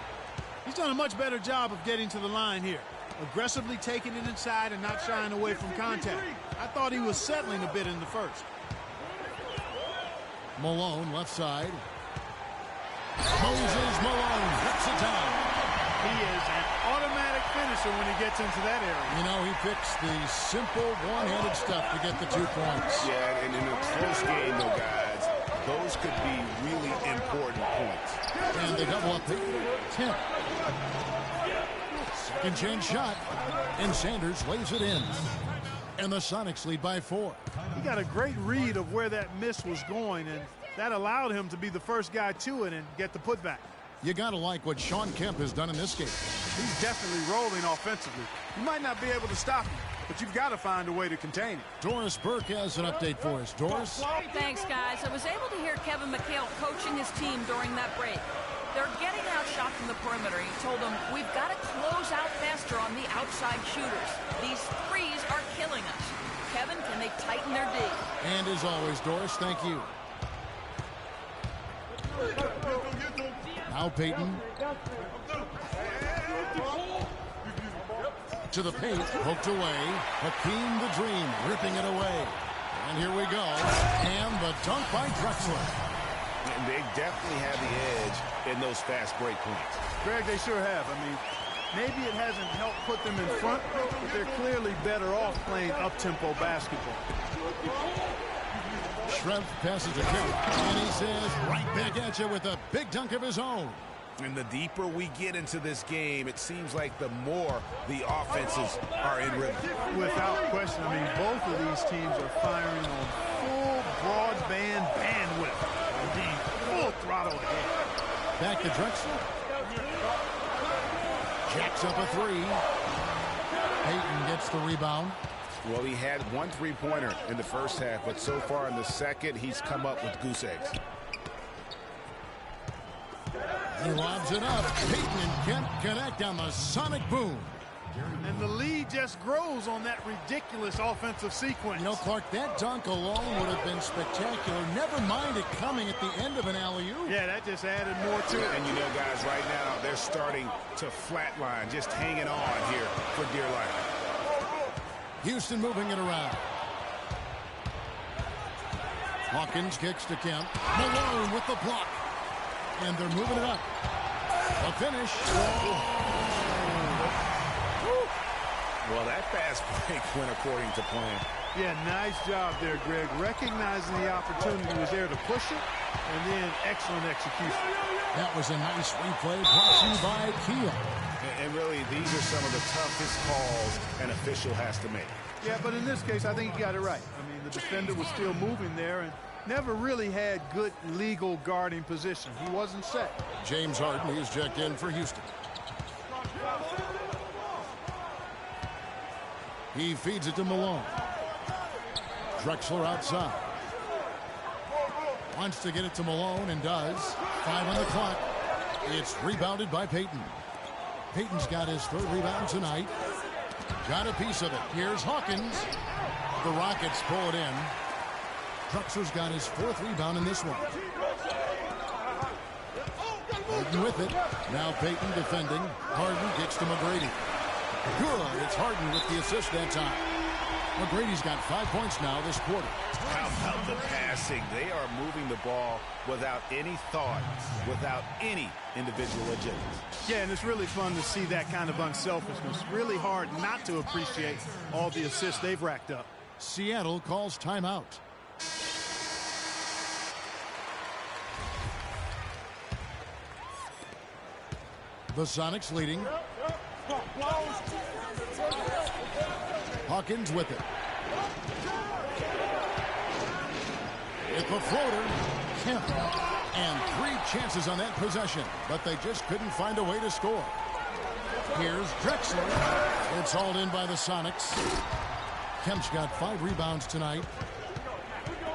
He's done a much better job of getting to the line here. Aggressively taking it inside and not shying away from contact. I thought he was settling a bit in the first. Malone, left side. Moses Malone puts it down. He is an automatic finisher when he gets into that area. You know, he picks the simple one-handed stuff to get the 2 points. Yeah, and in a close game, though, guys, those could be really important points. And they double up 10. Second chance shot, and Sanders lays it in. And the Sonics lead by 4. He got a great read of where that miss was going, and that allowed him to be the first guy to it and get the putback. You got to like what Sean Kemp has done in this game. He's definitely rolling offensively. You might not be able to stop him, but you've got to find a way to contain it. Doris Burke has an update for us. Doris? Thanks, guys. I was able to hear Kevin McHale coaching his team during that break. They're getting outshot from the perimeter. He told them, we've got to close out faster on the outside shooters. These threes are killing us. Kevin, can they tighten their D? And as always, Doris, thank you. Now Payton. To the paint, poked away. Hakeem the Dream ripping it away. And here we go. And the dunk by Drexler. And they definitely have the edge in those fast break points. Greg, they sure have. I mean, maybe it hasn't helped put them in front, but they're clearly better off playing up-tempo basketball. Schrempf passes to Kemp, and he says right back at you with a big dunk of his own. And the deeper we get into this game, it seems like the more the offenses are in rhythm. Without question. I mean, both of these teams are firing on full broadband bandwidth. Being full throttle ahead. Back to Drexler. Jacks up a three. Payton gets the rebound. Well, he had one three-pointer in the first half, but so far in the second, he's come up with goose eggs. He lobs it up. Payton and Kemp connect on the sonic boom. And the lead just grows on that ridiculous offensive sequence. You know, Clark, that dunk alone would have been spectacular. Never mind it coming at the end of an alley-oop. Yeah, that just added more to it. And you know, guys, right now, they're starting to flatline, just hanging on here for dear life. Houston moving it around. Hawkins kicks to Kemp. Malone with the block. And they're moving it up. A finish. Well, that fast break went according to plan. Yeah, nice job there, Greg. Recognizing the opportunity was there to push it, and then excellent execution. That was a nice replay brought to you by Kia. And really, these are some of the toughest calls an official has to make. Yeah, but in this case, I think he got it right. I mean, the defender was still moving there and never really had good legal guarding position. He wasn't set. James Harden is checked in for Houston. He feeds it to Malone. Drexler outside. Wants to get it to Malone and does. 5 on the clock. It's rebounded by Payton. Payton's got his third rebound tonight. Got a piece of it. Here's Hawkins. The Rockets pull it in. Drexler's got his fourth rebound in this one. Harden with it. Now Payton defending. Harden gets to McGrady. Good. It's Harden with the assist that time. McGrady's got 5 points now this quarter. How about the passing? They are moving the ball without any thought, without any individual agenda. Yeah, and it's really fun to see that kind of unselfishness. Really hard not to appreciate all the assists they've racked up. Seattle calls timeout. The Sonics leading. Hawkins with it. It's a floater. Kemp. And 3 chances on that possession, but they just couldn't find a way to score. Here's Drexler. It's hauled in by the Sonics. Kemp's got 5 rebounds tonight.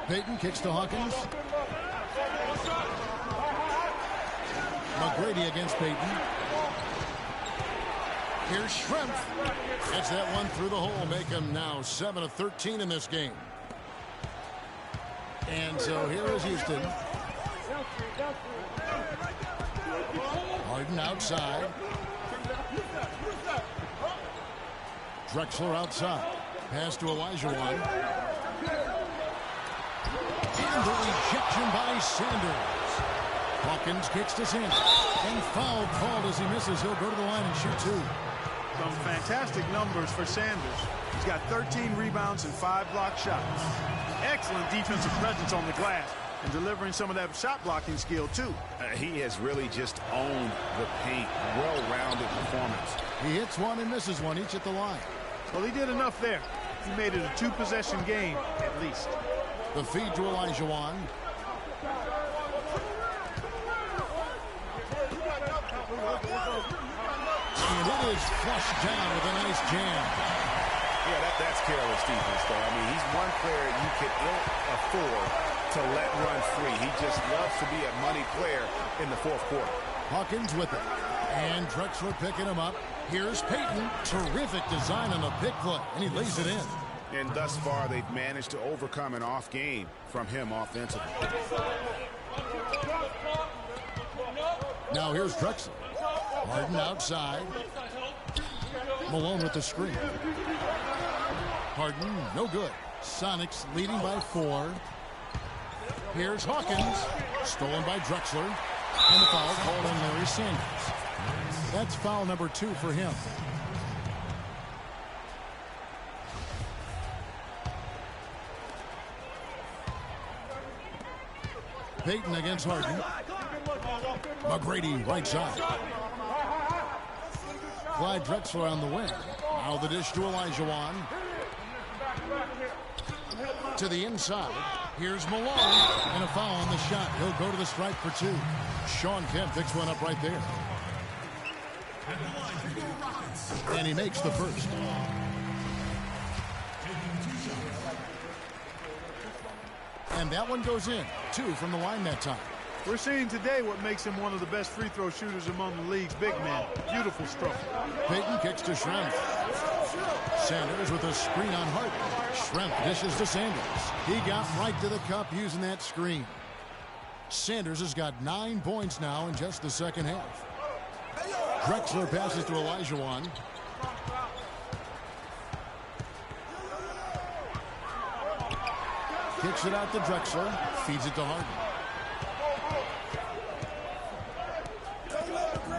Payton kicks to Hawkins. McGrady against Payton. Here's Schrempf. Gets that one through the hole. Make him now 7 of 13 in this game. And so here is Houston. Harden outside. Drexler outside. Pass to Olajuwon. And the rejection by Sanders. Hawkins kicks to Sanders. And foul called as he misses. He'll go to the line and shoot 2. Some fantastic numbers for Sanders. He's got 13 rebounds and 5 block shots. Excellent defensive presence on the glass and delivering some of that shot blocking skill too. He has really just owned the paint. Well-rounded performance. He hits one and misses one, each at the line. Well, he did enough there. He made it a 2-possession game at least. The feed to Olajuwon. And it is flushed down with a nice jam. Yeah, that's careless defense, though. I mean, he's one player you can ill afford to let run free. He just loves to be a money player in the fourth quarter. Hawkins with it. And Drexler picking him up. Here's Payton. Terrific design on the pick play. And he lays it in. And thus far, they've managed to overcome an off game from him offensively. Now here's Drexler. Harden outside. Malone with the screen. Harden, no good. Sonics leading by 4. Here's Hawkins. Stolen by Drexler. And the foul called on Larry Sanders. That's foul number 2 for him. Payton against Harden. McGrady right side. Clyde Drexler on the wing. Now the dish to Olajuwon. To the inside. Here's Malone. And a foul on the shot. He'll go to the stripe for 2. Sean Kemp picks one up right there. And he makes the first. And that one goes in. 2 from the line that time. We're seeing today what makes him one of the best free throw shooters among the league's big men. Beautiful stroke. Payton kicks to Schrempf. Sanders with a screen on Harden. Schrempf dishes to Sanders. He got right to the cup using that screen. Sanders has got 9 points now in just the second half. Drexler passes to Olajuwon. Kicks it out to Drexler. Feeds it to Harden.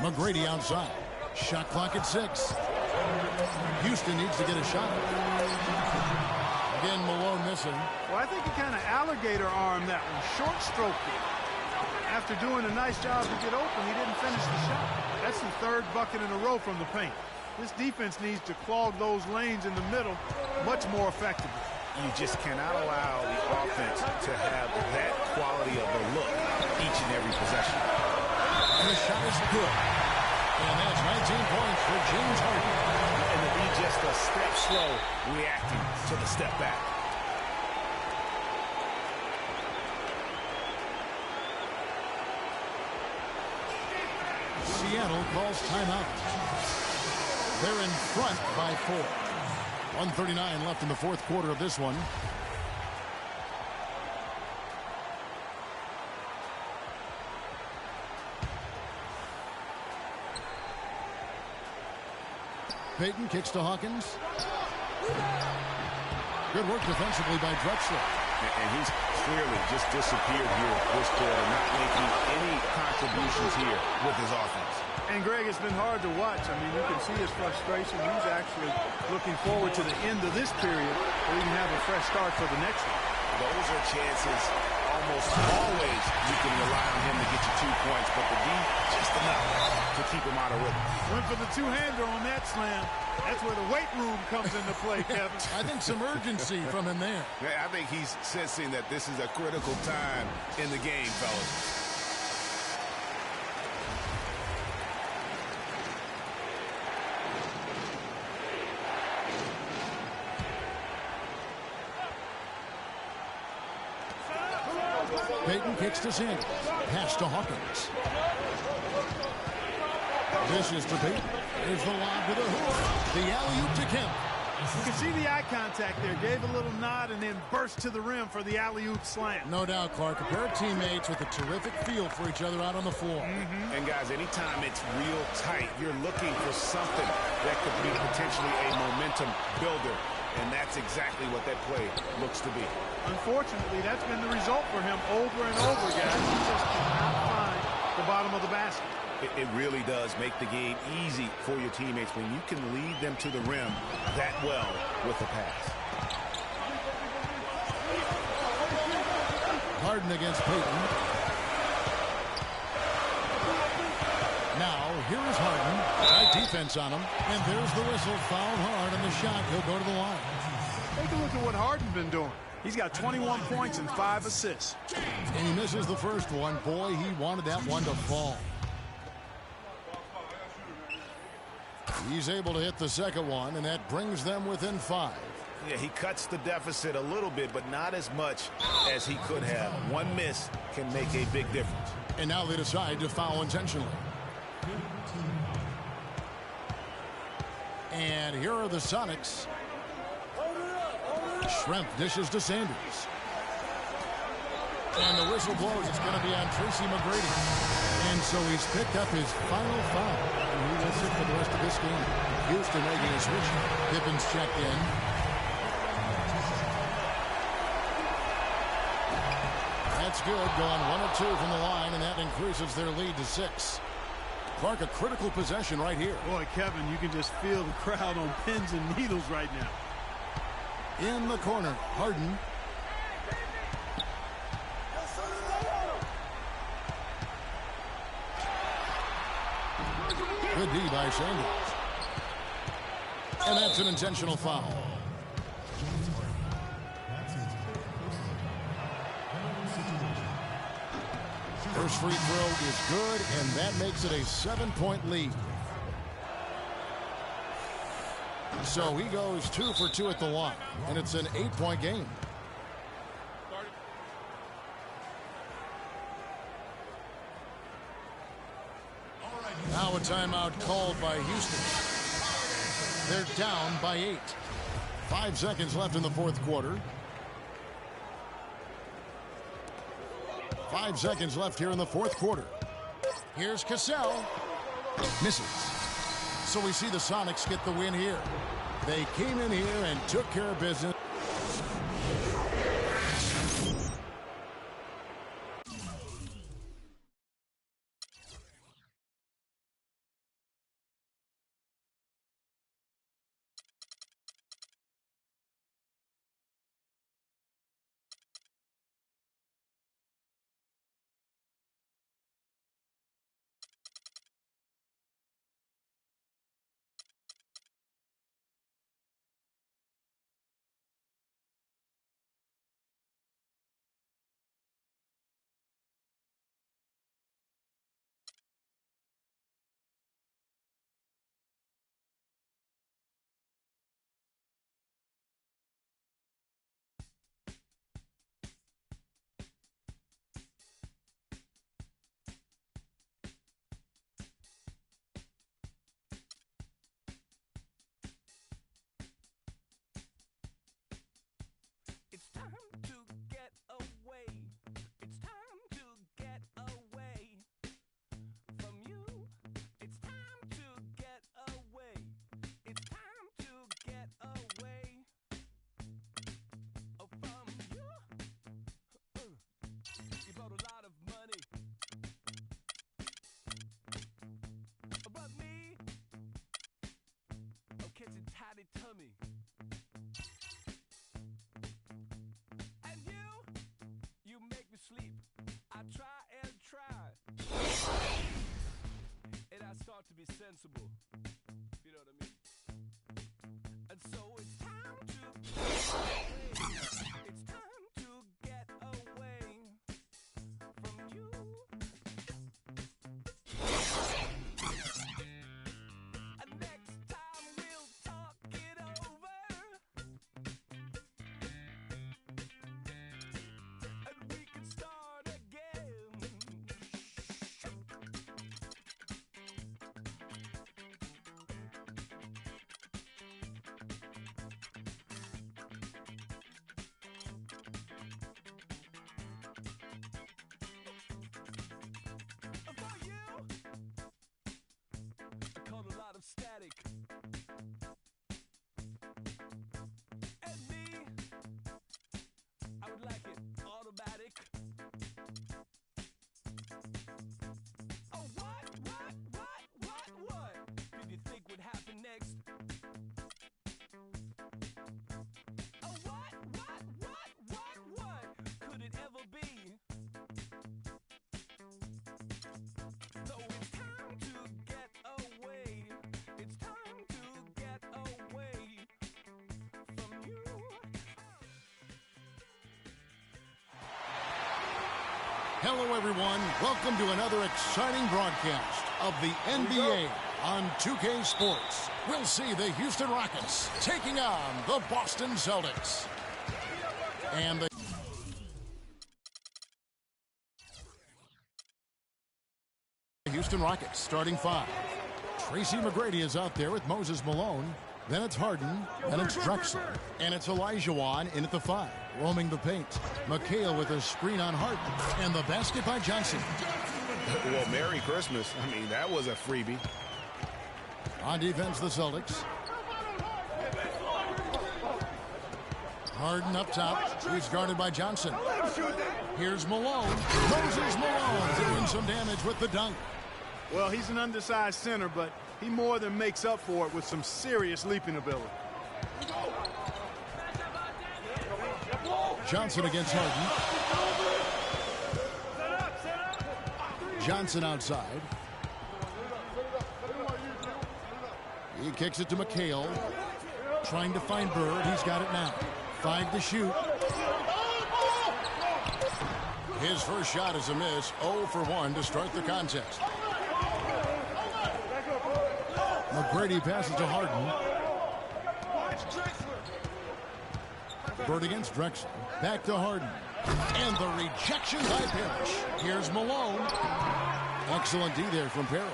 McGrady outside. Shot clock at 6. Houston needs to get a shot. Again, Malone missing. Well, I think he kind of alligator armed that one. Short stroked it. After doing a nice job to get open, he didn't finish the shot. That's the 3rd bucket in a row from the paint. This defense needs to clog those lanes in the middle much more effectively. You just cannot allow the offense to have that quality of a look each and every possession. And the shot is good. And that's 19 points for James Harden. And to be just a step slow reacting to the step back. Seattle calls timeout. They're in front by 4. 1:39 left in the 4th quarter of this one. Payton kicks to Hawkins. Good work defensively by Drexler. And he's clearly just disappeared here this quarter, not making any contributions here with his offense. And, Greg, it's been hard to watch. I mean, you can see his frustration. He's actually looking forward to the end of this period where he can have a fresh start for the next one. Those are chances almost always you can rely on him to get you 2 points, but the D, just enough to keep him out of rhythm. Went for the two-hander on that slam. That's where the weight room comes into play, Kevin. I think some urgency from him there. I think he's sensing that this is a critical time in the game, fellas. Payton kicks to Sanders. Pass to Hawkins. This is to Payton. There's the lob to the hoop. The alley-oop to Kemp. You can see the eye contact there. Gave a little nod and then burst to the rim for the alley-oop slam. No doubt, Clark. A pair of teammates with a terrific feel for each other out on the floor. And, guys, anytime it's real tight, you're looking for something that could be potentially a momentum builder. And that's exactly what that play looks to be. Unfortunately, that's been the result for him over and over, guys. He just cannot find the bottom of the basket. It really does make the game easy for your teammates when you can lead them to the rim that well with the pass. Harden against Payton. Now, here is Harden. Tight defense on him. And there's the whistle. Foul hard on the shot. He'll go to the line. Take a look at what Harden's been doing. He's got 21 points and 5 assists. And he misses the first one. Boy, he wanted that one to fall. He's able to hit the second one, and that brings them within 5. Yeah, he cuts the deficit a little bit, but not as much as he could have. One miss can make a big difference. And now they decide to foul intentionally. And here are the Sonics. Schrempf dishes to Sanders. And the whistle blows. It's going to be on Tracy McGrady. And And so he's picked up his final foul. And he will sit for the rest of this game. Houston making a switch. Pippin's checked in. That's good. Going 1 of 2 from the line, and that increases their lead to 6. Clark, a critical possession right here. Boy, Kevin, you can just feel the crowd on pins and needles right now. In the corner, Harden. Good D by Sanders. And that's an intentional foul. First free throw is good, and that makes it a 7-point lead. So he goes 2 for 2 at the line, and it's an 8-point game. Now a timeout called by Houston. They're down by 8. 5 seconds left in the fourth quarter. 5 seconds left here in the fourth quarter. Here's Cassell. Misses. So we see the Sonics get the win here. They came in here and took care of business. It's time to get away. It's time to get away from you. It's time to get away. It's time to get away from you. You brought a lot of money, but me, I'm catching tidy tummy. Sleep. I try and try, and I start to be sensible. You know what I mean? And so it's time to it's time to get away from you. And next time we'll talk it over. And we can start again. For you, I caught a lot of static. And me, I would like it automatic. Oh, what did you think would happen next? Oh, what could it ever be? So it's time to get away. It's time to get away from you. Hello, everyone. Welcome to another exciting broadcast of the NBA on 2K Sports. We'll see the Houston Rockets taking on the Boston Celtics. And the Houston Rockets starting 5. Tracy McGrady is out there with Moses Malone. Then it's Harden. Then it's Drexler. And it's Olajuwon in at the 5. Roaming the paint. McHale with a screen on Harden. And the basket by Johnson. Well, Merry Christmas. I mean, that was a freebie. On defense, the Celtics. Harden up top. He's guarded by Johnson. Here's Malone. Moses Malone doing some damage with the dunk. Well, he's an undersized center, but he more than makes up for it with some serious leaping ability. Johnson against Harden. Johnson outside. He kicks it to McHale. Trying to find Bird. He's got it now. 5 to shoot. His first shot is a miss. 0 for 1 to start the contest. McGrady passes to Harden. Bird against Drexler. Back to Harden. And the rejection by Parrish. Here's Malone. Excellent D there from Parrish.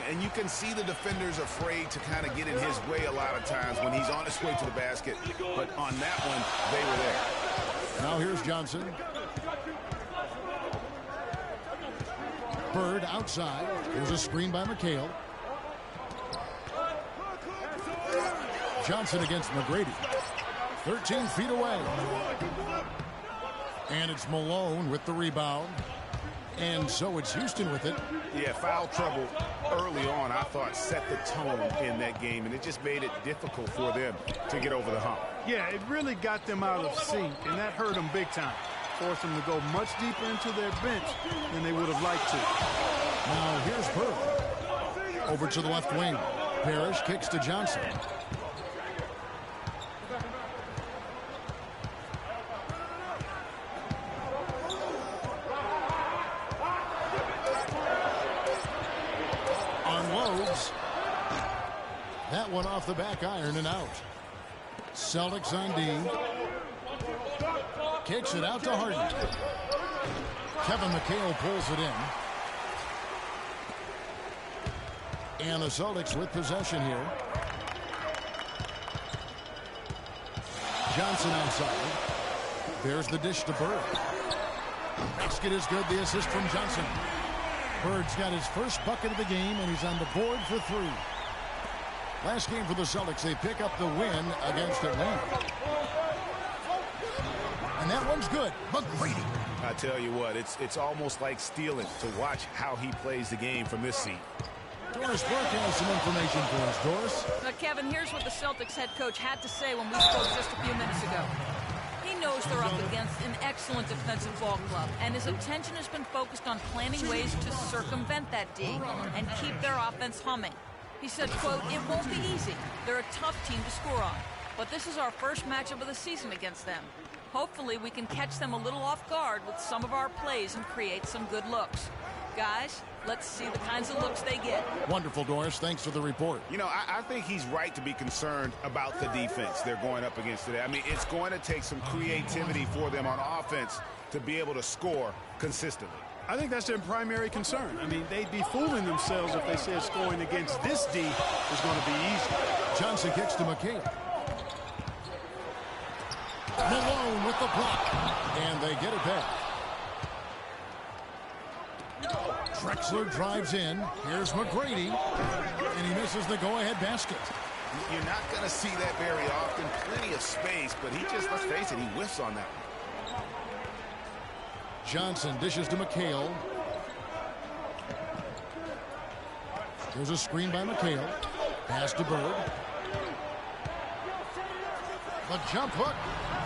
And you can see the defenders afraid to kind of get in his way a lot of times when he's on his way to the basket. But on that one, they were there. Now here's Johnson. Bird outside. There's a screen by McHale. Johnson against McGrady. 13 feet away. And it's Malone with the rebound. And so it's Houston with it. Yeah, foul trouble early on, I thought, set the tone in that game, and it just made it difficult for them to get over the hump. Yeah, it really got them out of sync, and that hurt them big time. Forced them to go much deeper into their bench than they would have liked to. Now here's Bird. Over to the left wing. Parrish kicks to Johnson. That one off the back iron and out. Celtics on D. Kicks it out to Harden. Kevin McHale pulls it in. And the Celtics with possession here. Johnson outside. There's the dish to Bird. Basket is good. The assist from Johnson. Bird's got his first bucket of the game, and he's on the board for 3. Last game for the Celtics, they pick up the win against Atlanta. And that one's good. McGrady. I tell you what, it's almost like stealing to watch how he plays the game from this seat. Doris Burke has some information for us. Doris? Now, Kevin, here's what the Celtics head coach had to say when we spoke just a few minutes ago. He knows they're up against an excellent defensive ball club, and his attention has been focused on planning ways to circumvent that D and keep their offense humming. He said, quote, "It won't be easy. They're a tough team to score on. But this is our first matchup of the season against them. Hopefully we can catch them a little off guard with some of our plays and create some good looks. Guys, let's see the kinds of looks they get." Wonderful, Doris. Thanks for the report. You know, I think he's right to be concerned about the defense they're going up against today. I mean, it's going to take some creativity for them on offense to be able to score consistently. I think that's their primary concern. I mean, they'd be fooling themselves if they said scoring against this D is going to be easy. Johnson kicks to McHale. Malone with the block. And they get it back. Drexler drives in. Here's McGrady. And he misses the go-ahead basket. You're not going to see that very often. Plenty of space, but he just, let's face it, he whiffs on that one. Johnson dishes to McHale. There's a screen by McHale. Pass to Bird. The jump hook.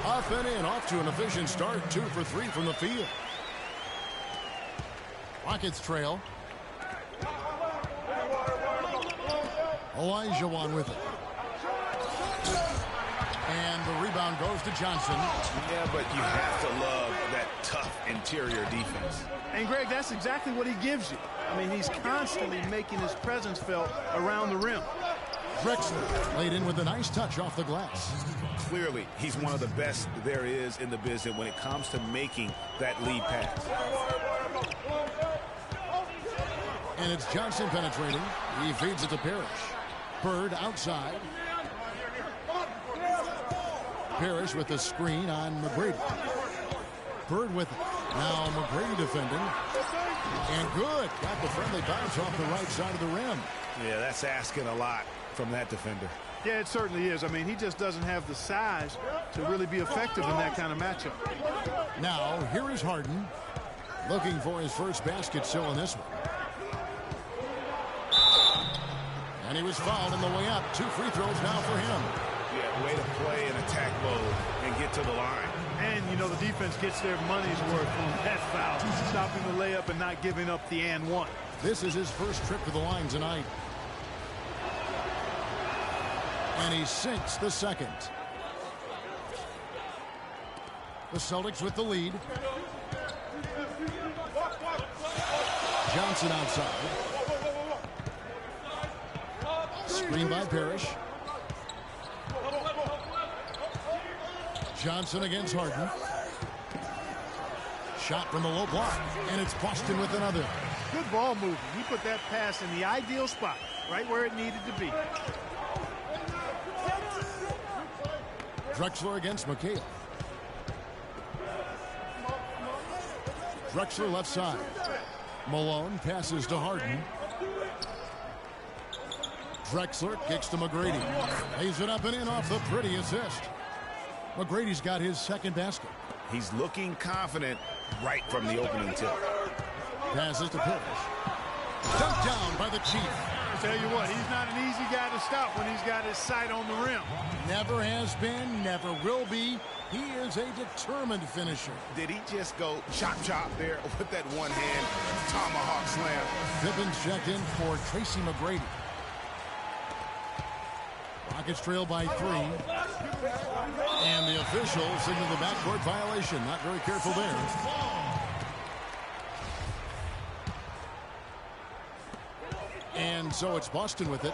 Off and in. Off to an efficient start. 2 for 3 from the field. Rockets trail. Olajuwon with it. And the rebound goes to Johnson. Yeah, but you have to love that tough interior defense. And, Greg, that's exactly what he gives you. I mean, he's constantly making his presence felt around the rim. Drexler laid in with a nice touch off the glass. Clearly, he's one of the best there is in the business when it comes to making that lead pass. And it's Johnson penetrating. He feeds it to Parrish. Bird outside. Parrish with the screen on McGrady. Bird with it. Now McGrady defending. And good. Got the friendly bounce off the right side of the rim. Yeah, that's asking a lot from that defender. Yeah, it certainly is. I mean, he just doesn't have the size to really be effective in that kind of matchup. Now, here is Harden. Looking for his first basket still in this one. And he was fouled on the way up. 2 free throws now for him. Yeah, way to play in attack mode and get to the line. And, you know, the defense gets their money's worth on that foul. Stopping the layup and not giving up the and one. This is his first trip to the line tonight. And he sinks the second. The Celtics with the lead. Johnson outside. Screen by Parrish. Johnson against Harden. Shot from the low block. And it's Boston with another. Good ball movement. He put that pass in the ideal spot, right where it needed to be. Drexler against McHale. Drexler left side. Malone passes to Harden. Drexler kicks to McGrady. Lays it up and in off the pretty assist. McGrady's got his second basket. He's looking confident right from the opening tip. Passes to Parrish. Dunked down by the Chief. I tell you what, he's not an easy guy to stop when he's got his sight on the rim. Never has been, never will be. He is a determined finisher. Did he just go chop there with that one hand tomahawk slam? Pippin's checked in for Tracy McGrady. Rockets trail by 3. And the official signaled the backcourt violation. Not very careful there. And so it's Boston with it.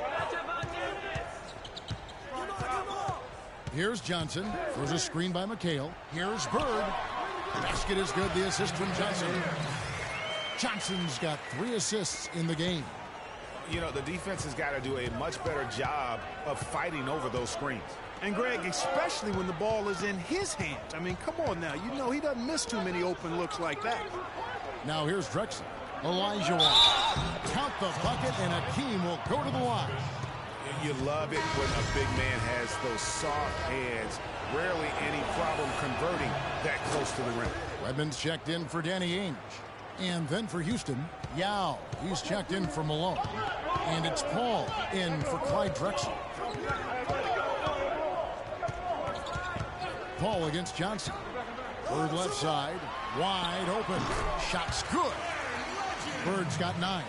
Here's Johnson. There's a screen by McHale. Here's Bird. Basket is good. The assist from Johnson. Johnson's got 3 assists in the game. You know, the defense has got to do a much better job of fighting over those screens. And Greg, especially when the ball is in his hands. I mean, come on now. You know he doesn't miss too many open looks like that. Now here's Drexler. Elijah Wall. Count the bucket, and Akeem will go to the line. You love it when a big man has those soft hands. Rarely any problem converting that close to the rim. Redmond's checked in for Danny Ainge. And then for Houston, Yao. He's checked in for Malone. And it's Paul in for Clyde Drexler. Paul against Johnson. Bird left side. Wide open. Shot's good. Bird's got 9.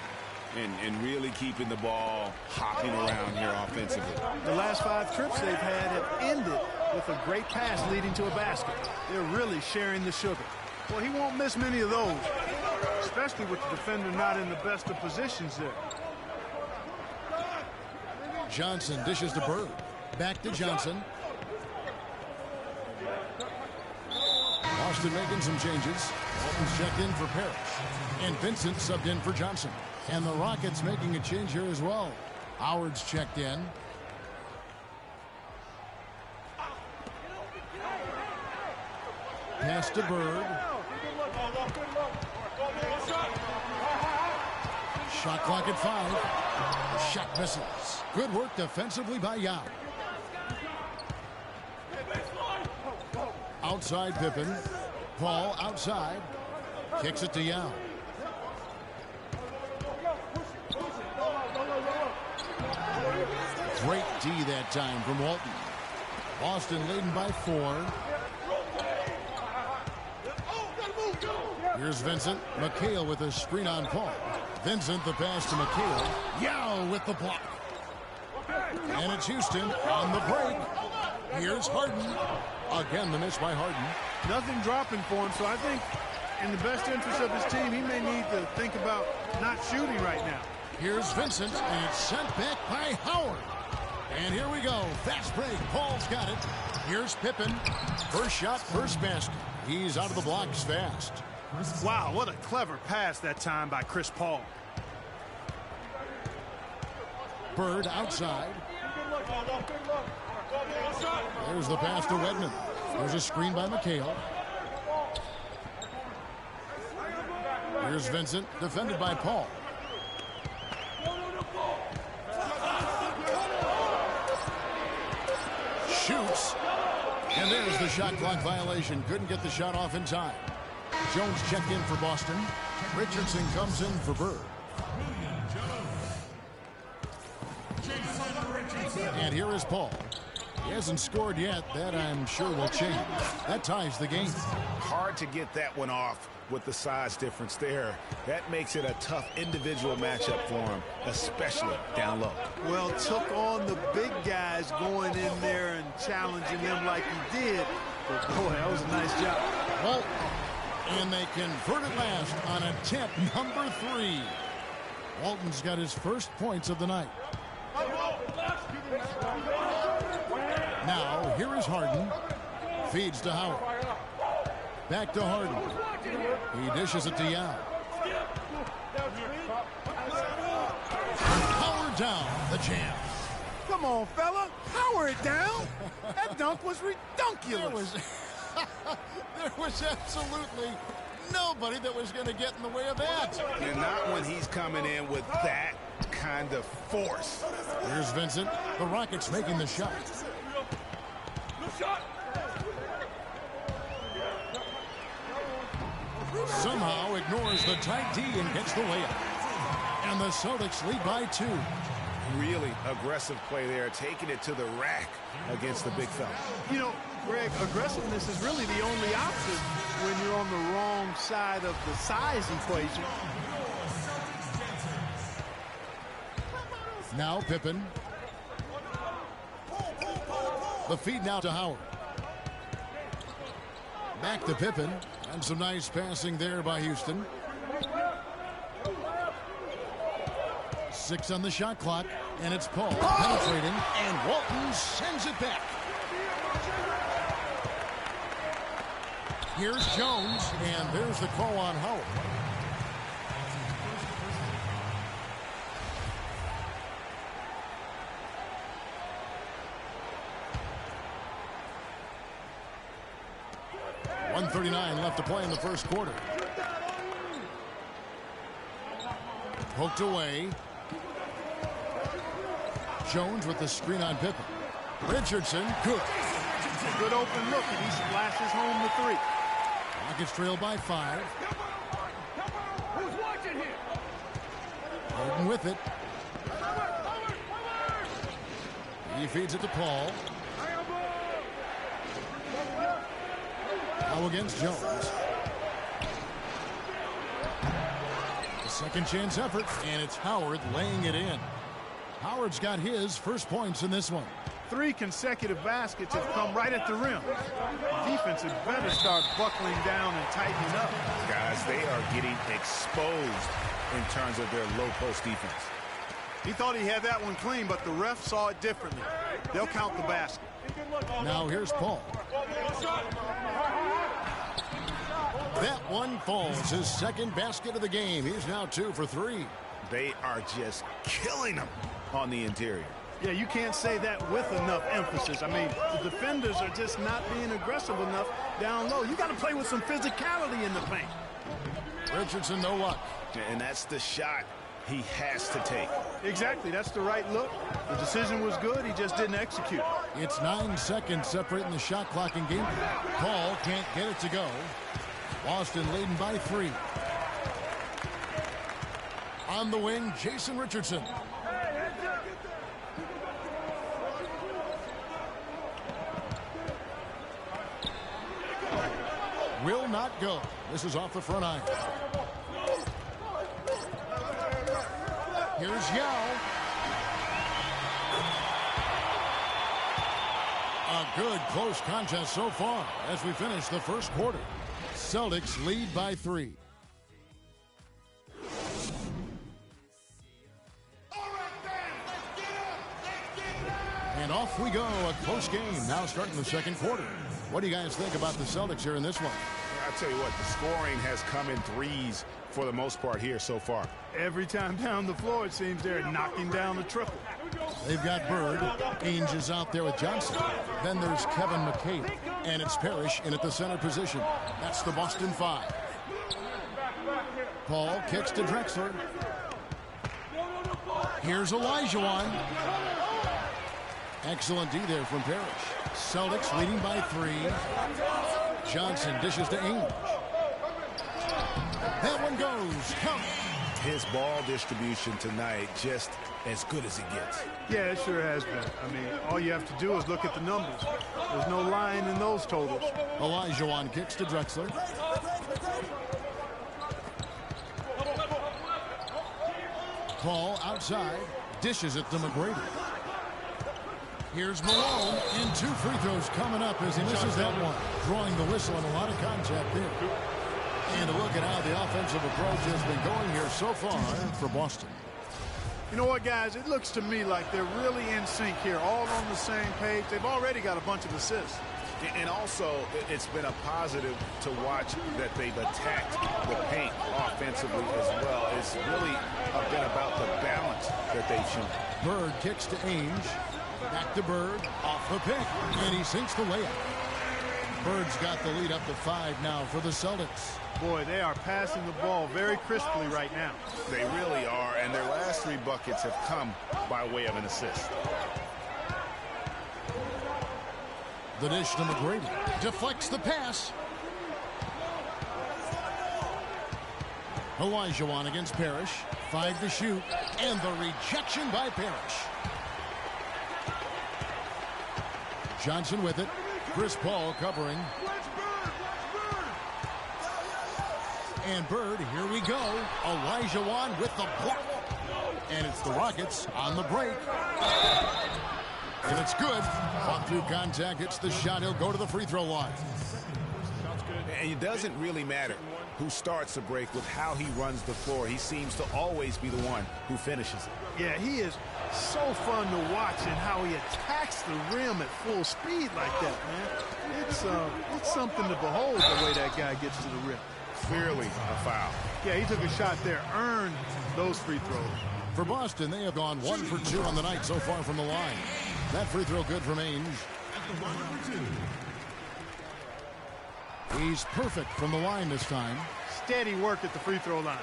And really keeping the ball hopping around here offensively. The last 5 trips they've had have ended with a great pass leading to a basket. They're really sharing the sugar. Well, he won't miss many of those, especially with the defender not in the best of positions there. Johnson dishes to Bird. Back to Johnson. Boston making some changes. Walton's checked in for Parrish. And Vincent subbed in for Johnson. And the Rockets making a change here as well. Howard's checked in. Pass to Bird. Shot clock at 5. Shot misses. Good work defensively by Yao. Outside Pippen. Paul outside. Kicks it to Yao. Great D that time from Walton. Boston leading by 4. Here's Vincent. McHale with a screen on Paul. Vincent the pass to McHale. Yao with the block. And it's Houston on the break. Here's Harden. Again, the miss by Harden. Nothing dropping for him, so I think in the best interest of his team, he may need to think about not shooting right now. Here's Vincent, and it's sent back by Howard. And here we go. Fast break. Paul's got it. Here's Pippen. First shot, first basket. He's out of the blocks fast. Wow, what a clever pass that time by Chris Paul. Bird outside. There's the pass to Redmond. There's a screen by McHale. Here's Vincent, defended by Paul. Shoots. And there's the shot clock violation. Couldn't get the shot off in time. Jones checked in for Boston. Richardson comes in for Bird. And here is Paul. He hasn't scored yet. That, I'm sure, will change. That ties the game. Hard to get that one off with the size difference there. That makes it a tough individual matchup for him, especially down low. Well, took on the big guys going in there and challenging them like he did. But, boy, that was a nice job. Well, and they convert at last on attempt number 3. Walton's got his first points of the night. Now, here is Harden. Feeds to Howard. Back to Harden. He dishes it to Yao. Howard down, the champ. Come on, fella. Power it down. That dunk was redunculous. There was absolutely nobody that was going to get in the way of that. And not when he's coming in with that kind of force. Here's Vincent. The Rockets making the shot. Somehow ignores the tight D and gets the layup. And the Celtics lead by 2. Really aggressive play there, taking it to the rack against the big fella. You know, Greg, aggressiveness is really the only option when you're on the wrong side of the size equation. Now Pippen. The feed now to Howard. Back to Pippen. And some nice passing there by Houston. 6 on the shot clock. And it's Paul penetrating. And Walton sends it back. Here's Jones. And there's the call on Howard. .139 left to play in the first quarter. Poked away. Jones with the screen on Pippen. Richardson, good. Good open look, and he splashes home the 3. Rockets trail by 5. Who's watching here? Harden with it. He feeds it to Paul. Now against Jones. A second chance effort, and it's Howard laying it in. Howard's got his first points in this one. 3 consecutive baskets have come right at the rim. Defense had better start buckling down and tightening up. Guys, they are getting exposed in terms of their low post defense. He thought he had that one clean, but the ref saw it differently. They'll count the basket. Now here's Paul. That one falls. His second basket of the game. He's now 2 for 3. They are just killing them on the interior. Yeah, you can't say that with enough emphasis. I mean, the defenders are just not being aggressive enough down low. You got to play with some physicality in the paint. Richardson, no luck. And that's the shot he has to take. Exactly. That's the right look. The decision was good. He just didn't execute. It's 9 seconds separating the shot clock and game. Paul can't get it to go. Boston leading by 3. On the wing, Jason Richardson. Will not go. This is off the front iron. Here's Yao. A good close contest so far as we finish the first quarter. Celtics lead by 3. And off we go. A close game now starting the second quarter. What do you guys think about the Celtics here in this one? I'll tell you what, the scoring has come in threes for the most part here so far. Every time down the floor, it seems they're knocking down the triple. They've got Bird. Ainge is out there with Johnson. Then there's Kevin McHale. And it's Parrish in at the center position. That's the Boston 5. Paul kicks to Drexler. Here's Olajuwon. Excellent D there from Parrish. Celtics leading by 3. Johnson dishes to Ainge. That one goes. Count. His ball distribution tonight just as good as it gets. Yeah, it sure has been. I mean, all you have to do is look at the numbers. There's no lying in those totals. Olajuwon kicks to Drexler. Paul outside. Dishes it to McGrady. Here's Malone, and 2 free throws coming up as he misses that one. Drawing the whistle and a lot of contact there. And a look at how the offensive approach has been going here so far for Boston. You know what, guys? It looks to me like they're really in sync here, all on the same page. They've already got a bunch of assists. And also, it's been a positive to watch that they've attacked the paint offensively as well. It's really been about the balance that they've shown. Bird kicks to Ainge. Back to Bird. Off the pick. And he sinks the layup. Bird's got the lead up to 5 now for the Celtics. Boy, they are passing the ball very crisply right now. They really are, and their last 3 buckets have come by way of an assist. The dish to McGrady. Deflects the pass. Olajuwon against Parrish. 5 to shoot. And the rejection by Parrish. Johnson with it. Chris Paul covering. And Bird, here we go. Olajuwon with the block. And it's the Rockets on the break. And it's good. Fought through contact. Hits the shot. He'll go to the free throw line. And it doesn't really matter who starts the break with how he runs the floor. He seems to always be the one who finishes it. Yeah, he is so fun to watch in how he attacks the rim at full speed like that, man. It's something to behold the way that guy gets to the rim. Clearly a foul. Yeah, he took a shot there, earned those free throws. For Boston, they have gone 1 for 2 on the night so far from the line. That free throw good from Ainge. He's perfect from the line this time. Steady work at the free throw line.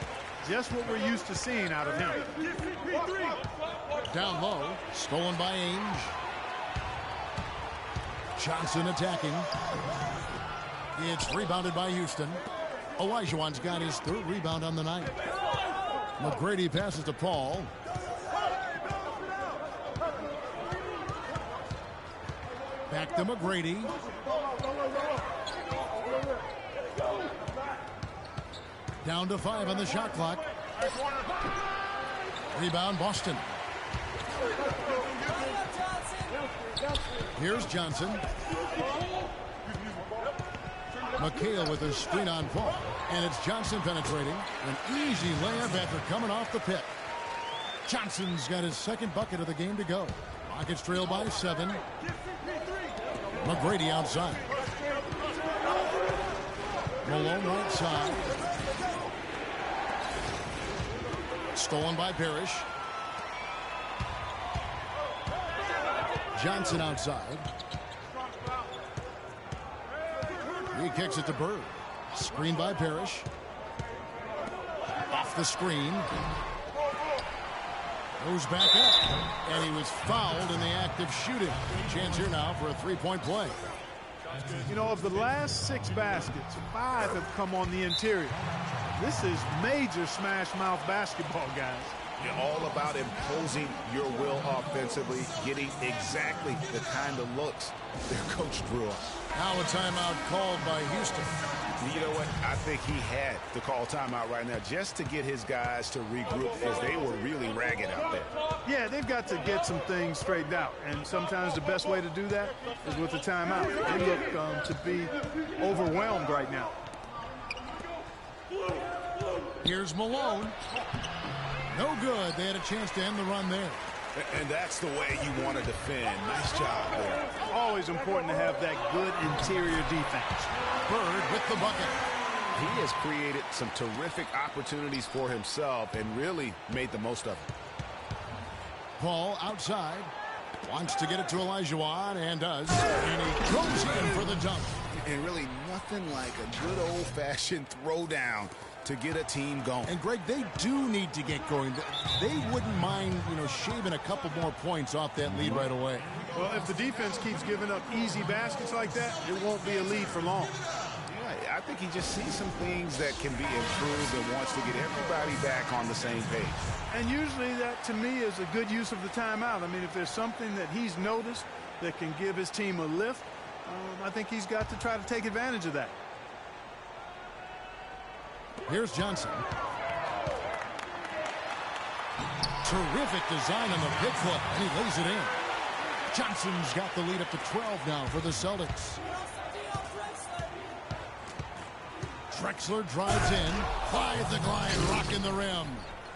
Just what we're used to seeing out of him. Down low, stolen by Ainge. Johnson attacking. It's rebounded by Houston. Olajuwon's got his 3rd rebound on the night. McGrady passes to Paul. Back to McGrady. Down to 5 on the shot clock. Rebound Boston. Here's Johnson. McHale with a screen on Paul. And it's Johnson penetrating. An easy layup after coming off the pick. Johnson's got his 2nd bucket of the game to go. Rockets trail by 7. McGrady outside. Malone right side. Stolen by Parrish. Johnson outside. He kicks it to Bird. Screen by Parrish. Off the screen. Goes back up. And he was fouled in the act of shooting. Chance here now for a 3-point play. You know, of the last 6 baskets, 5 have come on the interior. This is major smash mouth basketball, guys. You're all about imposing your will offensively, getting exactly the kind of looks their coach drew up. Now a timeout called by Houston. You know what? I think he had to call timeout right now just to get his guys to regroup because they were really ragged out there. Yeah, they've got to get some things straightened out. And sometimes the best way to do that is with a timeout. They look to be overwhelmed right now. Here's Malone. No good. They had a chance to end the run there. And that's the way you want to defend. Nice job there. Always important to have that good interior defense. Bird with the bucket. He has created some terrific opportunities for himself and really made the most of it. Paul outside. Wants to get it to Olajuwon and does. And he goes in for the dunk. And really nothing like a good old-fashioned throwdown to get a team going. And, Greg, they do need to get going. They wouldn't mind, shaving a couple more points off that lead right away. Well, if the defense keeps giving up easy baskets like that, it won't be a lead for long. Yeah, I think he just sees some things that can be improved and wants to get everybody back on the same page. And usually that, to me, is a good use of the timeout. I mean, if there's something that he's noticed that can give his team a lift, I think he's got to try to take advantage of that. Here's Johnson. Terrific design on the pick foot, and he lays it in. Johnson's got the lead up to 12 now for the Celtics. Drexler drives in, plies the glide, rocking the rim.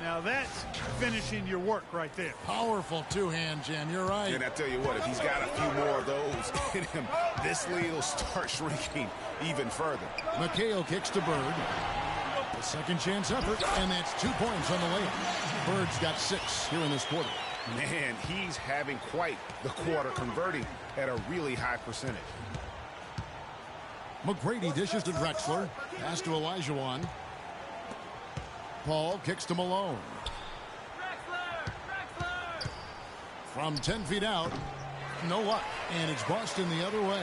Now that's finishing your work right there. Powerful two-hand jam, you're right. And I tell you what, if he's got a few more of those in him, this lead will start shrinking even further. McHale kicks to Bird. A second chance effort, and that's 2 points on the layup. Bird's got 6 here in this quarter. Man, he's having quite the quarter, converting at a really high percentage. McGrady dishes to Drexler. Pass to Olajuwon. Paul kicks to Malone. From 10 feet out, no luck, and it's Boston the other way.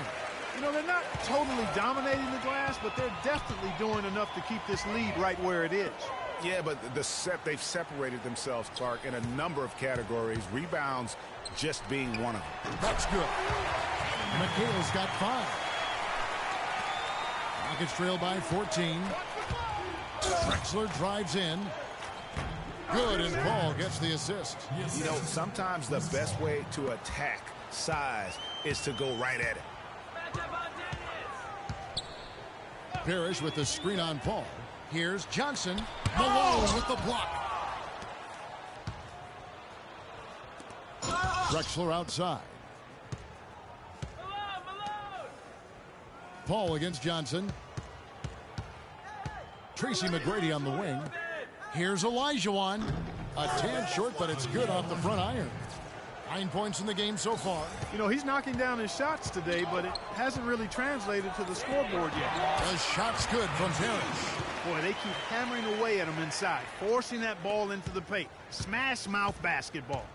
They're not totally dominating the glass, but they're definitely doing enough to keep this lead right where it is. Yeah, but they've separated themselves, Clark, in a number of categories. Rebounds just being one of them. That's good. McHale's got 5. Rockets trail by 14. Drexler drives in. Good, and Paul gets the assist. Sometimes the best way to attack size is to go right at it. Parrish with the screen on Paul. Here's Johnson. Malone with the block. Drexler outside. Paul against Johnson. Tracy McGrady on the wing. Here's Olajuwon. A tad short, but it's good off the front iron. 9 points in the game so far. He's knocking down his shots today, but it hasn't really translated to the scoreboard yet. The shot's good from Parrish. Boy, they keep hammering away at him inside, forcing that ball into the paint. Smash mouth basketball.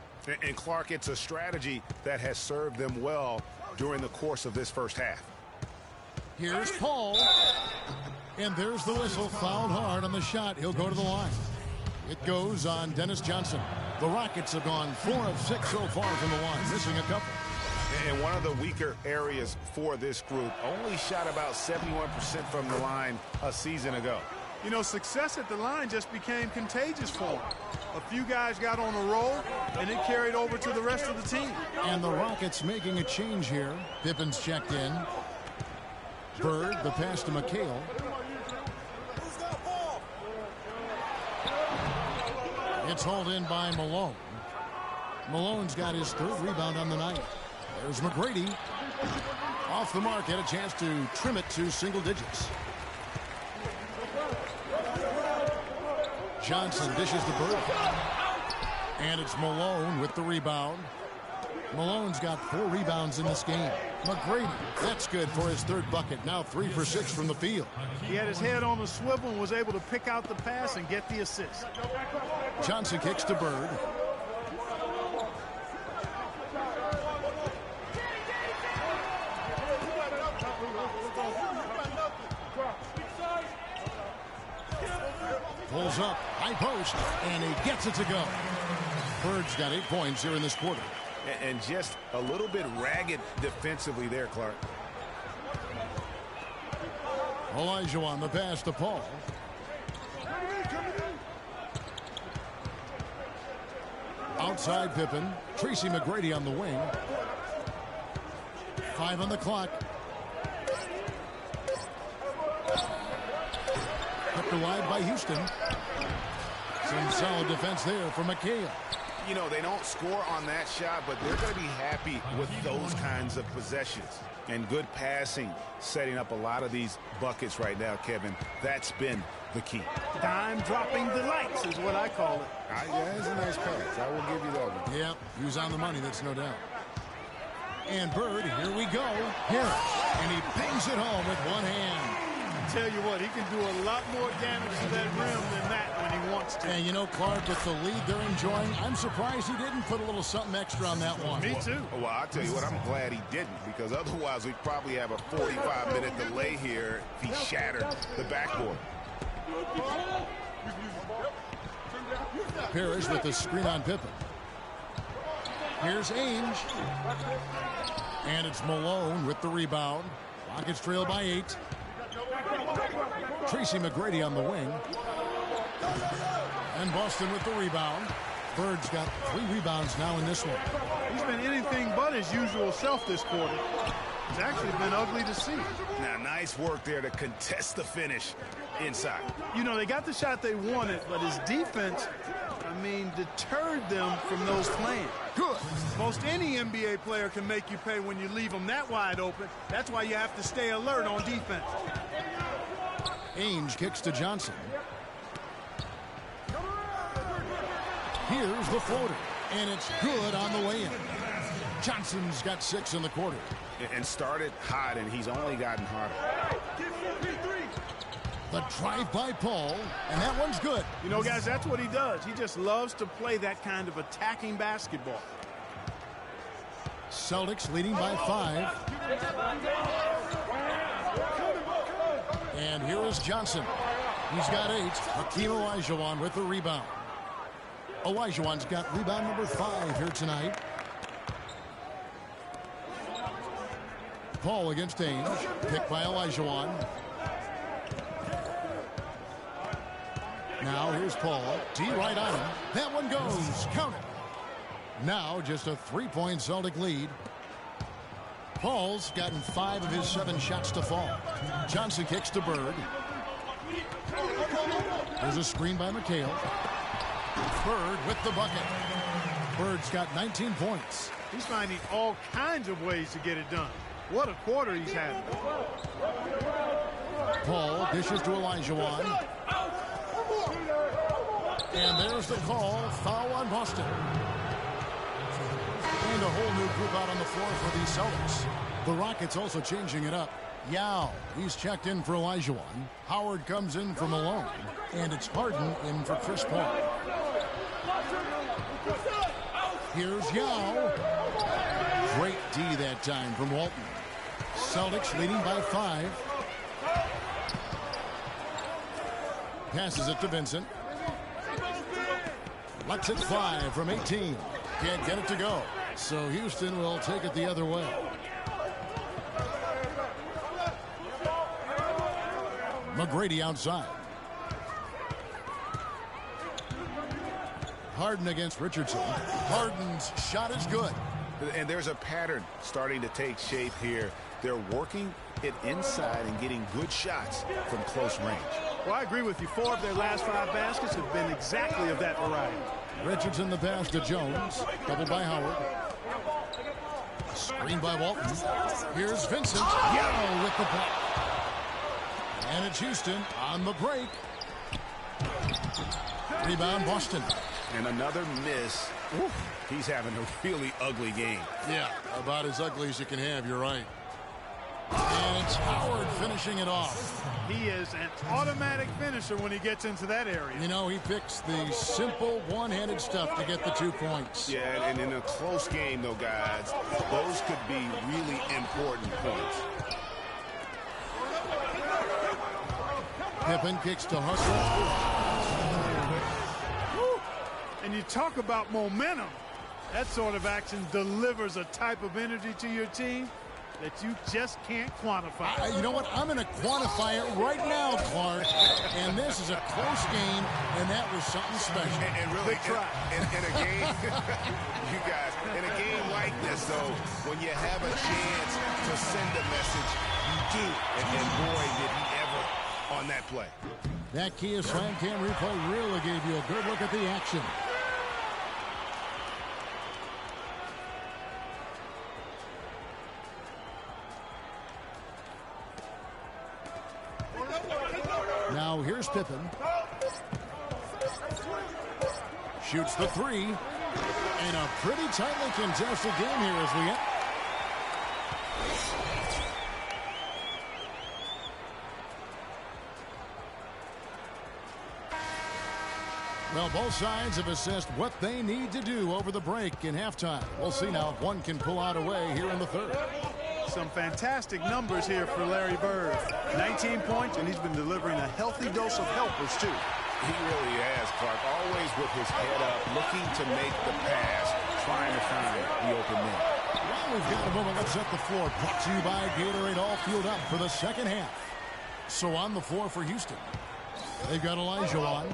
And Clark, it's a strategy that has served them well during the course of this first half. Here's Paul. And there's the whistle. Fouled hard on the shot. He'll go to the line. It goes on Dennis Johnson. The Rockets have gone 4 of 6 so far from the line, missing a couple. And one of the weaker areas for this group, only shot about 71% from the line a season ago. Success at the line just became contagious for him. A few guys got on a roll, and it carried over to the rest of the team. And the Rockets making a change here. Pippen's checked in. Bird, the pass to McHale. It's hauled in by Malone. Malone's got his 3rd rebound on the night. There's McGrady. Off the mark, had a chance to trim it to single digits. Johnson dishes to Bird. And it's Malone with the rebound. Malone's got 4 rebounds in this game. McGrady, that's good for his 3rd bucket. Now 3 for 6 from the field. He had his head on the swivel and was able to pick out the pass and get the assist. Johnson kicks to Bird. Pulls up, high post, and he gets it to go. Bird's got 8 points here in this quarter. And just a little bit ragged defensively there, Clark. Olajuwon, the pass to Paul. Outside Pippen. Tracy McGrady on the wing. 5 on the clock. Kept wide by Houston. Some solid defense there for McHale. They don't score on that shot, but they're going to be happy with those kinds of possessions. And good passing, setting up a lot of these buckets right now, Kevin. That's been the key. Dime-dropping delights is what I call it. Yeah, it's a nice pass. I will give you that one. Yeah, he was on the money, that's no doubt. And Bird, here we go. Harris, and he pings it home with one hand. tell you what, he can do a lot more damage to that rim than that when he wants to. And you know, Clark, with the lead they're enjoying, I'm surprised he didn't put a little something extra on that one. Me too. Well, I'll tell you what, I'm glad he didn't, because otherwise we'd probably have a 45-minute delay here if he shattered the backboard. Parrish with the screen on Pippen. Here's Ainge. And it's Malone with the rebound. Rockets trail by 8. Tracy McGrady on the wing. And Boston with the rebound. Bird's got 3 rebounds now in this one. He's been anything but his usual self this quarter. It's actually been ugly to see. Now, nice work there to contest the finish inside. You know, they got the shot they wanted, but his defense, I mean, deterred them from those plans. Good. Most any NBA player can make you pay when you leave them that wide open. That's why you have to stay alert on defense. Ainge kicks to Johnson. Here's the floater. And it's good on the way in. Johnson's got 6 in the quarter. And started hot, and he's only gotten hotter. The drive by Paul, and that one's good. You know, guys, that's what he does. He just loves to play that kind of attacking basketball. Celtics leading by 5. And here is Johnson. He's got 8. Hakeem Olajuwon with the rebound. Olajuwon's got rebound number 5 here tonight. Paul against Ainge. Picked by Olajuwon. Now here's Paul. D right on him. That one goes. Count it. Now just a 3-point Celtic lead. Paul's gotten 5 of his 7 shots to fall. Johnson kicks to Bird. There's a screen by McHale. Bird with the bucket. Bird's got 19 points. He's finding all kinds of ways to get it done. What a quarter he's had. Paul dishes to Olajuwon. And there's the call. Foul on Boston. And a whole new group out on the floor for the Celtics. The Rockets also changing it up. Yao, he's checked in for Olajuwon. Howard comes in for Malone. And it's Harden in for Chris Paul. Here's Yao. Great D that time from Walton. Celtics leading by 5. Passes it to Vincent. Lets it fly from 18. Can't get it to go. So Houston will take it the other way. McGrady outside. Harden against Richardson. Harden's shot is good. And there's a pattern starting to take shape here. They're working it inside and getting good shots from close range. Well, I agree with you. 4 of their last 5 baskets have been exactly of that variety. Richardson the pass to Jones. Doubled by Howard. Screen by Walton. Here's Vincent. Yao with the block. And it's Houston on the break. Rebound Boston. And another miss. Oof. He's having a really ugly game. Yeah, about as ugly as you can have, you're right. And it's Howard finishing it off. He is an automatic finisher when he gets into that area. You know, he picks the simple one-handed stuff to get the 2 points. Yeah, and in a close game, though, guys, those could be really important points. Pippen kicks to Hustle. And you talk about momentum. That sort of action delivers a type of energy to your team that you just can't quantify. You know what? I'm going to quantify it right now, Clark. And this is a close game, and that was something special. And really, in a game, you guys, in a game like this, though, when you have a chance to send a message, you do. And boy, did he ever on that play. That Kia Slam Cam replay really gave you a good look at the action. Now here's Pippen. Shoots the 3. And a pretty tightly contested game here as we get. Well, both sides have assessed what they need to do over the break in halftime. We'll see now if one can pull out a way here in the third. Some fantastic numbers here for Larry Bird. 19 points, and he's been delivering a healthy dose of helpers, too. He really has, Clark. Always with his head up, looking to make the pass, trying to find the open man. Well, we've got a moment. Let's set the floor. Brought to you by Gatorade. All fueled up for the second half. So on the floor for Houston, they've got Elijah on.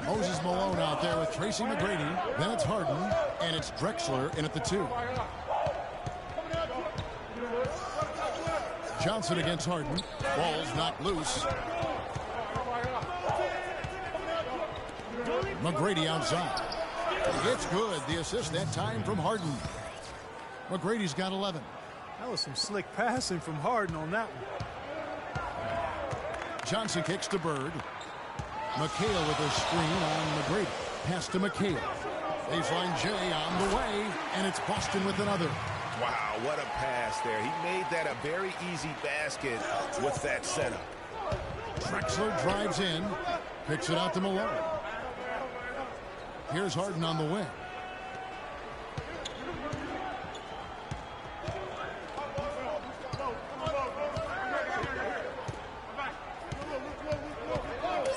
Moses Malone out there with Tracy McGrady. Then it's Harden, and it's Drexler in at the 2. Johnson against Harden. Ball's knocked loose. McGrady outside. It's good. The assist that time from Harden. McGrady's got 11. That was some slick passing from Harden on that one. Johnson kicks to Bird. McHale with a screen on McGrady. Pass to McHale. Baseline J on the way, and it's Boston with another. Wow, what a pass there. He made that a very easy basket with that setup. Drexler drives in. Picks it out to Malone. Here's Harden on the wing.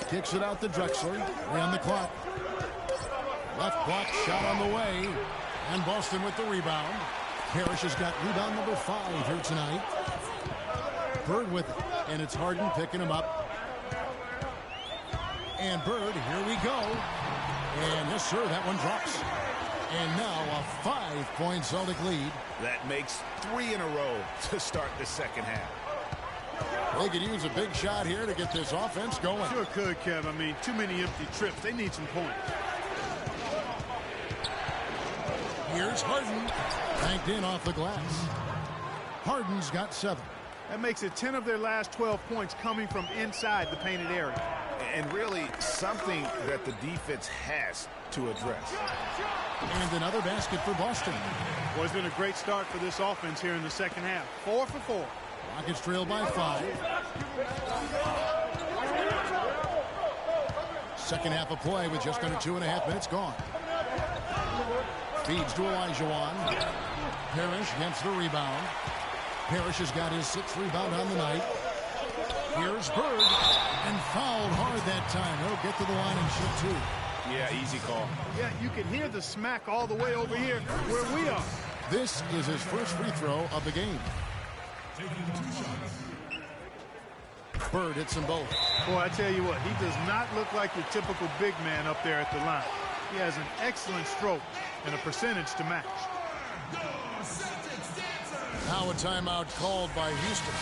Kicks it out to Drexler. Ran the clock. Left block shot on the way. And Boston with the rebound. Parrish has got rebound number 5 here tonight. Bird with it. And it's Harden picking him up. And Bird, here we go. And yes, sir, that one drops. And now a 5-point Celtic lead. That makes 3 in a row to start the second half. They could use a big shot here to get this offense going. Sure could, Kev. I mean, too many empty trips. They need some points. Here's Harden. Banked in off the glass. Harden's got 7. That makes it 10 of their last 12 points coming from inside the painted area. And really something that the defense has to address. And another basket for Boston. Well, it's been a great start for this offense here in the second half. 4 for 4. Rockets trail by 5. Second half of play with just under 2.5 minutes gone. Feeds to Elijah. Parrish gets the rebound. Parrish has got his 6th rebound on the night. Here's Bird, and fouled hard that time. He'll get to the line and shoot 2. Yeah, easy call. Yeah, you can hear the smack all the way over here where we are. This is his first free throw of the game. Bird hits them both. Boy, I tell you what, he does not look like your typical big man up there at the line. He has an excellent stroke and a percentage to match. Now a timeout called by Houston.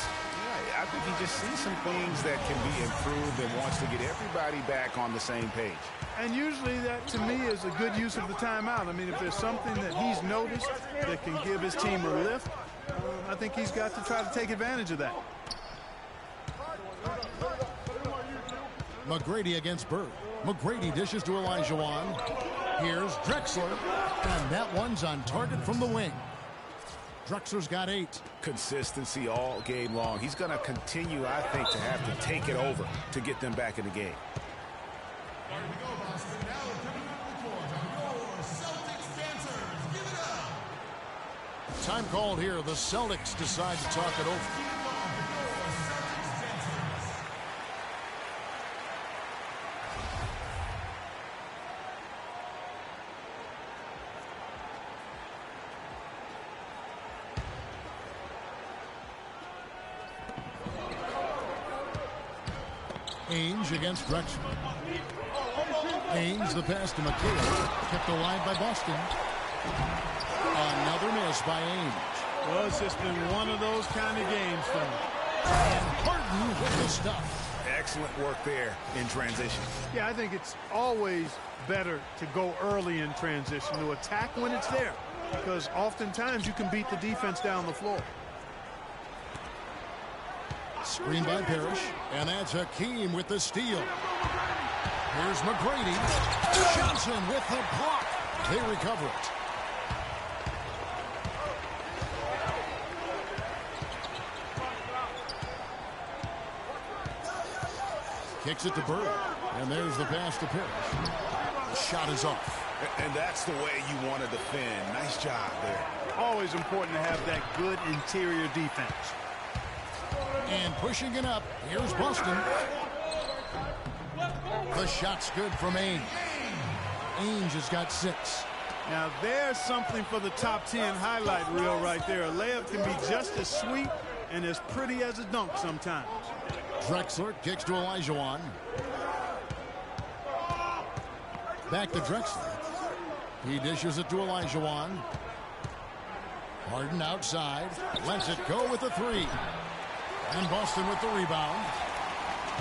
Yeah, I think he just sees some things that can be improved and wants to get everybody back on the same page. And usually that, to me, is a good use of the timeout. I mean, if there's something that he's noticed that can give his team a lift, I think he's got to try to take advantage of that. McGrady against Bird. McGrady dishes to Elijah. Here's Drexler, and that one's on target from the wing. Drexler's got 8. Consistency all game long. He's going to continue, I think, to have to take it over to get them back in the game. Time called here. The Celtics decide to talk it over. Ainge against Drexler. Ainge, the pass to McHale. Kept alive by Boston. Another miss by Ainge. Well, it's just been one of those kind of games for him. And Harden with the stuff. Excellent work there in transition. Yeah, I think it's always better to go early in transition, to attack when it's there, because oftentimes you can beat the defense down the floor. Screen by Parrish, and that's Hakeem with the steal. Here's McGrady. Johnson with the block. They recover it. Kicks it to Bird, and there's the pass to Parrish. Shot is off. And that's the way you want to defend. Nice job there. Always important to have that good interior defense. And pushing it up, here's Boston. The shot's good from Ainge. Ainge has got 6. Now there's something for the top 10 highlight reel right there. A layup can be just as sweet and as pretty as a dunk sometimes. Drexler kicks to Olajuwon. Back to Drexler. He dishes it to Olajuwon. Harden outside. Lets it go with the 3. And Boston with the rebound.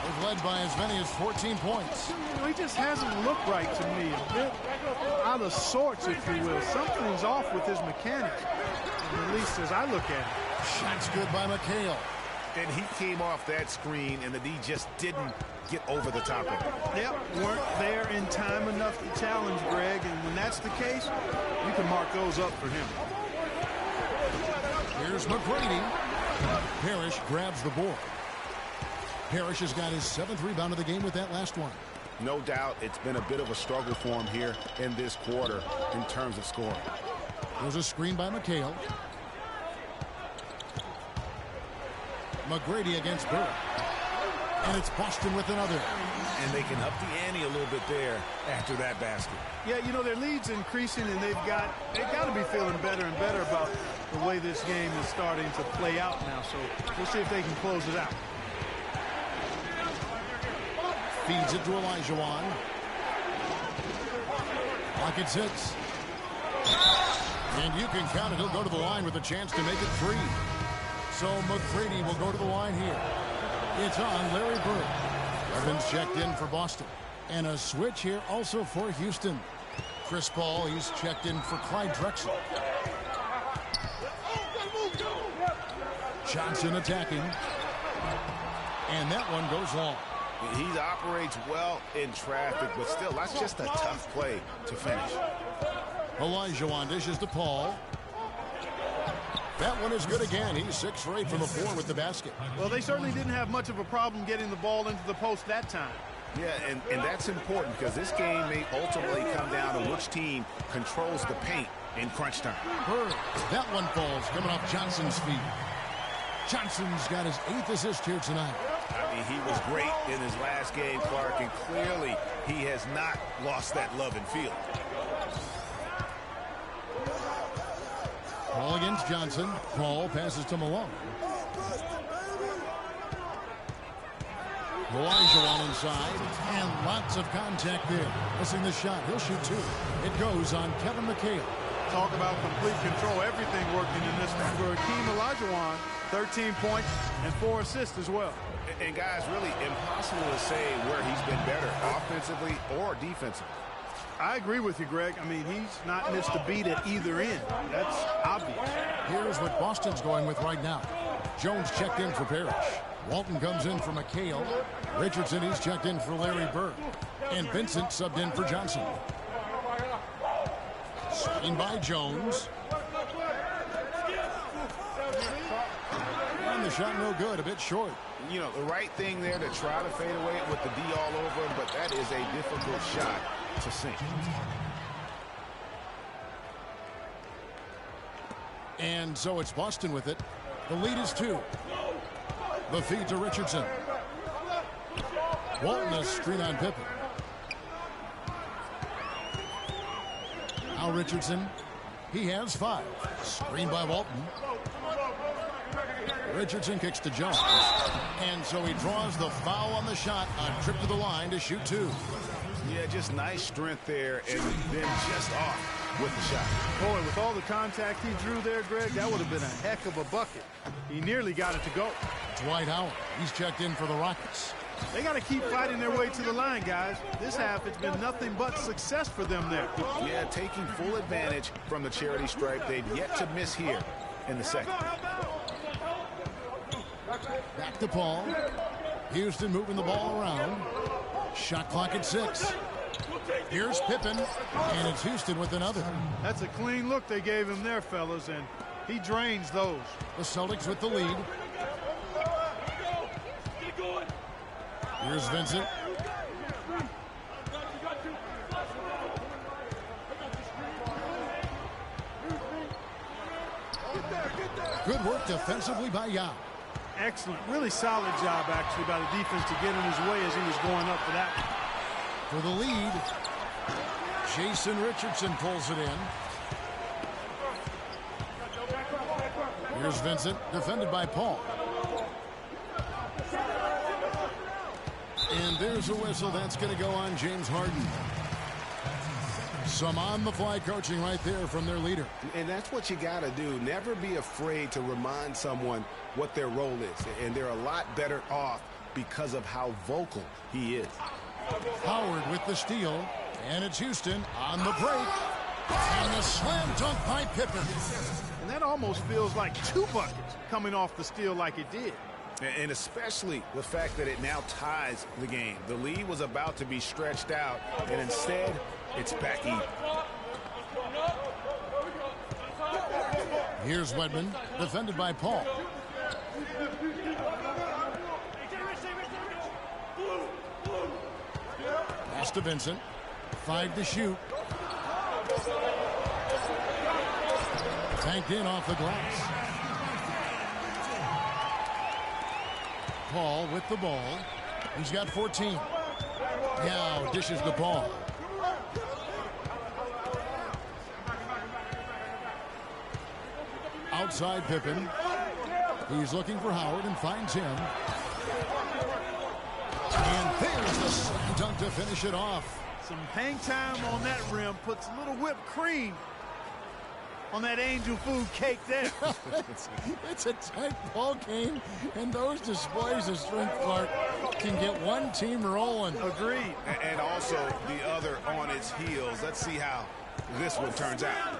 They've led by as many as 14 points. He just hasn't looked right to me. A bit out of sorts, if you will. Something's off with his mechanics, at least as I look at it. Shot's good by McHale. And he came off that screen, and the D just didn't get over the top of it. Yep, weren't there in time enough to challenge Greg, and when that's the case, you can mark those up for him. Here's McGrady. Parrish grabs the board. Parrish has got his 7th rebound of the game with that last one. No doubt it's been a bit of a struggle for him here in this quarter in terms of scoring. There's a screen by McHale. McGrady against Bird. And it's Boston with another. And they can up the ante a little bit there after that basket. Yeah, you know, their lead's increasing, and they've got to be feeling better and better about the way this game is starting to play out now. So we'll see if they can close it out. Feeds it to Olajuwon. Pocket 6. And you can count it. He'll go to the line with a chance to make it 3. So McGrady will go to the line here. It's on Larry Bird. Evans checked in for Boston. And a switch here also for Houston. Chris Paul, he's checked in for Clyde Drexler. Johnson attacking. And that one goes long. He operates well in traffic, but still, that's just a tough play to finish. Olajuwon dishes to Paul. That one is good again. He's 6 for 8 from the floor with the basket. Well, they certainly didn't have much of a problem getting the ball into the post that time. Yeah, and that's important because this game may ultimately come down to which team controls the paint in crunch time. Bird, that one falls coming off Johnson's feet. Johnson's got his 8th assist here tonight. I mean, he was great in his last game, Clark, and clearly he has not lost that love and feel. Paul against Johnson. Paul passes to Malone. Olajuwon inside, and lots of contact there. Missing the shot. He'll shoot 2. It goes on Kevin McHale. Talk about complete control. Everything working in this one for Hakeem Olajuwon. 13 points and 4 assists as well. And guys, really impossible to say where he's been better, offensively or defensively. I agree with you, Greg. I mean, he's not missed a beat at either end. That's obvious. Here's what Boston's going with right now. Jones checked in for Parrish. Walton comes in for McHale. Richardson, he's checked in for Larry Bird. And Vincent subbed in for Johnson. Screen by Jones. And the shot no good, a bit short. You know, the right thing there to try to fade away with the D all over him, but that is a difficult shot to sink. And so it's Boston with it. The lead is 2. The feed to Richardson. Walton a screen on Pippen. Now Richardson. He has 5. Screen by Walton. Richardson kicks to Jones. And so he draws the foul on the shot. A trip to the line to shoot 2. Yeah, just nice strength there, and then just off with the shot. Boy, with all the contact he drew there, Greg, that would have been a heck of a bucket. He nearly got it to go. Dwight Howard, he's checked in for the Rockets. They got to keep fighting their way to the line, guys. This half, it's been nothing but success for them there. Yeah, taking full advantage from the charity stripe. They've yet to miss here in the second. Back to Paul. Houston moving the ball around. Shot clock at 6. Here's Pippen, and it's Houston with another. That's a clean look they gave him there, fellas, and he drains those. The Celtics with the lead. Here's Vincent. Good work defensively by Yao. Excellent. Really solid job, actually, by the defense to get in his way as he was going up for that one. For the lead, Jason Richardson pulls it in. Here's Vincent, defended by Paul. And there's a whistle. That's going to go on James Harden. Some on-the-fly coaching right there from their leader. And that's what you got to do. Never be afraid to remind someone what their role is. And they're a lot better off because of how vocal he is. Howard with the steal. And it's Houston on the break. And the slam dunk by Pippen. And that almost feels like 2 buckets coming off the steal like it did. And especially the fact that it now ties the game. The lead was about to be stretched out, and instead, it's back even. Here's Wedman, defended by Paul. Pass to Vincent. 5 to shoot. Tanked in off the glass. Paul with the ball. He's got 14. Now dishes the ball. Outside Pippen. He's looking for Howard and finds him. And there's the slam dunk to finish it off. Some hang time on that rim puts a little whipped cream on that angel food cake there. It's a tight ball game, and those displays of strength, Clark, can get one team rolling. Agreed. And also the other on its heels. Let's see how this one turns out.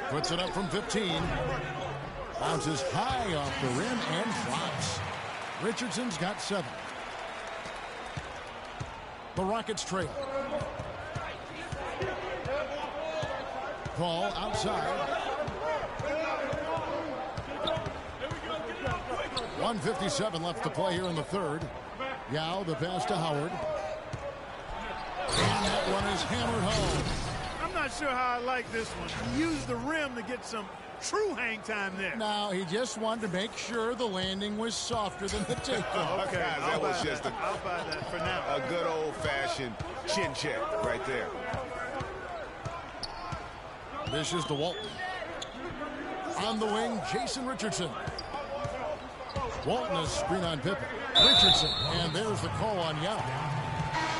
Puts it up from 15. Bounces high off the rim and drops. Richardson's got 7. The Rockets trail. Paul outside. 1:57 left to play here in the third. Yao, the pass to Howard. And that one is hammered home. I'm not sure how I like this one. He used the rim to get some true hang time there. Now, he just wanted to make sure the landing was softer than the takeoff. Okay, that was just I'll buy that for now. a good old-fashioned chin check right there. This is to Walton. On the wing, Jason Richardson. Walton is screen on Pippen. Richardson, and there's the call on Yao.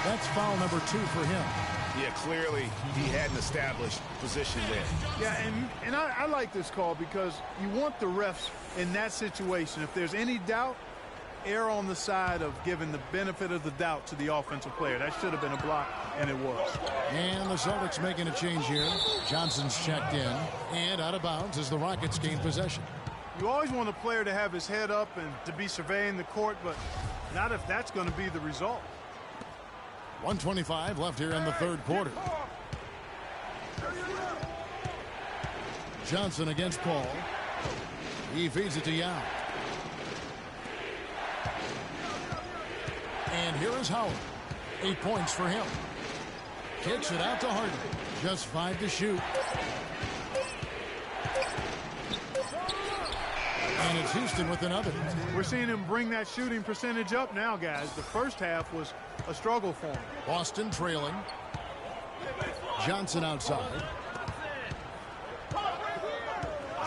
That's foul number 2 for him. Yeah, clearly he hadn't established position there. Yeah, and I like this call because you want the refs in that situation. If there's any doubt, err on the side of giving the benefit of the doubt to the offensive player. That should have been a block, and it was. And the Celtics making a change here. Johnson's checked in, and out of bounds as the Rockets gain possession. You always want a player to have his head up and to be surveying the court, but not if that's going to be the result. 1:25 left here in the third quarter. Johnson against Paul. He feeds it to Yao. And here is Howard. 8 points for him. Kicks it out to Harden. Just 5 to shoot. And it's Houston with another. We're seeing him bring that shooting percentage up now, guys. The first half was a struggle for him. Boston trailing. Johnson outside.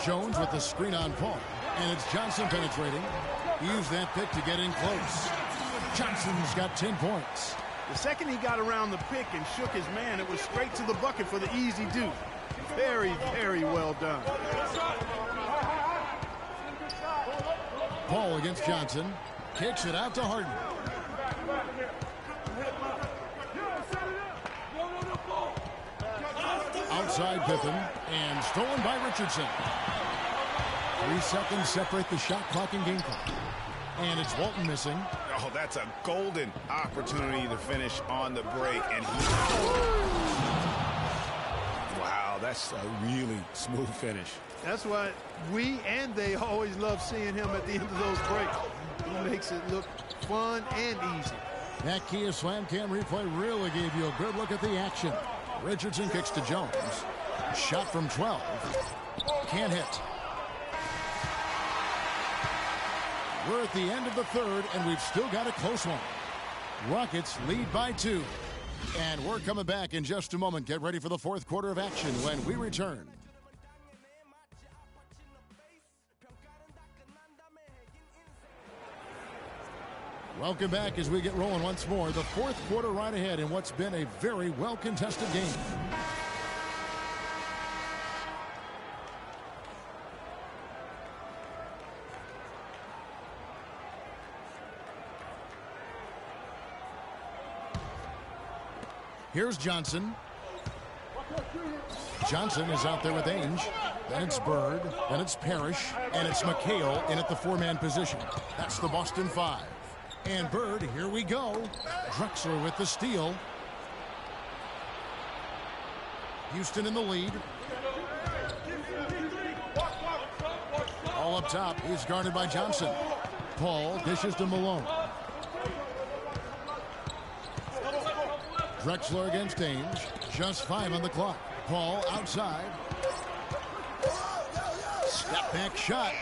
Jones with the screen on Paul. And it's Johnson penetrating. He used that pick to get in close. Johnson's got 10 points. The second he got around the pick and shook his man, it was straight to the bucket for the easy deuce. Very, very well done. Paul against Johnson. Kicks it out to Harden. Outside Pippen. And stolen by Richardson. 3 seconds separate the shot clock and game clock. And it's Walton missing. Oh, that's a golden opportunity to finish on the break. And wow, that's a really smooth finish. That's why we and they always love seeing him at the end of those breaks. He makes it look fun and easy. That Kia Slam Cam replay really gave you a good look at the action. Richardson kicks to Jones. Shot from 12. can't hit. We're at the end of the third, and we've still got a close one. Rockets lead by 2. And we're coming back in just a moment. Get ready for the fourth quarter of action when we return. Welcome back as we get rolling once more. The fourth quarter right ahead in what's been a very well-contested game. Here's Johnson. Johnson is out there with Ainge. Then it's Bird. Then it's Parrish. And it's McHale in at the 4-man position. That's the Boston 5. And Bird, here we go. Drexler with the steal. Houston in the lead. All up top. He's guarded by Johnson. Paul dishes to Malone. Drexler against Ainge. Just 5 on the clock. Paul outside. Step back shot.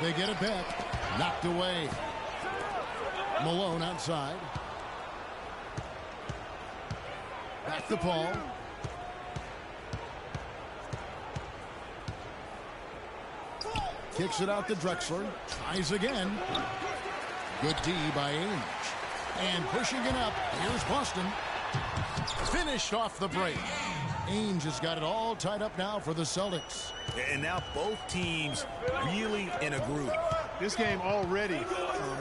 They get it back. Knocked away. Malone outside. Back to Paul. Kicks it out to Drexler. Tries again. Good D by Ainge. And pushing it up. Here's Boston. Finished off the break. Ainge has got it all tied up now for the Celtics. And now both teams really in a groove. This game already,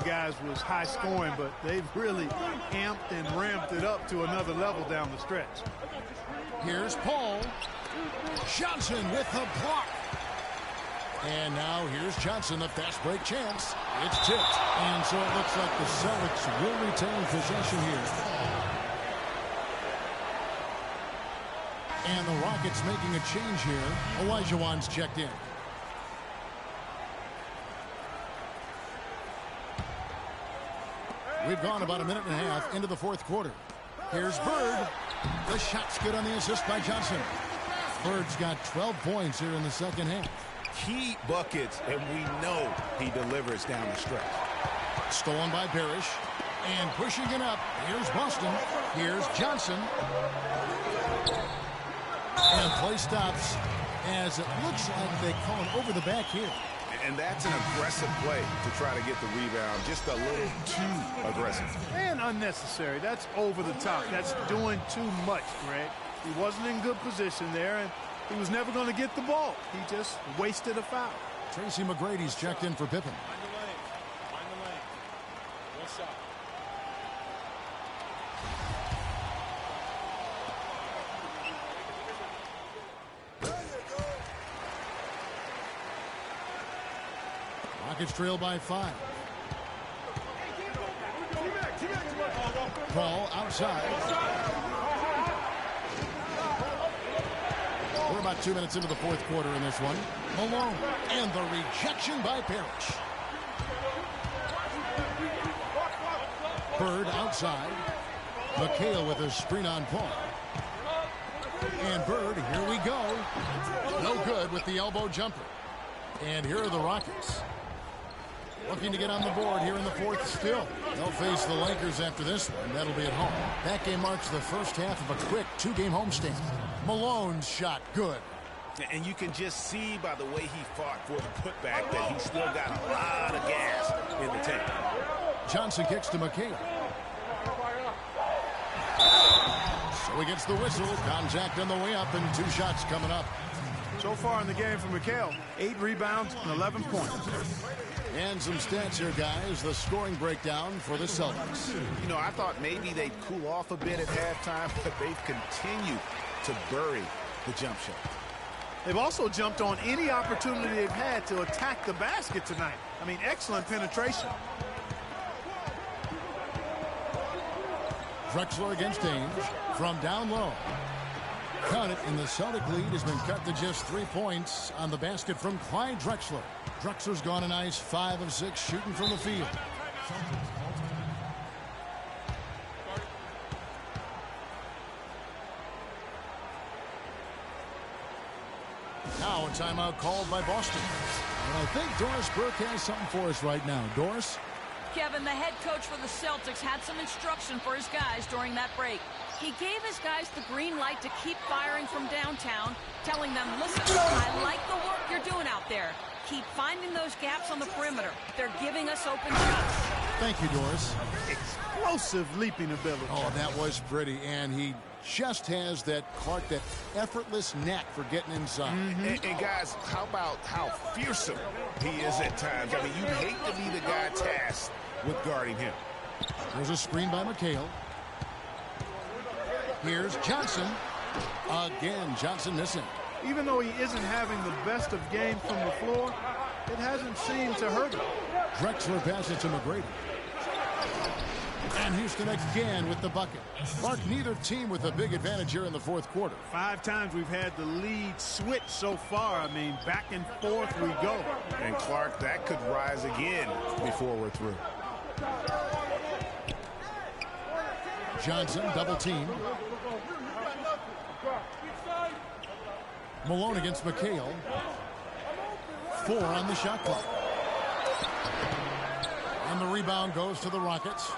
guys, was high scoring, but they've really amped and ramped it up to another level down the stretch. Here's Paul. Johnson with the block. And now here's Johnson, the fast break chance. It's tipped. And so it looks like the Celtics will retain possession here. And the Rockets making a change here. Olajuwon's checked in. We've gone about a minute and a half into the fourth quarter. Here's Bird. The shot's good on the assist by Johnson. Bird's got 12 points here in the second half. Key buckets, and we know he delivers down the stretch. Stolen by Parrish. And pushing it up. Here's Boston. Here's Johnson. And play stops as it looks like they call it over the back here. And that's an aggressive play to try to get the rebound. Just a little too aggressive. And unnecessary. That's over the top. That's doing too much, Greg. He wasn't in good position there, and he was never going to get the ball. He just wasted a foul. Tracy McGrady's checked in for Pippen. Find the lane. Find the lane. One shot. Rockets trail by 5. Paul outside. We're about 2 minutes into the fourth quarter in this one. Malone and the rejection by Parrish. Bird outside. McHale with a screen on Paul. And Bird, here we go. No good with the elbow jumper. And here are the Rockets. Looking to get on the board here in the fourth still. They'll face the Lakers after this one. That'll be at home. That game marks the first half of a quick 2-game homestand. Malone's shot good. And you can just see by the way he fought for the putback that he's still got a lot of gas in the tank. Johnson kicks to McHale. So he gets the whistle. Contact on the way up and 2 shots coming up. So far in the game for McHale, 8 rebounds and 11 points. And some stats here, guys. The scoring breakdown for the Celtics. You know, I thought maybe they'd cool off a bit at halftime, but they've continued to bury the jump shot. They've also jumped on any opportunity they've had to attack the basket tonight. I mean, excellent penetration. Drexler against Ainge from down low. Count it, and the Celtic lead has been cut to just 3 points on the basket from Clyde Drexler. Drexler's gone a nice 5 of 6 shooting from the field. Now it's timeout called by Boston. And I think Doris Burke has something for us right now. Doris? Kevin, the head coach for the Celtics, had some instruction for his guys during that break. He gave his guys the green light to keep firing from downtown, telling them, listen, I like the work you're doing out there. Keep finding those gaps on the perimeter. They're giving us open shots. Thank you, Doris. Explosive leaping ability. Oh, that was pretty. And he just has that effortless knack for getting inside. And guys, how about how fearsome he is at times? I mean, you hate to be the guy tasked with guarding him. There's a screen by McHale. Here's Johnson. Again, Johnson missing. Even though he isn't having the best of games from the floor, it hasn't seemed to hurt him. Drexler passes to McGrady. And Houston again with the bucket. Mark, neither team with a big advantage here in the fourth quarter. 5 times we've had the lead switch so far. I mean, back and forth we go. And Clark, that could rise again before we're through. Johnson double team. Malone against McHale. 4 on the shot clock. And the rebound goes to the Rockets.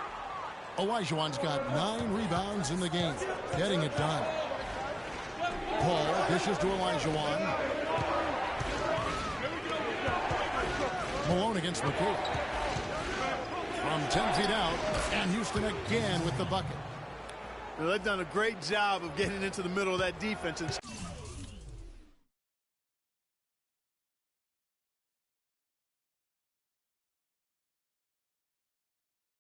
Olajuwon's got 9 rebounds in the game. Getting it done. Paul dishes to Olajuwon. Malone against McHale. From 10 feet out. And Houston again with the bucket. Well, they've done a great job of getting into the middle of that defense.